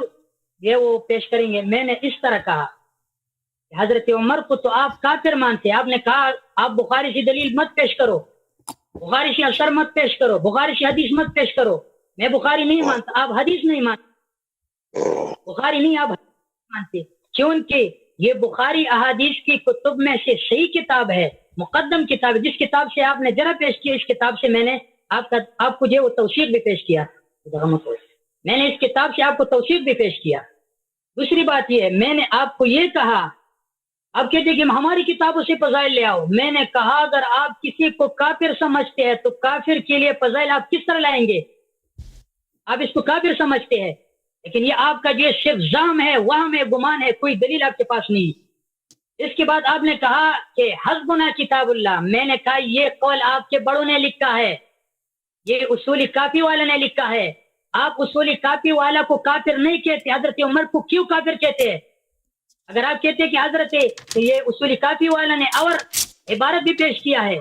جو ہے وہ پیش کریں گے. میں نے اس طرح کہا کہ حضرت عمر کو تو آپ کافر مانتے ہیں. آپ نے کہا آپ بخاری سے دلیل مت پیش کرو, بخاری سے اثر مت پیش کرو, بخاری سے حدیث مت پیش کرو. میں بخاری نہیں مانتا, آپ حدیث نہیں مانتے, بخاری نہیں آپ حدیث مانتے, کیونکہ یہ بخاری احادیث کی کتب میں سے صحیح کتاب ہے, مقدم کتاب ہے. جس کتاب سے آپ نے جرح پیش کیا, اس کتاب سے میں نے آپ کو جو وہ توثیق بھی پیش کیا, میں نے اس کتاب سے آپ کو توثیق بھی پیش کیا. دوسری بات یہ ہے, میں نے آپ کو یہ کہا, آپ کہتے ہیں کہ ہماری کتابوں سے فضائل لے آؤ. میں نے کہا اگر آپ کسی کو کافر سمجھتے ہیں تو کافر کے لیے فضائل آپ کس طرح لائیں گے؟ آپ اس کو کافر سمجھتے ہیں, لیکن یہ آپ کا جو صرف زعم ہے, وہم ہے, گمان ہے, کوئی دلیل آپ کے پاس نہیں. اس کے بعد آپ نے کہا کہ حسبنا کتاب اللہ. میں نے کہا یہ قول آپ کے بڑوں نے لکھا ہے, یہ اصولی کافی والا نے لکھا ہے. آپ اصولی کافی والا کو کافر نہیں کہتے, حضرت عمر کو کیوں کافر کہتے ہیں؟ اگر آپ کہتے ہیں کہ حضرت یہ اصولی کافی والا نے اور عبارت بھی پیش کیا ہے,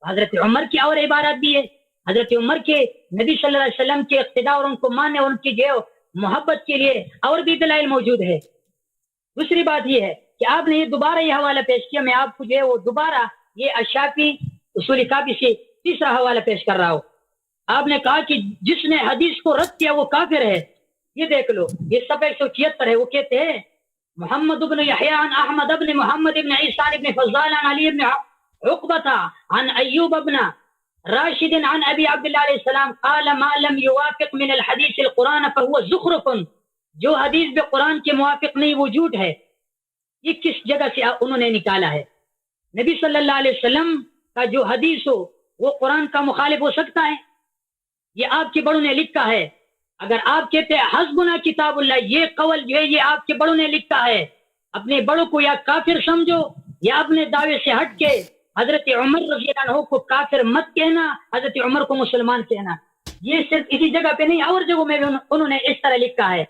حضرت عمر کی اور عبارت بھی ہے. حضرت عمر کے نبی صلی اللہ علیہ وسلم کے اقتداء اور ان کو ماننے اور ان کی جو محبت کے لیے اور بھی دلائل موجود ہے. دوسری بات یہ ہے کہ آپ نے یہ دوبارہ یہ حوالہ پیش کیا, میں آپ کو جو ہے وہ دوبارہ یہ اشافی اصول کافی سے تیسرا حوالہ پیش کر رہا ہوں. آپ نے کہا کہ جس نے حدیث کو رد کیا وہ کافر ہے. یہ دیکھ لو, یہ صفحہ 176 ہے. وہ کہتے ہیں محمد بن یحییٰ عن احمد بن محمد بن عیسیٰ بن فضال عن علی بن عقبہ عن ایوب بن راشد عن ابی عبداللہ علیہ السلام قال ما لم يوافق من الحدیث القرآن فهو زخرف. جو حدیث بے قرآن کے موافق نہیں وہ جھوٹ ہے. یہ کس جگہ سے انہوں نے نکالا ہے؟ نبی صلی اللہ علیہ وسلم کا جو حدیث ہو وہ قرآن کا مخالف ہو سکتا ہے؟ یہ آپ کے بڑوں نے لکھا ہے. اگر آپ کہتے ہیں حسبنا کتاب اللہ, یہ قول جو ہے یہ آپ کے بڑوں نے لکھا ہے, اپنے بڑوں کو یا کافر سمجھو یا اپنے دعوے سے ہٹ کے حضرت عمر رضی اللہ عنہ کو کافر مت کہنا, حضرت عمر کو مسلمان کہنا. یہ صرف اسی جگہ پہ نہیں, اور جگہوں میں بھی انہوں نے اس طرح لکھا ہے.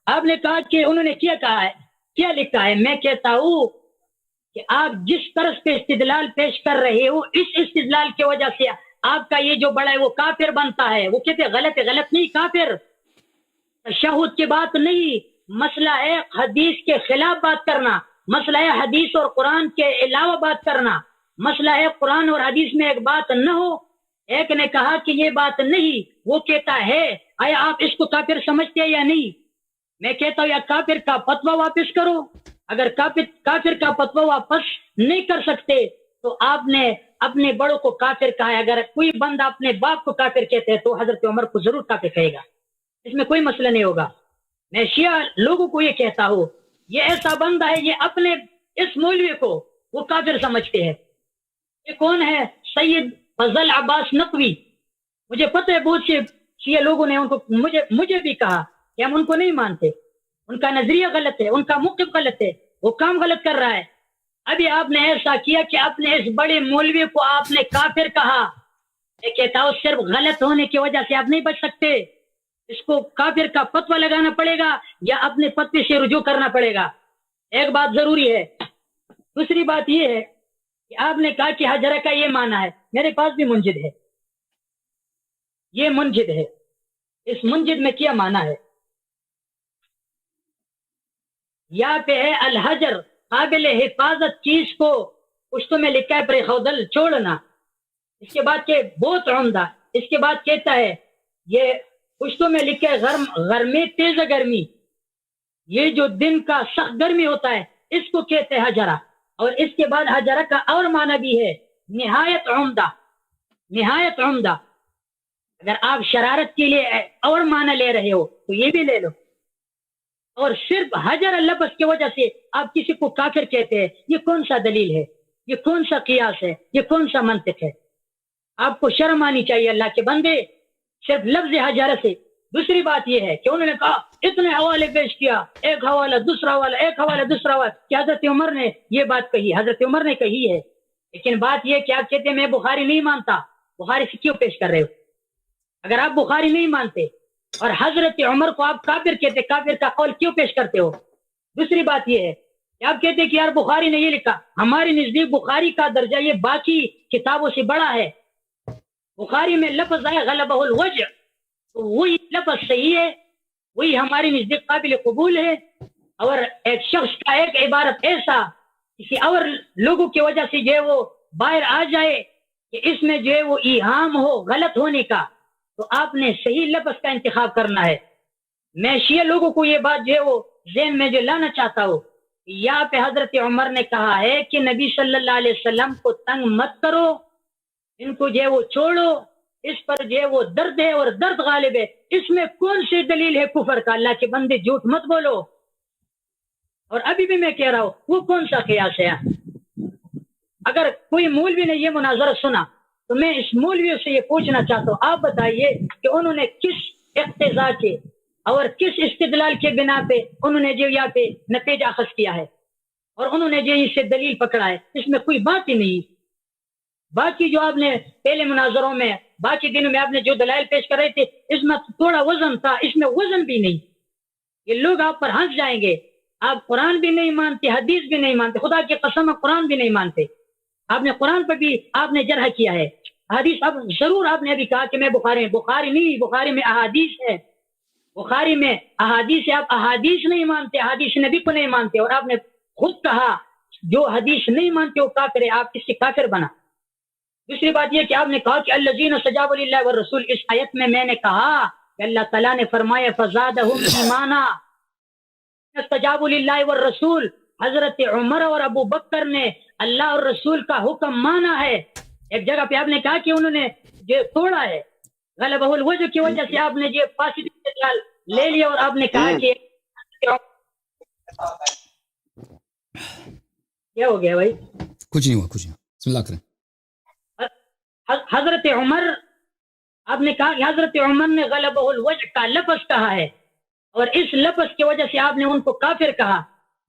آپ نے کہا کہ انہوں نے کیا کہا ہے, کیا لکھا ہے؟ میں کہتا ہوں کہ آپ جس طرح پہ استدلال پیش کر رہے ہو, اس استدلال کی وجہ سے آپ کا یہ جو بڑا ہے وہ کافر بنتا ہے. وہ کہتے ہیں غلط ہے. غلط نہیں, کافر. تشہد کی بات نہیں, مسئلہ ہے حدیث کے خلاف بات کرنا, مسئلہ ہے حدیث اور قرآن کے علاوہ بات کرنا, مسئلہ ہے قرآن اور حدیث میں ایک بات نہ ہو. ایک نے کہا کہ یہ بات نہیں, وہ کہتا ہے آیا آپ اس کو کافر سمجھتے ہیں یا نہیں؟ میں کہتا ہوں یا کافر کا فتویٰ واپس کرو. اگر کافر کا فتویٰ واپس نہیں کر سکتے تو آپ نے اپنے بڑوں کو کافر کہا ہے. اگر کوئی بندہ اپنے باپ کو کافر کہتے ہیں تو حضرت عمر کو ضرور کافر کہے گا, اس میں کوئی مسئلہ نہیں ہوگا. میں شیعہ لوگوں کو یہ کہتا ہوں, یہ ایسا بندہ ہے یہ اپنے اس مولوی کو وہ کافر سمجھتے ہیں. یہ کون ہے؟ سید فضل عباس نقوی. مجھے پتہ ہے بہت سے شیعہ لوگوں نے ان کو مجھے بھی کہا کہ ہم ان کو نہیں مانتے. ان کا نظریہ غلط ہے، ان کا موقف غلط ہے، وہ کام غلط کر رہا ہے. ابھی آپ نے ایسا کیا کہ اپنے اس بڑے مولوی کو آپ نے کافر کہا. میں کہتا ہوں صرف غلط ہونے کی وجہ سے آپ نہیں بچ سکتے. اس کو کافر کا فتویٰ لگانا پڑے گا یا اپنے فتوے سے رجوع کرنا پڑے گا. ایک بات ضروری ہے. دوسری بات یہ ہے کہ آپ نے کہا کہ حجرہ کا یہ معنی ہے. میرے پاس بھی منجد ہے، یہ منجد ہے. اس منجد میں کیا معنی ہے؟ یہاں پہ ہے الحجر قابل حفاظت چیز کو پشتوں میں لکھا ہے پرخودل چھوڑنا. اس کے بعد کہ بہت عمدہ، اس کے بعد کہتا ہے یہ پشتوں میں لکھا ہے گرمی تیز گرمی، یہ جو دن کا سخت گرمی ہوتا ہے اس کو کہتے ہیں حجرہ. اور اس کے بعد حجرہ کا اور معنی بھی ہے نہایت عمدہ. نہایت عمدہ. اگر آپ شرارت کے لیے اور معنی لے رہے ہو تو یہ بھی لے لو. اور صرف حجر لفظ کی وجہ سے آپ کسی کو کافر کہتے ہیں، یہ کون سا دلیل ہے؟ یہ کون سا قیاس ہے؟ یہ کون سا منطق ہے؟ آپ کو شرم آنی چاہیے اللہ کے بندے صرف لفظ حجر سے. دوسری بات یہ ہے کہ انہوں نے کہا اتنے حوالے پیش کیا، ایک حوالہ دوسرا حوالہ، ایک حوالہ دوسرا حوالہ، کہ حضرت عمر نے یہ بات کہی. حضرت عمر نے کہی ہے، لیکن بات یہ کہ آپ کہتے ہیں میں بخاری نہیں مانتا. بخاری سے کیوں پیش کر رہے ہو؟ اگر آپ بخاری نہیں مانتے اور حضرت عمر کو آپ کافر کہتے، کافر کا قول کیوں پیش کرتے ہو؟ دوسری بات یہ ہے کہ آپ کہتے کہ یار بخاری نے یہ لکھا. ہمارے نزدیک بخاری کا درجہ یہ باقی کتابوں سے بڑا ہے. بخاری میں لفظ ہے غلبہ الوجع، تو وہی لفظ صحیح ہے، وہی ہماری نزدیک قابل قبول ہے. اور ایک شخص کا ایک عبارت ایسا کسی اور لوگوں کی وجہ سے جو ہے وہ باہر آ جائے کہ اس میں جو ہے وہ ایہام ہو غلط ہونے کا، تو آپ نے صحیح لفظ کا انتخاب کرنا ہے. میں شیعہ لوگوں کو یہ بات جو ہے وہ ذہن میں جو لانا چاہتا ہوں، یہاں پہ حضرت عمر نے کہا ہے کہ نبی صلی اللہ علیہ وسلم کو تنگ مت کرو، ان کو جو ہے وہ چھوڑو، اس پر جو ہے وہ درد ہے اور درد غالب ہے. اس میں کون سی دلیل ہے کفر کا؟ اللہ کے بندے جھوٹ مت بولو. اور ابھی بھی میں کہہ رہا ہوں وہ کون سا قیاس ہے؟ اگر کوئی مولوی نے یہ مناظرہ سنا تو میں اس مولویوں سے یہ پوچھنا چاہتا ہوں، آپ بتائیے کہ انہوں نے کس اقتضاء کے اور کس استدلال کے بنا پہ انہوں نے جو یہاں پہ نتیجہ اخذ کیا ہے اور انہوں نے جو اس سے دلیل پکڑا ہے. اس میں کوئی بات ہی نہیں. باقی جو آپ نے پہلے مناظروں میں باقی دنوں میں آپ نے جو دلائل پیش کر رہے تھے اس میں تھوڑا وزن تھا، اس میں وزن بھی نہیں. یہ لوگ آپ پر ہنس جائیں گے. آپ قرآن بھی نہیں مانتے، حدیث بھی نہیں مانتے، خدا کی قسم قرآن بھی نہیں مانتے. آپ نے قرآن پر بھی آپ نے جرح کیا ہے. حدیث اب ضرور آپ نے ابھی کہا کہ میں بخاری نہیں، بخاری میں احادیث ہے، بخاری میں احادیث ہے. آپ احادیث نہیں مانتے، احادیث نبی کو نہیں مانتے، اور آپ نے خود کہا جو حدیث نہیں مانتے وہ کافر ہے. آپ کس سے کافر بنا؟ دوسری بات یہ کہ آپ نے کہا کہ الذین استجابوا للہ والرسول. اس آیت میں نے کہا کہ اللہ تعالیٰ نے فرمایا فزادہم ایمانا. استجابوا للہ والرسول، حضرت عمر اور ابو بکر نے اللہ اور رسول کا حکم مانا ہے. ایک جگہ پہ آپ نے کہا کہ انہوں نے جو توڑا ہے غلبہ الوجع کی وجہ سے، آپ نے جو فاسد استدلال لے لیا اور آپ نے کہا کہ کیا ہو گیا بھائی؟ کچھ نہیں ہوا، کچھ نہیں. بسم اللہ کریں. حضرت عمر، آپ نے کہا کہ حضرت عمر نے غلبہ الوجع کا لفظ کہا ہے اور اس لفظ کی وجہ سے آپ نے ان کو کافر کہا.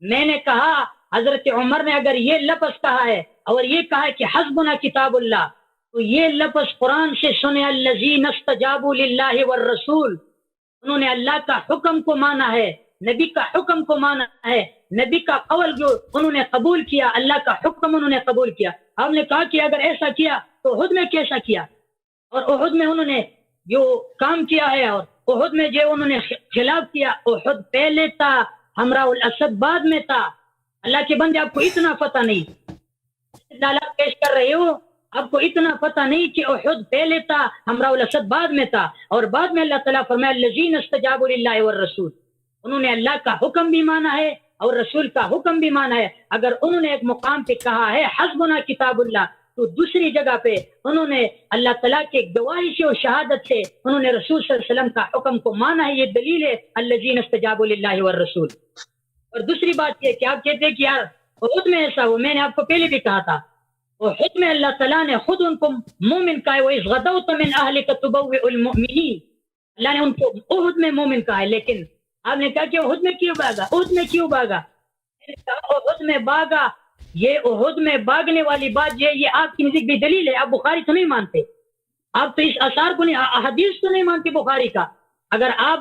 میں نے کہا حضرت عمر نے اگر یہ لفظ کہا ہے اور یہ کہا ہے کہ حسبنا کتاب اللہ، تو یہ لفظ قرآن سے سنے الذین استجابوا للہ والرسول. انہوں نے اللہ کا حکم کو مانا ہے، نبی کا حکم کو مانا ہے، نبی کا قول جو انہوں نے قبول کیا، اللہ کا حکم انہوں نے قبول کیا. ہم نے کہا کہ اگر ایسا کیا تو احد میں کیسا کیا؟ اور احد میں انہوں نے جو کام کیا ہے اور احد میں جو انہوں نے خلاف کیا، احد پہلے تھا، ہمراہ الاسد بعد میں تھا. اللہ کے بندے آپ کو اتنا پتہ نہیں، استدلالات پیش کر رہے ہو، آپ کو اتنا پتہ نہیں کہ احد پہلے تھا، ہمراہ الاسد بعد میں تھا. اور بعد میں اللہ تعالیٰ فرمایا الذین استجابوا للہ والرسول. انہوں نے اللہ کا حکم بھی مانا ہے اور رسول کا حکم بھی مانا ہے. اگر انہوں نے ایک مقام پہ کہا ہے حسبنا کتاب اللہ، تو دوسری جگہ پہ انہوں نے اللہ تعالیٰ کے گواہی سے اور شہادت سے انہوں نے رسول صلی اللہ علیہ وسلم کا حکم کو مانا ہے. یہ دلیل ہے الذین استجابوا للہ والرسول. اور دوسری بات یہ کہ آپ کہتے ہیں کہ یار احد میں ایسا ہو، میں نے آپ کو پہلے بھی کہا تھا احد میں اللہ تعالیٰ نے خود ان کو مومن کہا ہے. وَإِذْ غَدَوْتَ مِنْ أَهْلِكَ تُبَوِّئُ الْمُؤْمِنِينَ، اللہ نے ان کو احد میں مومن کہا ہے. لیکن آپ نے کہا کہ احد میں کیوں بھاگا، احد میں کیوں بھاگا؟ میں نے کہا احد میں بھاگا، یہ احد میں بھاگنے والی بات یہ آپ کی نزدیک بھی دلیل ہے، آپ بخاری تو نہیں مانتے، آپ تو اس اثار کو نہیں، احادیث تو نہیں مانتے بخاری کا، اگر آپ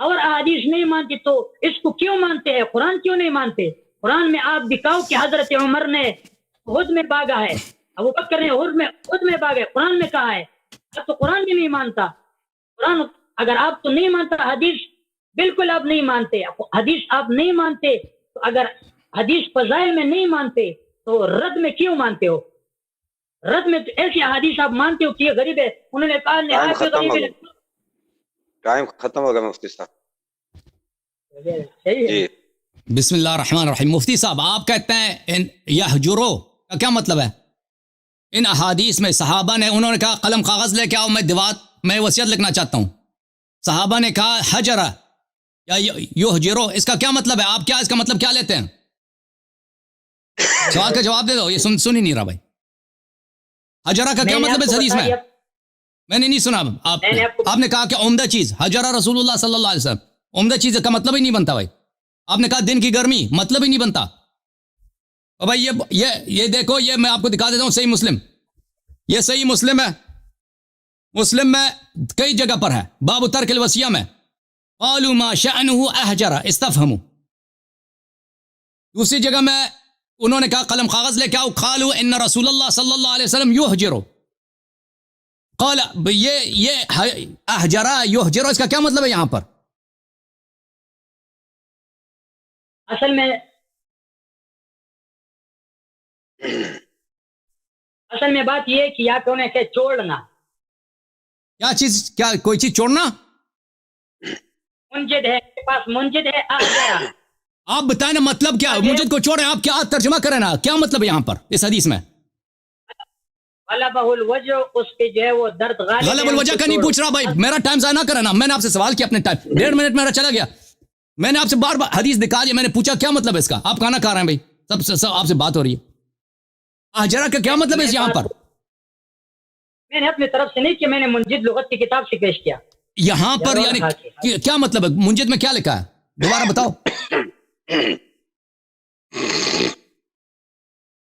اور احادیث نہیں مانتے تو اس کو کیوں مانتے ہیں؟ قرآن کیوں نہیں مانتے؟ قرآن میں آپ دکھاؤ کہ حضرت عمر نے احد میں بھاگا ہے، ابو بکر نے احد میں بھاگا ہے، قرآن میں کہا ہے، آپ تو قرآن بھی نہیں مانتا، قرآن اگر آپ تو نہیں مانتا، حدیث بالکل آپ نہیں مانتے، حدیث آپ نہیں مانتے تو اگر حدیث فضائل میں نہیں مانتے تو رد میں کیوں مانتے ہو؟ رد میں تو ایسی حدیث آپ مانتے ہو کہ یہ غریب ہے، انہوں نے کہا نہایت غریب ہے، ٹائم ختم ہو گیا مفتی صاحب صحیح ہے جی. بسم اللہ الرحمن الرحیم. مفتی صاحب آپ کہتے ہیں یحجرو کا کیا مطلب ہے؟ ان احادیث میں صحابہ نے انہوں نے کہا قلم کاغذ لے کے آؤ، میں وصیت لکھنا چاہتا ہوں. صحابہ نے کہا حجرہ یا یحجرو، اس کا کیا مطلب ہے؟ آپ کیا اس کا مطلب کیا لیتے ہیں؟ سوال کا جواب دے دو، یہ سن ہی نہیں رہا بھائی. حجرہ کا کیا مطلب ہے اس حدیث میں؟ میں نے نہیں سنا. آپ نے کہا کہ عمدہ چیز، حجرہ رسول اللہ صلی اللہ علیہ وسلم، عمدہ چیز کا مطلب ہی نہیں بنتا بھائی. آپ نے کہا دن کی گرمی، مطلب ہی نہیں بنتا. اور بھائی یہ دیکھو، یہ میں آپ کو دکھا دیتا ہوں صحیح مسلم، یہ صحیح مسلم ہے، مسلم میں کئی جگہ پر ہے، باب ترک الوصیہ میں قالوا ما شأنه احجر استفهموا. دوسری جگہ میں انہوں نے کہا قلم کاغذ لے کے آؤ، قالوا ان رسول اللہ صلی اللہ علیہ وسلم یحجر. قال یہ احجر یحجر، اس کا کیا مطلب ہے یہاں پر؟ اصل میں بات یہ ہے کہ آپ انہیں کہ چھوڑنا، کیا چیز، کیا کوئی چیز چھوڑنا؟ منجد ہے کے پاس، منجد ہے احجر. آپ بتائیں نا مطلب کیا؟ منجد کو چھوڑیں، آپ کیا ترجمہ کریں نا، کیا مطلب ہے یہاں پر اس حدیث میں؟ غلبہ الوجع، اس کے جو ہے وہ درد غالب ہے. غلب الوجہ کا نہیں پوچھ رہا بھائی، میرا ٹائم ضائع نہ کرے نا. میں نے آپ سے سوال کیا، اپنے ٹائم 1.5 منٹ میرا چلا گیا. میں نے آپ سے بار بار حدیث دکھا دیا، میں نے پوچھا کیا مطلب ہے اس کا، آپ کھانا کھا رہے ہیں بھائی، سب آپ سے بات ہو رہی ہے. احجرہ کا کیا مطلب ہے یہاں پر؟ میں نے اپنی طرف سے نہیں کہ میں نے منجد لغت کی کتاب سے پیش کیا. یہاں پر یعنی کیا مطلب ہے؟ منجد میں کیا لکھا ہے دوبارہ بتاؤ.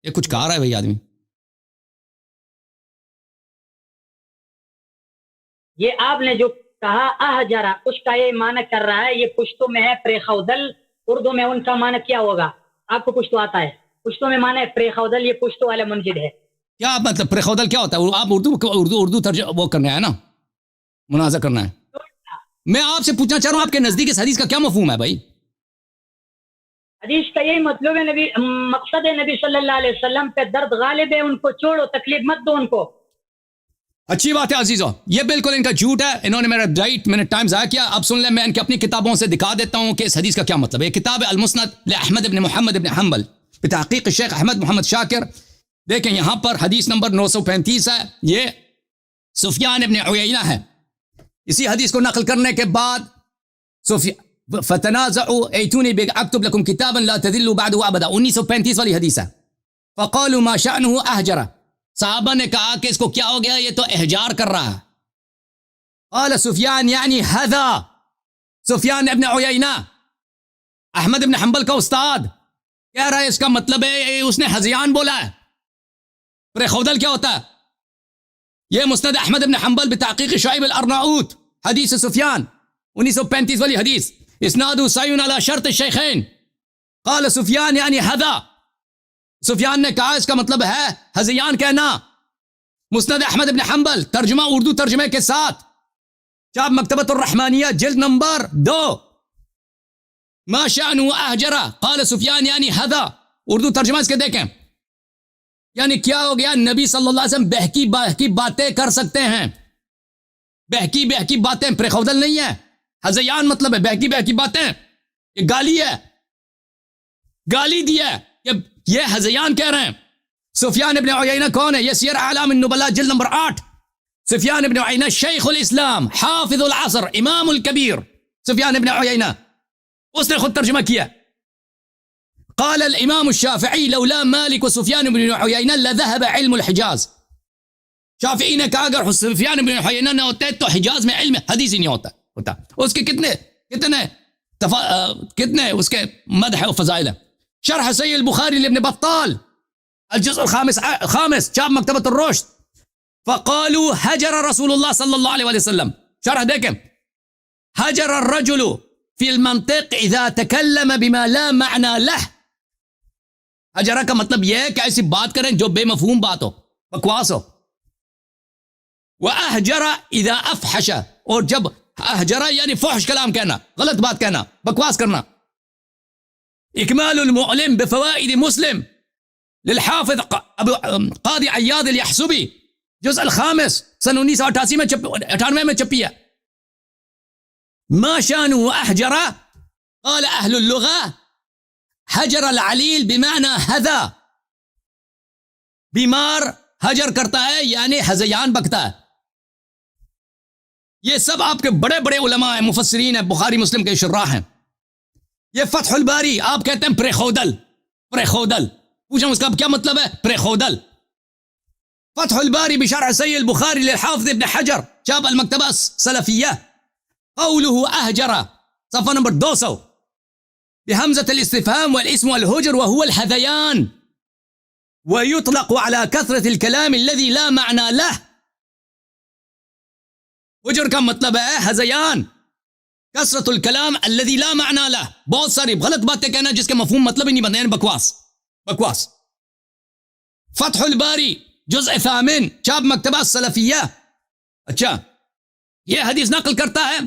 یہ کچھ کہا رہا ہے بھائی آدمی. یہ آپ نے جو کہا احجرہ، اس کا یہ معنی کر رہا ہے، یہ پشتو میں ہے پریخودل، اردو میں ان کا معنی کیا ہوگا؟ آپ کو پشتو آتا ہے؟ پشتو میں معنی ہے پریخودل، یہ پشتو والا منجد ہے. کیا مطلب پریخودل کیا ہوتا ہے؟ آپ اردو ترجمہ وہ کرنا ہے نا، منازع کرنا ہے. میں آپ سے پوچھنا چاہ رہا ہوں آپ کے نزدیک اس حدیث کا کیا مفہوم ہے بھائی؟ حدیث کا یہی مطلب ہے، نبی مقصد ہے نبی صلی اللہ علیہ وسلم پہ درد غالب ہے، ان کو چھوڑو، تکلیف مت دو ان کو. اچھی بات ہے عزیزو، یہ بالکل ان کا جھوٹ ہے، انہوں نے میرا میں نے ٹائم ضائع کیا. اب سن لیں، میں ان کی اپنی کتابوں سے دکھا دیتا ہوں کہ اس حدیث کا کیا مطلب ہے. یہ کتاب ہے المسند لأحمد بن محمد بن حنبل بتحقیق الشیخ احمد محمد شاکر. دیکھیں یہاں پر حدیث نمبر 935 ہے، یہ سفیان ابن عیینہ ہے. اسی حدیث کو نقل کرنے کے بعد فتنازعوا ایتونی اکتب لکم کتابا لا تذلوا بعده ابدا، 1935 والی حدیث ہے. فقالوا ما شأنه احجر، صحابہ نے کہا کہ اس کو کیا ہو گیا، یہ تو احجار کر رہا ہے. قال سفیان یعنی هذا، سفیان ابن عیینہ احمد ابن حنبل کا استاد کہہ رہا ہے اس کا مطلب ہے اس نے ہذیان بولا ہے. پریخودل کیا ہوتا ہے؟ یہ مسند احمد ابن حنبل بتحقیق شعیب الارناؤوط، حدیث سفیان 1935 والی حدیث، اسناد صحیح علی شرط الشیخین. قال سفیان یعنی هذا، سفیان نے کہا اس کا مطلب ہے ہذیان کہنا. مسند احمد ابن حنبل ترجمہ اردو ترجمے کے ساتھ، چاپ مکتبۃ الرحمانیہ جلد نمبر 2. ما شأنه احجر قال سفیان یعنی هذا، اردو ترجمہ اس کے دیکھیں. یعنی کیا ہو گیا، نبی صلی اللہ علیہ وسلم بہکی باتیں کر سکتے ہیں، بہکی باتیں، پریخودل نہیں ہے. ہذیان مطلب ہے بہکی باتیں، یہ گالی ہے، گالی دیا ہے کہ یہ ہذیان کہہ رہے ہیں. سفیان ابن عیینہ کون ہے؟ یہ سیر اعلام النبلاء جلد نمبر 8. سفیان ابن عیینہ شیخ الاسلام، حافظ العصر، امام الکبیر، سفیان ابن عیینہ، اس نے خود ترجمہ کیا. قال الامام الشافعی لولا مالک وسفیان بن عیینہ لذهب علم الحجاز. شافعی نے کہا اگر سفیان بن عیینہ نہ ہوتے تو حجاز میں علم حدیث ہی نہیں ہوتا. اس کے کتنے کتنے اس کے مدح و فضائل ہیں. شرح صحیح البخاری لابن بطال الجزء الخامس چاپ مکتبۃ الرشد. فقالوا حجر رسول اللہ صلی اللہ علیہ وسلم. شرح دیکھیں. حجر الرجل فی المنطق اذا تکلم بما لا معنی له. حجرہ کا مطلب یہ ہے کہ ایسی بات کریں جو بے مفہوم بات ہو, بکواس ہو. وَأَحْجَرَ اِذَا أَفْحَشَ, اور جب احجرہ یعنی فحش کلام کہنا, غلط بات کہنا, بکواس کرنا. اکمال المعلم بفوائد مسلم للحافظ قاضی عیاض الیحسبی جزء الخامس سن 1998 میں چھپی ہے. ما شان احجر قال اہل اللغة حجر العلیل بمعنى ہذا, بیمار حجر کرتا ہے یعنی ہذیان بکتا ہے. یہ سب آپ کے بڑے بڑے علماء ہیں, مفسرین ہیں, بخاری مسلم کے شراح ہیں. یہ فتح الباری آپ کہتے ہیں پریخودل, پریخودل پوچھیں اس کا کیا مطلب ہے پریخودل. فتح الباری بشرح صحیح البخاری للحافظ ابن حجر چاپ المکتبہ السلفیہ. قوله احجر صفحہ نمبر 200 بحمزة الاستفهام والاسم والهجر وهو الهذيان ويطلق على كثرة الكلام الذي لا معنى له. حجر کا مطلب ہے ہذیان, کثرت الکلام الذي لا معنى له, بہت ساری غلط باتیں کہنا جس کے مفہوم مطلب ہی نہیں بنتے, بکواس بکواس. فتح الباری جزء 8 چاپ مکتبہ السلفیہ. اچھا یہ حدیث نقل کرتا ہے,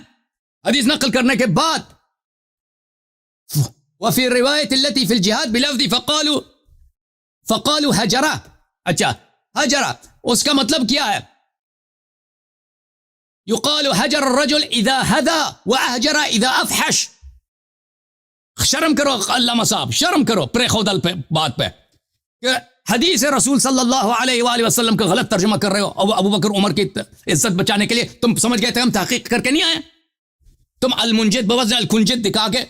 حدیث نقل کرنے کے بعد وفي الرواية التي في الجهاد بلفظ فقالوا حجرہ. اچھا حجرہ اس کا مطلب کیا ہے؟ يقال حجر الرجل اذا هذا واحجر اذا افحش. شرم کرو علامہ صاحب, شرم کرو پرے خودل پہ بات پہ کہ حدیث رسول صلی اللہ علیہ وآلہ وسلم کا غلط ترجمہ کر رہے ہو. ابو بکر عمر کی عزت بچانے کے لیے تم سمجھ گئے تھے ہم تحقیق کر کے نہیں آئے. تم المنجد بوزن الکنجد دکھا کے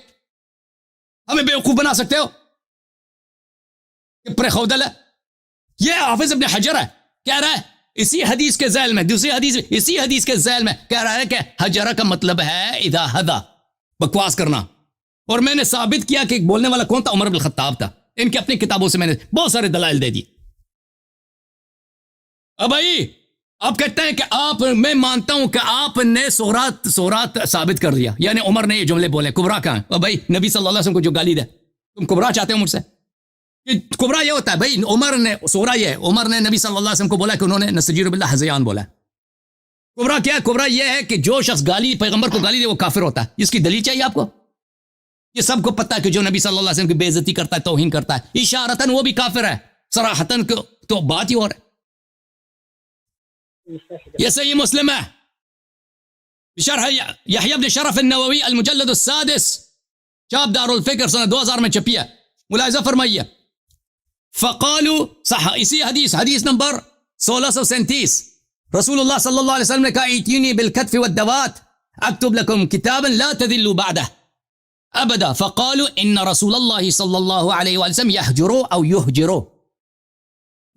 ہمیں بیوقوف بنا سکتے ہو کہ پرخودل ہے. یہ حافظ ابن حجر ہے, کہہ رہا ہے اسی حدیث کے ذیل میں, دوسری حدیث اسی حدیث کے ذیل میں کہہ رہا ہے کہ حجرہ کا مطلب ہے اذا ہدا, بکواس کرنا. اور میں نے ثابت کیا کہ بولنے والا کون تھا, عمر بن الخطاب تھا. ان کی اپنی کتابوں سے میں نے بہت سارے دلائل دے دی. اب بھائی آپ کہتے ہیں کہ آپ, میں مانتا ہوں کہ آپ نے سورات ثابت کر دیا, یعنی عمر نے یہ جملے بولے. کبرا کہاں ہے؟ اب بھائی نبی صلی اللہ علیہ وسلم کو جو گالی دے, تم کبرا چاہتے ہو مجھ سے؟ کبرا یہ ہوتا ہے بھائی, عمر نے سورہ یہ ہے, عمر نے نبی صلی اللہ علیہ وسلم کو بولا کہ انہوں نے نستجیر باللہ ہذیان بولا. کبرا کیا ہے؟ کبرا یہ ہے کہ جو شخص گالی پیغمبر کو گالی دے وہ کافر ہوتا ہے. اس کی دلیل چاہیے آپ کو؟ یہ سب کو پتہ ہے کہ جو نبی صلی اللہ علیہ وسلم کی بے عزتی کرتا ہے, توہین کرتا ہے, اشارتاً وہ بھی کافر ہے, صراحتاً تو بات ہی اور ہے. یہ صحیح مسلم ہے شرح یحییٰ بن شرف النووی المجلد السادس چاپ دار الفکر سنہ 2000 میں چھپی ہے. ملاحظہ فرمائیے. فقالوا صح, اسی حدیث نمبر 1637 رسول اللہ صلی اللہ علیہ وسلم نے کہا ایتینی بالکتف والدوات اکتب لکم کتابا لا تذلوا بعدہ ابدا. فقالوا ان رسول اللہ صلی اللہ علیہ وسلم یحجرو او یحجرو,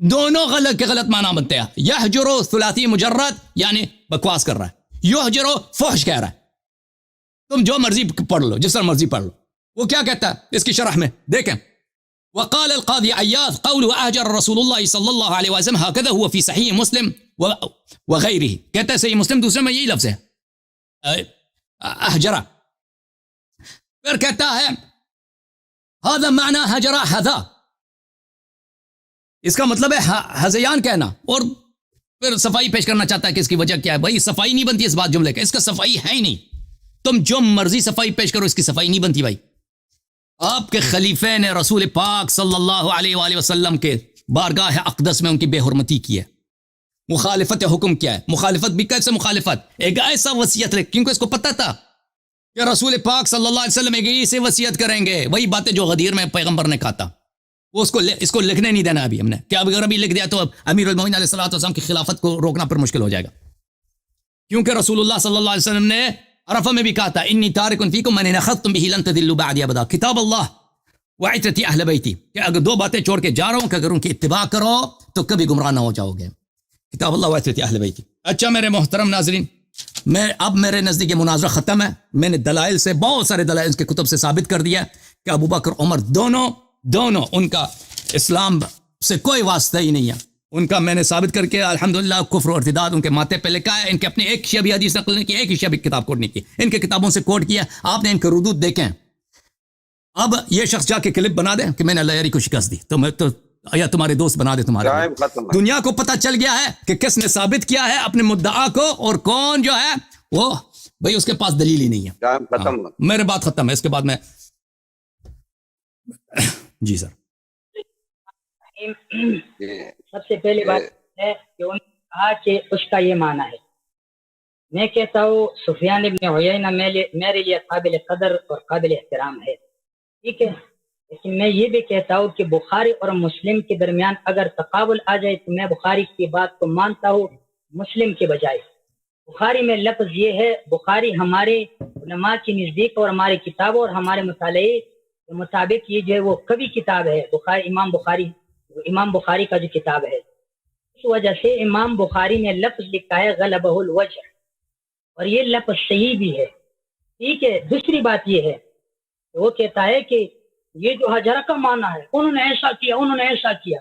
دونوں غلط کے غلط معنی بنتے ہیں. یحجرو ثلاثی مجرد یعنی بکواس کر رہا ہے, یحجرو فحش کہہ رہا ہے. تم جو مرضی پڑھ لو, جس طرح مرضی پڑھ لو. وہ کیا کہتا ہے اس کی شرح میں دیکھیں. وقال القاضي عياض قوله احجر رسول الله صلى الله عليه وسلم هكذا هو في صحيح مسلم وغيره. کہتا ہے صحیح مسلم دوسرے میں یہی لفظ ہے احجرہ. پھر کہتا ہے هذا معنى حجر هذا, اس کا مطلب ہے ہذیان کہنا. اور پھر صفائی پیش کرنا چاہتا ہے کہ اس کی وجہ کیا ہے. بھائی صفائی نہیں بنتی اس بات جملے کا, اس کا صفائی ہے ہی نہیں. تم جو مرضی صفائی پیش کرو, اس کی صفائی نہیں بنتی. بھائی آپ کے خلیفے نے رسول پاک صلی اللہ علیہ وآلہ وسلم کے بارگاہ اقدس میں ان کی بے حرمتی کی ہے, مخالفت حکم کیا ہے. مخالفت بھی کیسے مخالفت, ایک ایسا وصیت رکھ, کیونکہ اس کو پتہ تھا کہ رسول پاک صلی اللہ علیہ وسلم ایک ایسے وصیت کریں گے, وہی باتیں جو غدیر میں پیغمبر نے کہا تھا. وہ اس کو لکھنے نہیں دینا ابھی ہم نے, کہ اگر ابھی لکھ دیا تو امیر المومنین علیہ الصلوۃ والسلام کی خلافت کو روکنا پر مشکل ہو جائے گا. کیونکہ رسول اللہ صلی اللہ علیہ وسلم نے عرفہ میں بھی کہا تھا انی تارک فیکم من اخذتم به لن تضلوا بعدی ابدا, کتاب اللہ وعترتی اہل بیتی, کہ اگر دو باتیں چھوڑ کے جا رہا ہوں کہ اگر ان کی اتباع کرو تو کبھی گمراہ نہ ہو جاؤ گے. کتاب اللہ وعترتی اہل بیتی. اچھا میرے محترم ناظرین, میں اب میرے نزدیک مناظرہ ختم ہے. میں نے دلائل سے, بہت سارے دلائل کے کتب سے ثابت کر دیا کہ ابو بکر عمر دونوں ان کا اسلام سے کوئی واسطہ ہی نہیں ہے. ان کا میں نے ثابت کر کے الحمدللہ کفر و ارتداد ان کے ماتھے پہ لکھا ہے. ان کے اپنے ایک شیعہ بھی حدیث نقل نہیں کی, ایک ہی شیعہ بھی کتاب کوٹ نہیں کی, ان کے کتابوں سے کوٹ کیا. آپ نے ان کے ردود دیکھیں. اب یہ شخص جا کے کلپ بنا دے کہ میں نے لیری کو شکست دی, تو میں تو یا تمہارے دوست بنا دے تمہارے. دنیا کو پتہ چل گیا ہے کہ کس نے ثابت کیا ہے اپنے مدعا کو, اور کون جو ہے وہ بھئی اس کے پاس دلیل ہی نہیں ہے. میرے بات ختم ہے, اس کے بعد میں جی سر. سب سے پہلی بات ہے کہ انہوں نے کہا کہ اس کا یہ معنی ہے. میں کہتا ہوں سفیان ابن عیینہ میرے لیے قابل قدر اور قابل احترام ہے, ٹھیک ہے, لیکن میں یہ بھی کہتا ہوں کہ بخاری اور مسلم کے درمیان اگر تقابل آ جائے تو میں بخاری کی بات کو مانتا ہوں مسلم کے بجائے. بخاری میں لفظ یہ ہے, بخاری ہمارے علماء کی نزدیک اور ہماری کتابوں اور ہمارے مطالعے کے مطابق یہ جو ہے وہ کبھی کتاب ہے. امام بخاری کا جو کتاب ہے, اس وجہ سے امام بخاری نے لفظ لکھا ہے غلبہ الوجہ, اور یہ لفظ صحیح بھی ہے, ٹھیک ہے. دوسری بات یہ ہے وہ کہتا ہے کہ یہ جو حجرہ کا معنی ہے انہوں نے ایسا کیا, انہوں نے ایسا کیا.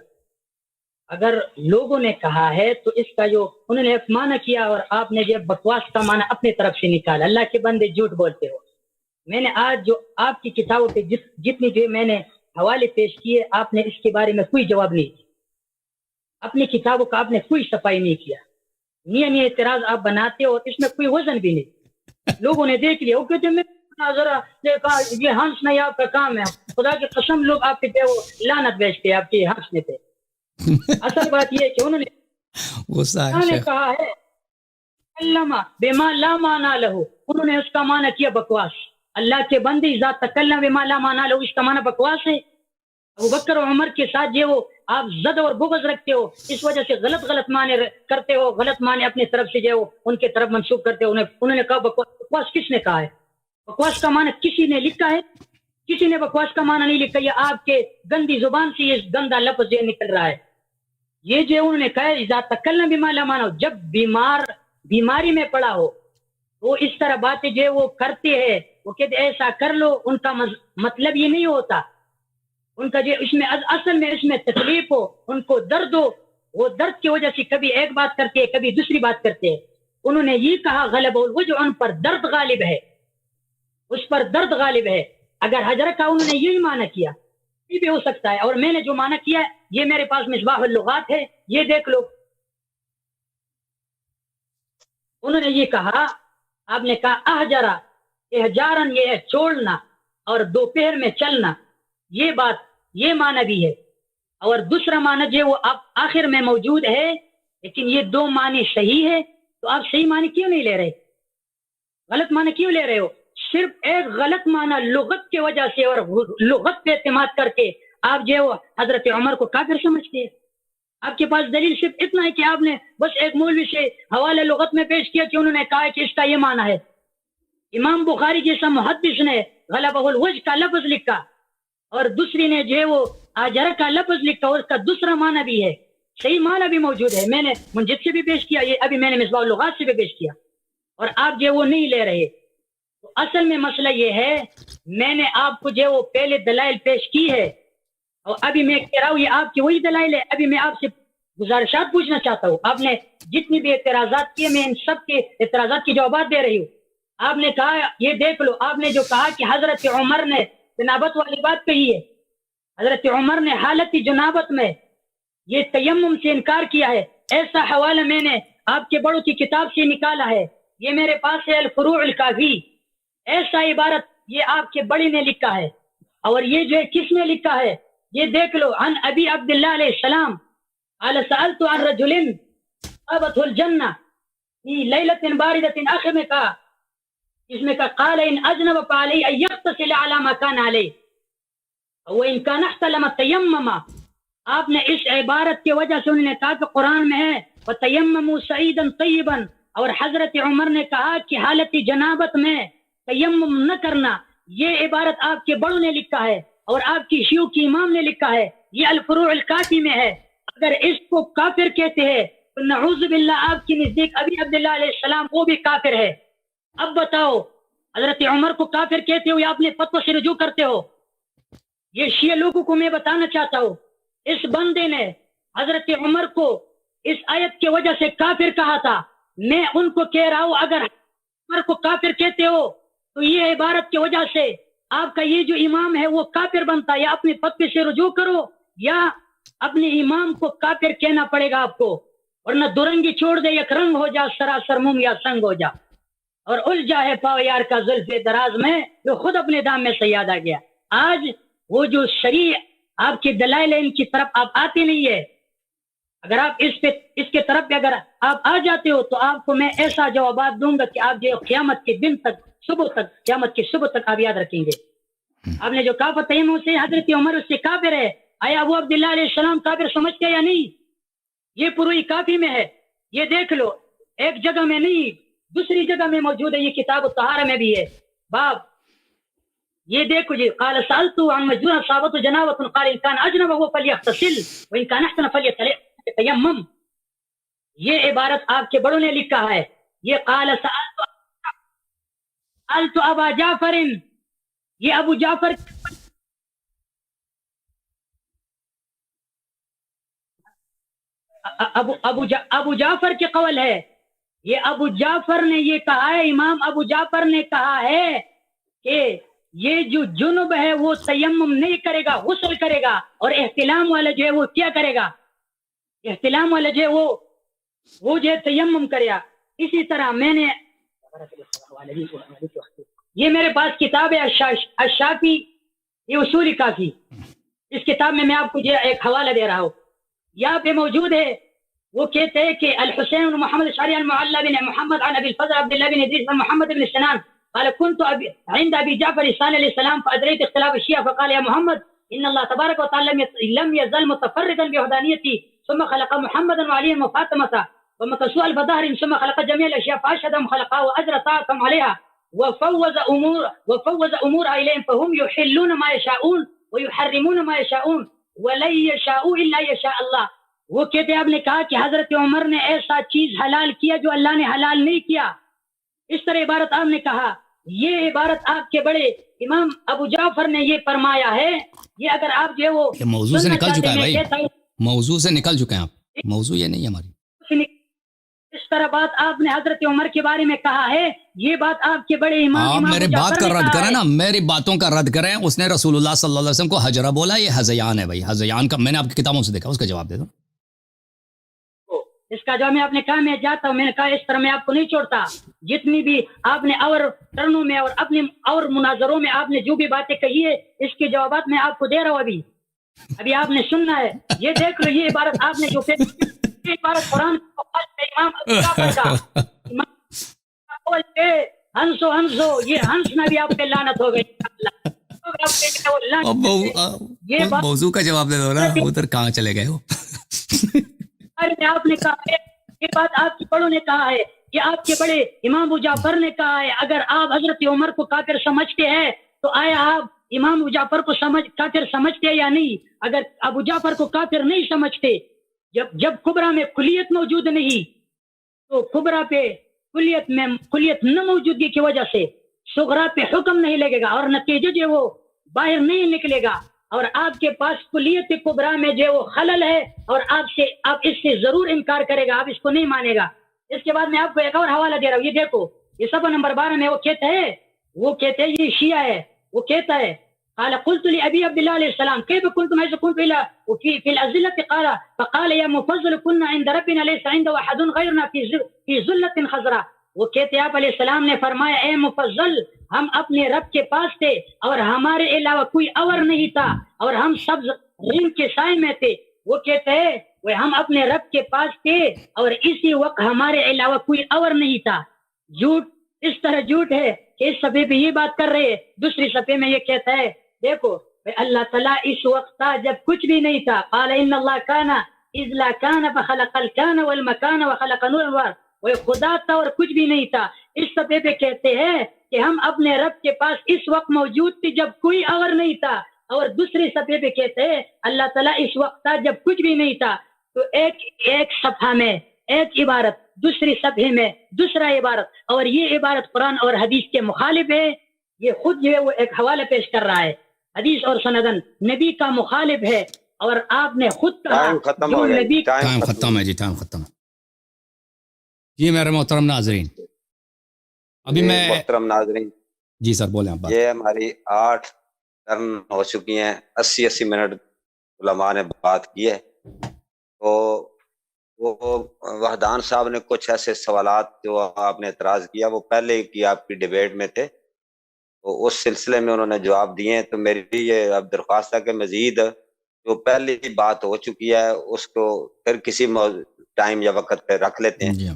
اگر لوگوں نے کہا ہے تو اس کا جو انہوں نے ایک معنی کیا اور آپ نے جو بکواس کا معنی اپنے طرف سے نکالا. اللہ کے بندے جھوٹ بولتے ہو. میں نے آج جو آپ کی کتابوں پہ جتنی جو میں نے حوالے پیش کیے, آپ نے اس کے بارے میں کوئی جواب نہیں دیا. اپنی کتابوں کا آپ نے کوئی صفائی نہیں کیا. نیا اعتراض آپ بناتے ہو اور اس میں کوئی وزن بھی نہیں. لوگوں نے دیکھ لیا, وہ کہتے میں ذرا دیکھا یہ ہنس نہیں آپ کا کام ہے. خدا کی قسم لوگ آپ کے وہ لعنت بیچتے ہیں آپ کے ہنسنے پہ. اصل بات یہ ہے کہ انہوں نے کہا ہے علامہ بما لا معنی لہو, انہوں نے اس کا معنی کیا بکواس. اللہ کے بندے اذا تکلم بما لا معنی لہو, اس کا معنی بکواس ہے. ابو بکر و عمر کے ساتھ جو وہ آپ زد اور بغض رکھتے ہو, اس وجہ سے غلط معنی کرتے ہو, غلط معنی اپنے طرف سے جو ان کے طرف منسوخ کرتے ہو. انہوں نے کہا بکواس کس نے کہا ہے؟ بکواس کا معنی کسی نے لکھا ہے؟ کسی نے بکواس کا معنی نہیں لکھا. یہ آپ کے گندی زبان سے یہ گندا لفظ جو نکل رہا ہے. یہ جو انہوں نے کہا ہے اذا تکلم بما لا معنی, جب بیماری میں پڑا ہو وہ اس طرح باتیں جو وہ کرتے ہیں, وہ کہتے ایسا کر لو. ان کا مطلب یہ نہیں ہوتا. ان کا جو اس میں اصل میں اس میں تکلیف ہو, ان کو درد ہو, وہ درد کی وجہ سے کبھی ایک بات کرتے ہیں کبھی دوسری بات کرتے ہیں. انہوں نے یہ کہا غلبہ الوجع, ان پر درد غالب ہے, اس پر درد غالب ہے. اگر حجرہ کا انہوں نے یہی معنی کیا یہ بھی ہو سکتا ہے, اور میں نے جو معنی کیا ہے یہ میرے پاس مصباح اللغات ہے, یہ دیکھ لو. انہوں نے یہ کہا, آپ نے کہا احجرا احجارن, یہ ہے چھوڑنا اور دوپہر میں چلنا. یہ بات یہ معنی بھی ہے, اور دوسرا معنی جو وہ آخر میں موجود ہے, لیکن یہ دو معنی صحیح ہے. تو آپ صحیح معنی کیوں نہیں لے رہے, غلط معنی کیوں لے رہے ہو؟ صرف ایک غلط معنی لغت کی وجہ سے اور لغت پہ اعتماد کر کے آپ جو حضرت عمر کو کافر سمجھتے ہیں. آپ کے پاس دلیل صرف اتنا ہے کہ آپ نے بس ایک مولوی سے حوالے لغت میں پیش کیا کہ انہوں نے کہا کہ اس کا یہ معنی ہے. امام بخاری جیسا محدث نے غلبہ الوجہ کا لفظ لکھا, اور دوسری نے جو وہ آجرہ کا لفظ لکھا, اور اس کا دوسرا معنی بھی ہے, صحیح معنی بھی موجود ہے. میں نے منجد سے بھی پیش کیا, یہ ابھی میں نے مصباح اللغات سے بھی پیش کیا, اور آپ جو وہ نہیں لے رہے. تو اصل میں مسئلہ یہ ہے, میں نے آپ کو جو وہ پہلے دلائل پیش کی ہے, اور ابھی میں کہہ رہا ہوں یہ آپ کی وہی دلائل ہے. ابھی میں آپ سے گزارشات پوچھنا چاہتا ہوں. آپ نے جتنی بھی اعتراضات کیے, میں ان سب کے اعتراضات کی جوابات دے رہی ہوں. آپ نے کہا یہ دیکھ لو, آپ نے جو کہا کہ حضرت عمر نے جنابت والی بات کہی ہے, حضرت عمر نے حالت جنابت میں یہ تیمم سے انکار کیا ہے. ایسا حوالہ میں نے آپ کے بڑوں کی کتاب سے نکالا ہے, یہ میرے پاس ہے الفروع الکافی. ایسا عبارت یہ آپ کے بڑی نے لکھا ہے, اور یہ جو کس نے لکھا ہے یہ دیکھ لو. عن ابی عبداللہ علیہ السلام قال سألت عن رجل أصابته الجنة في ليلة باردة, آخر میں کہا, اس میں کہا قال ان اجنب فعليه ان يغتسل على ما كان عليه وان كان احتلم تيمم. آپ نے اس عبارت کی وجہ سے انہوں نے کہا کہ قرآن میں ہے وتيمموا صعيدا طيبا, اور حضرت عمر نے کہا کہ حالت جنابت میں تیمم نہ کرنا. یہ عبارت آپ کے بڑوں نے لکھا ہے, اور آپ کی شیوع کی امام نے لکھا ہے, یہ الفروع الکافی میں ہے. اگر اس کو کافر کہتے ہیں تو نعوذ باللہ آپ کی نزدیک ابی عبداللہ علیہ السلام وہ بھی کافر ہے. اب بتاؤ حضرت عمر کو کافر کہتے ہو یا اپنے فتوی سے رجوع کرتے ہو؟ یہ شیعہ لوگوں کو میں بتانا چاہتا ہوں، اس بندے نے حضرت عمر کو اس آیت کی وجہ سے کافر کہا تھا. میں ان کو کہہ رہا ہوں اگر عمر کو کافر کہتے ہو تو یہ عبارت کی وجہ سے آپ کا یہ جو امام ہے وہ کافر بنتا. یا اپنے فتوی سے رجوع کرو یا اپنے امام کو کافر کہنا پڑے گا آپ کو، ورنہ درنگی چھوڑ دے یک رنگ ہو جا سراسر موم یا سنگ ہو جا. اور الجھا ہے پاؤ یار کا زلف دراز میں جو خود اپنے دام میں سے یاد آ گیا. آج وہ جو شریع آپ کی دلائل ان کی طرف آپ آتے نہیں ہے. اگر آپ اس کے طرف پہ اگر آپ آ جاتے ہو تو آپ کو میں ایسا جوابات دوں گا کہ آپ جو قیامت کے دن تک قیامت کی صبح تک آپ یاد رکھیں گے. آپ نے جو کہا فتیم سے حضرت عمر اس سے کافر ہے، آیا ابو عبداللہ علیہ السلام کافر سمجھتے یا نہیں؟ یہ پوری کافی میں ہے، یہ دیکھ لو. ایک جگہ میں نہیں دوسری جگہ میں موجود ہے، یہ کتاب الطہارہ میں بھی ہے. باب یہ دیکھو جی، قال سألت عن مجنون صابت جنابة قال ان كان اجنب هو فليغتسل وان كان احسن فليتيمم. یہ عبارت آپ کے بڑوں نے لکھا ہے. یہ قال سألت ابا جعفر، یہ ابو جعفر ابو جعفر کے قول ہے. یہ ابو جعفر نے یہ کہا ہے، امام ابو جعفر نے کہا ہے کہ یہ جو جنب ہے وہ تیمم نہیں کرے گا، غسل کرے گا، اور احتلام والا جو ہے وہ کیا کرے گا؟ احتلام والا جو ہے وہ جو ہے تیمم کرے گا. اسی طرح میں نے یہ میرے پاس کتاب ہے الشافی یہ اصول کافی، اس کتاب میں آپ کو ایک حوالہ دے رہا ہوں، یہاں پہ موجود ہے. وہ کہتے ہیں کہ الحسین بن محمد الشعری المعلى بن محمد عن ابي الفضل عبد الله بن ادريس بن محمد بن سنان قال كنت عند ابي جعفر الثاني عليه السلام فادريت اختلاف الشيعة فقال يا محمد ان الله تبارك وتعالى لم يزل متفردا بوحدانيته ثم خلق محمدا وعليا وفاطمة ومكسوء البظاهر ثم خلق جميع الاشياء فاشهدهم خلقها واجرى طاعتهم عليها وفوز امورها اليهم فهم يحلون ما يشاءون ويحرمون ما يشاءون ولن يشاءوا الا يشاء الله. وہ کہتے ہیں آپ نے کہا کہ حضرت عمر نے ایسا چیز حلال کیا جو اللہ نے حلال نہیں کیا. اس طرح عبارت آپ نے کہا. یہ عبارت آپ کے بڑے امام ابو جعفر نے یہ فرمایا ہے. یہ اگر آپ جو ہے وہ موضوع سے نکل چکا ہے بھائی، موضوع سے نکل چکے ہیں آپ، موضوع یہ نہیں ہماری. اس طرح بات آپ نے حضرت عمر کے بارے میں کہا ہے، یہ بات آپ کے بڑے امام آپ میرے بات کا رد کریں نا، میری باتوں کا رد کریں. اس نے رسول اللہ صلی اللہ علیہ وسلم کو حجرہ بولا، یہ ہذیان ہے بھائی، ہذیان کا میں نے آپ کی کتابوں سے دیکھا، اس کا جواب دے دو. اس کا جواب میں آپ نے کہا میں جاتا ہوں، میں نے کہا اس طرح میں آپ کو نہیں چھوڑتا. جتنی بھی آپ نے اور ٹرنوں میں اور اپنے اور مناظروں میں آپ نے جو بھی باتیں کہی ہے اس کے جوابات میں آپ کو دے رہا ہوں. ابھی آپ نے سننا ہے. یہ دیکھ لو، یہ عبارت آپ نے جو یہ عبارت قرآن امام ابو جعفر کا ہنسو ہنسو، یہ ہنسنا بھی آپ پہ لعنت ہو گئی. موضوع کا جواب دے دو نا، ادھر کہاں چلے گئے ہو؟ آپ نے کہا ہے یہ بات آپ کے بڑوں نے کہا ہے، یہ آپ کے بڑے امام ابو جعفر نے کہا ہے. اگر آپ حضرت عمر کو کافر سمجھتے ہیں تو آیا آپ امام ابو جعفر کو کافر سمجھتے ہیں یا نہیں؟ اگر ابو جعفر کو کافر نہیں سمجھتے، جب کبرا میں کلیت موجود نہیں تو کبرا پہ کلیت نہ موجودگی کی وجہ سے صغرا پہ حکم نہیں لگے گا اور نتیجہ جو وہ باہر نہیں نکلے گا. اور آپ کے پاس کلیت کبرا میں جو وہ خلل ہے اور آپ اس سے ضرور انکار کرے گا، آپ اس کو نہیں مانے گا. اس کے بعد میں آپ کو ایک اور حوالہ دے رہا ہوں، یہ دیکھو، یہ صفحہ نمبر 12 میں وہ کہتے ہیں یہ شیعہ ہے. وہ کہتا ہے قال قلت لأبي عبد الله عليه السلام كيف كنتم حيث كنتم إلى في الأذلة فقال يا مفضل كنا عند ربنا ليس عنده أحد غيرنا في ذلة خضراء. وہ کہتے ہیں آپ علیہ السلام نے فرمایا اے مفضل، ہم اپنے رب کے پاس تھے اور ہمارے علاوہ کوئی اور نہیں تھا اور ہم سب غیم کے سائے میں تھے. وہ کہتے ہیں وہ ہم اپنے رب کے پاس تھے اور اسی وقت ہمارے علاوہ کوئی اور نہیں تھا. جھوٹ اس طرح جھوٹ ہے کہ اس صفحے پہ یہ بات کر رہے ہیں، دوسری صفحے میں یہ کہتا ہے دیکھو اللہ تعالیٰ اس وقت تھا جب کچھ بھی نہیں تھا. قال ان اللہ کان اذ لا کان فخلق الکان والمکان وخلق نور، وہ خدا تھا اور کچھ بھی نہیں تھا. اس صفحے پہ کہتے ہیں کہ ہم اپنے رب کے پاس اس وقت موجود تھے جب کوئی اور نہیں تھا، اور دوسری صفحے پہ کہتے ہیں اللہ تعالیٰ اس وقت تھا جب کچھ بھی نہیں تھا. تو ایک صفحہ میں ایک عبارت دوسری صفحے میں دوسرا عبارت, اور یہ عبارت قرآن اور حدیث کے مخالف ہے. یہ خود جو ہے وہ ایک حوالہ پیش کر رہا ہے حدیث اور سندن نبی کا مخالف ہے, اور آپ نے خود کہا ٹائم ختم جو ہو گیا, نبی ٹائم ختم ہے جی, ٹائم ختم ہے جی. میرے محترم ناظرین, ابھی میں محترم ناظرین, جی سر بولیں آپ. یہ ہماری 8 ٹرن ہو چکی ہیں, 80 منٹ علماء نے بات کی ہے. تو وہ وحدان صاحب نے کچھ ایسے سوالات جو آپ نے اعتراض کیا وہ پہلے کی آپ کی ڈیبیٹ میں تھے, تو اس سلسلے میں انہوں نے جواب دیے ہیں. تو میری یہ اب درخواست ہے کہ مزید جو پہلی بات ہو چکی ہے اس کو پھر کسی ٹائم یا وقت پہ رکھ لیتے ہیں. جی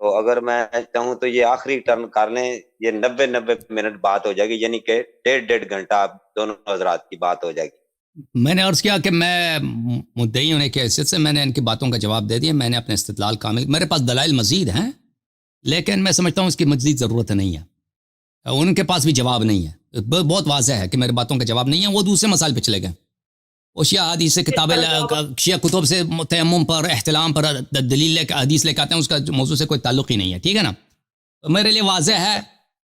تو اگر میں چاہوں تو یہ آخری ٹرن کر لیں, یہ 90 منٹ بات ہو جائے گی, یعنی کہ 1.5 گھنٹہ آپ دونوں حضرات کی بات ہو جائے گی. میں نے عرض کیا کہ میں مدعی ہونے کی حیثیت سے میں نے ان کی باتوں کا جواب دے دیا. میں نے اپنے استدلال کامل, میرے پاس دلائل مزید ہیں لیکن میں سمجھتا ہوں اس کی مزید ضرورت نہیں ہے. ان کے پاس بھی جواب نہیں ہے, بہت واضح ہے کہ میرے باتوں کا جواب نہیں ہے. وہ دوسرے مسائل پہ چلے گئے, وہ شیعہ حدیث سے کتابیں شیعہ کتب سے تیمم پر احتلام پر دلیل لے کے حدیث لے کے آتے ہیں, اس کا موضوع سے کوئی تعلق ہی نہیں ہے. ٹھیک ہے نا, تو میرے لیے واضح ہے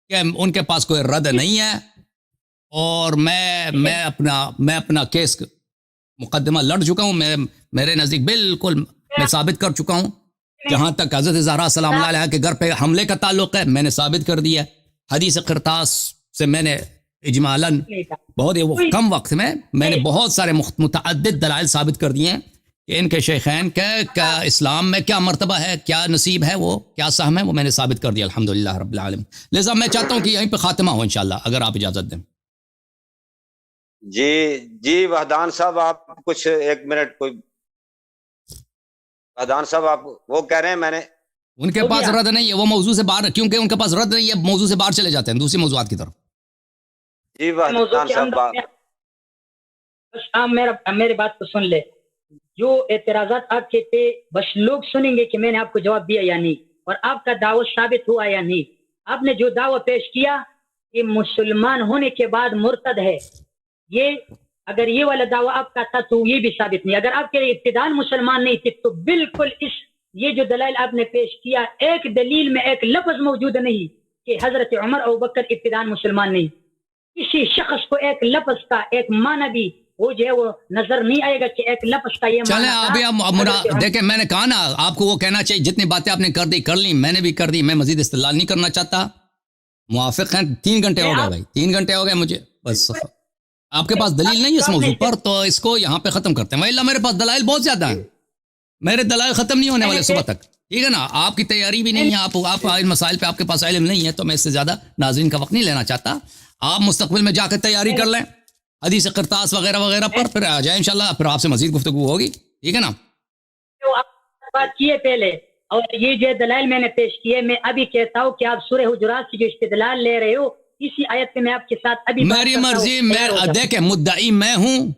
کہ ان کے پاس کوئی رد نہیں ہے, اور میں اپنا کیس مقدمہ لڑ چکا ہوں. میرے نزدیک بالکل میں ثابت کر چکا ہوں. جہاں تک حضرت زہرا سلام اللہ علیہ کے گھر پہ حملے کا تعلق ہے میں نے ثابت کر دیا. حدیث قرطاس سے میں نے اجمالاً بہت کم وقت میں نے بہت سارے متعدد دلائل ثابت کر دیے ہیں کہ ان کے شیخین کا اسلام میں کیا مرتبہ ہے, کیا نصیب ہے, وہ کیا سہم ہے, وہ میں نے ثابت کر دیا الحمدللہ رب العالمین. لہذا میں چاہتا ہوں کہ یہیں پہ خاتمہ ہو انشاءاللہ, اگر آپ اجازت دیں. جی وحدان صاحب آپ کچھ 1 منٹ کوئی, وحدان صاحب آپ وہ کہہ رہے ہیں میں نے ان کے پاس رد نہیں ہے, وہ موضوع سے باہر, کیونکہ ان کے پاس رد نہیں ہے موضوع سے باہر چلے جاتے ہیں دوسری موضوعات کی طرف. جی وحدان صاحب میری بات کو سن لے. جو اعتراضات آپ کے تھے بس لوگ سنیں گے کہ میں نے آپ کو جواب دیا یا نہیں, اور آپ کا دعویٰ ثابت ہوا یا نہیں. آپ نے جو دعویٰ پیش کیا کہ مسلمان ہونے کے بعد مرتد ہے, یہ اگر یہ والا دعویٰ آپ کا تھا تو یہ بھی ثابت نہیں. اگر آپ کے ابتداء مسلمان نہیں تھے تو بالکل یہ جو دلائل آپ نے پیش کیا ایک دلیل میں ایک لفظ موجود نہیں کہ حضرت عمر ابو بکر ابتداء مسلمان نہیں. کسی شخص کو ایک لفظ کا ایک معنی بھی وہ جو ہے وہ نظر نہیں آئے گا کہ ایک لفظ کا یہ معنی چلیں ابھی دیکھیں, میں نے کہا نا آپ کو وہ کہنا چاہیے جتنی باتیں آپ نے کر دی کر لی, میں نے بھی کر دی. میں مزید استدلال نہیں کرنا چاہتا. موافق ہیں, 3 گھنٹے ہو گئے بھائی, 3 گھنٹے ہو گئے مجھے. بس آپ کے پاس دلیل نہیں ہے اس موضوع پر تو اس کو یہاں پہ ختم کرتے ہیں. وإلا میرے پاس دلائل بہت زیادہ ہیں, میرے دلائل ختم نہیں ہونے والے صبح تک. ٹھیک ہے نا, آپ کی تیاری بھی نہیں ہے, آپ ان مسائل پہ آپ کے پاس علم نہیں ہے, تو میں اس سے زیادہ ناظرین کا وقت نہیں لینا چاہتا. آپ مستقبل میں جا کے تیاری کر لیں حدیث قرطاس وغیرہ وغیرہ پر, پھر آ جائیں انشاءاللہ, پھر آپ سے مزید گفتگو ہوگی. ٹھیک ہے نا, بات کیے پہلے, اور یہ جو دلائل میں نے پیش کیے, میں ابھی کہتا ہوں کہ آپ سورہ حجرات سے جو استدلال لے رہے ہو اسی آیت پہ میں آپ کے ساتھ ابھی میری مرضی. دیکھیں مدعی میں ہوں,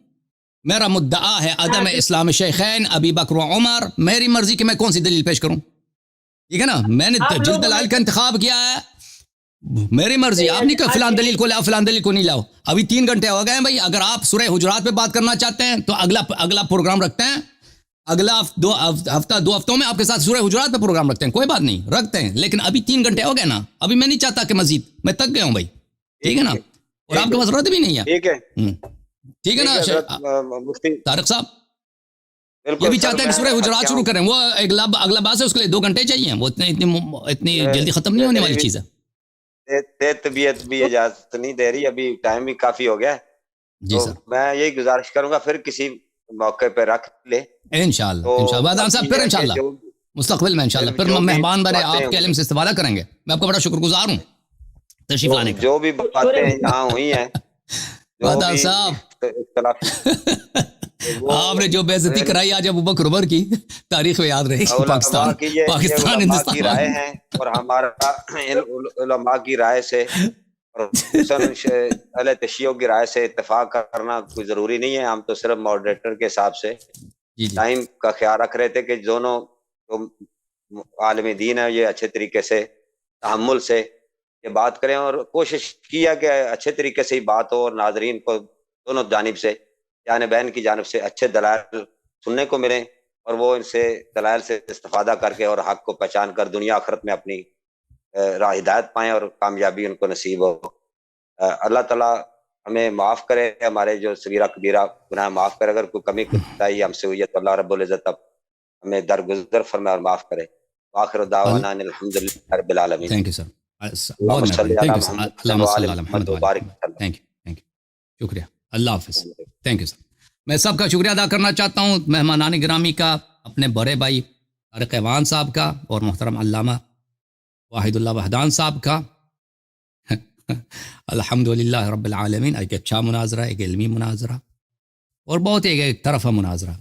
میرا مدعا ہے عدم اسلام شیخین ابی بکر و عمر. میری مرضی کہ میں کون سی دلیل پیش کروں. ٹھیک ہے نا, میں نے جس دلائل کا انتخاب کیا ہے میری مرضی. آپ نہیں کہ فلان دلیل کو لاؤ فلان دلیل کو نہیں لاؤ. ابھی 3 گھنٹے ہو گئے ہیں بھائی. اگر آپ سورہ حجرات پہ بات کرنا چاہتے ہیں تو اگلا پروگرام رکھتے ہیں, اگلا 2 ہفتوں میں آپ کے ساتھ سورہ حجرات پہ پروگرام رکھتے ہیں, کوئی بات نہیں رکھتے ہیں. لیکن ابھی 3 گھنٹے ہو گئے نا, ابھی میں نہیں چاہتا کہ مزید, میں تک گیا ہوں بھائی. ٹھیک ہے نا, اور آپ کے پاس رد بھی نہیں ہے. ٹھیک ہے نا طارق صاحب, یہ بھی چاہتے ہیں کہ سورہ حجرات شروع کریں. وہ اگلا باس ہے, اس کے لیے 2 گھنٹے چاہیے. وہ اتنی جلدی ختم نہیں ہونے والی چیز ہے. طبیعت بھی اجازت نہیں دے رہی, ابھی ٹائم بھی کافی ہو گیا. جی سر, میں یہی گزارش کروں گا پھر کسی موقع پہ رکھ لے انشاءاللہ. وعدان صاحب پھر انشاءاللہ مستقبل میں انشاءاللہ پھر مہمان بنے آپ کے علم سے استفادہ کریں گے. میں آپ کا بڑا شکر گزار ہوں تشریف لانے کا. جو بھی باتیں یہاں ہوئی ہیں وعدان صاحب, آپ نے جو بے عزتی کرائی آج ابو بکر عمر کی, تاریخ میں یاد رہے گی. پاکستان ہندوستان کی رائے ہیں, اور ہمارا علماء کی رائے سے اور اہل تشیع کی رائے سے اتفاق کرنا کوئی ضروری نہیں ہے. ہم تو صرف ماڈریٹر کے حساب سے ٹائم کا خیال رکھ رہے تھے کہ دونوں عالم دین ہے یہ اچھے طریقے سے تحمل سے یہ بات کریں, اور کوشش کیا کہ اچھے طریقے سے ہی بات ہو, اور ناظرین کو دونوں جانب سے جانبین کی جانب سے اچھے دلائل سننے کو ملیں. اور وہ ان سے دلائل سے استفادہ کر کے اور حق کو پہچان کر دنیا آخرت میں اپنی راہ ہدایت پائیں اور کامیابی ان کو نصیب ہو۔ اللہ تعالیٰ ہمیں معاف کرے، ہمارے جو صغیرہ کبیرہ گناہ معاف کرے، اگر کوئی کمی کوتاہی ہم سے ہوئی ہے تو اللہ رب العزت اب ہمیں درگزر فرمائے اور معاف کرے۔ آخر دعوانا ان الحمدللہ رب العالمین۔ تھینک یو سر، اللہم بہت صلی مہربانی، علی تھینک یو سر، محمد اللہم وعلی صلی علی محمد محمد وبارک وسلم۔ تھینک یو، شکریہ، اللہ حافظ، تھینک یو سر۔ میں سب کا شکریہ ادا کرنا چاہتا ہوں، مہمانان گرامی کا، اپنے بڑے بھائی طارق ایوان صاحب کا، اور محترم علامہ واحد اللہ وحدان صاحب کا۔ الحمدللہ رب العالمین، ایک اچھا مناظرہ، ایک علمی مناظرہ، اور بہت ایک طرفہ مناظرہ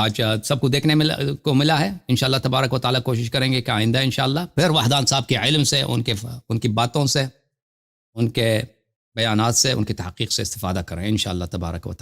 آج سب کو دیکھنے کو ملا ہے۔ انشاءاللہ تبارک و تعالیٰ کوشش کریں گے کہ آئندہ انشاءاللہ پھر وحدان صاحب کے علم سے، ان کی باتوں سے، ان کے بیانات سے، ان کی تحقیق سے استفادہ کریں انشاءاللہ تبارک و تعالیٰ۔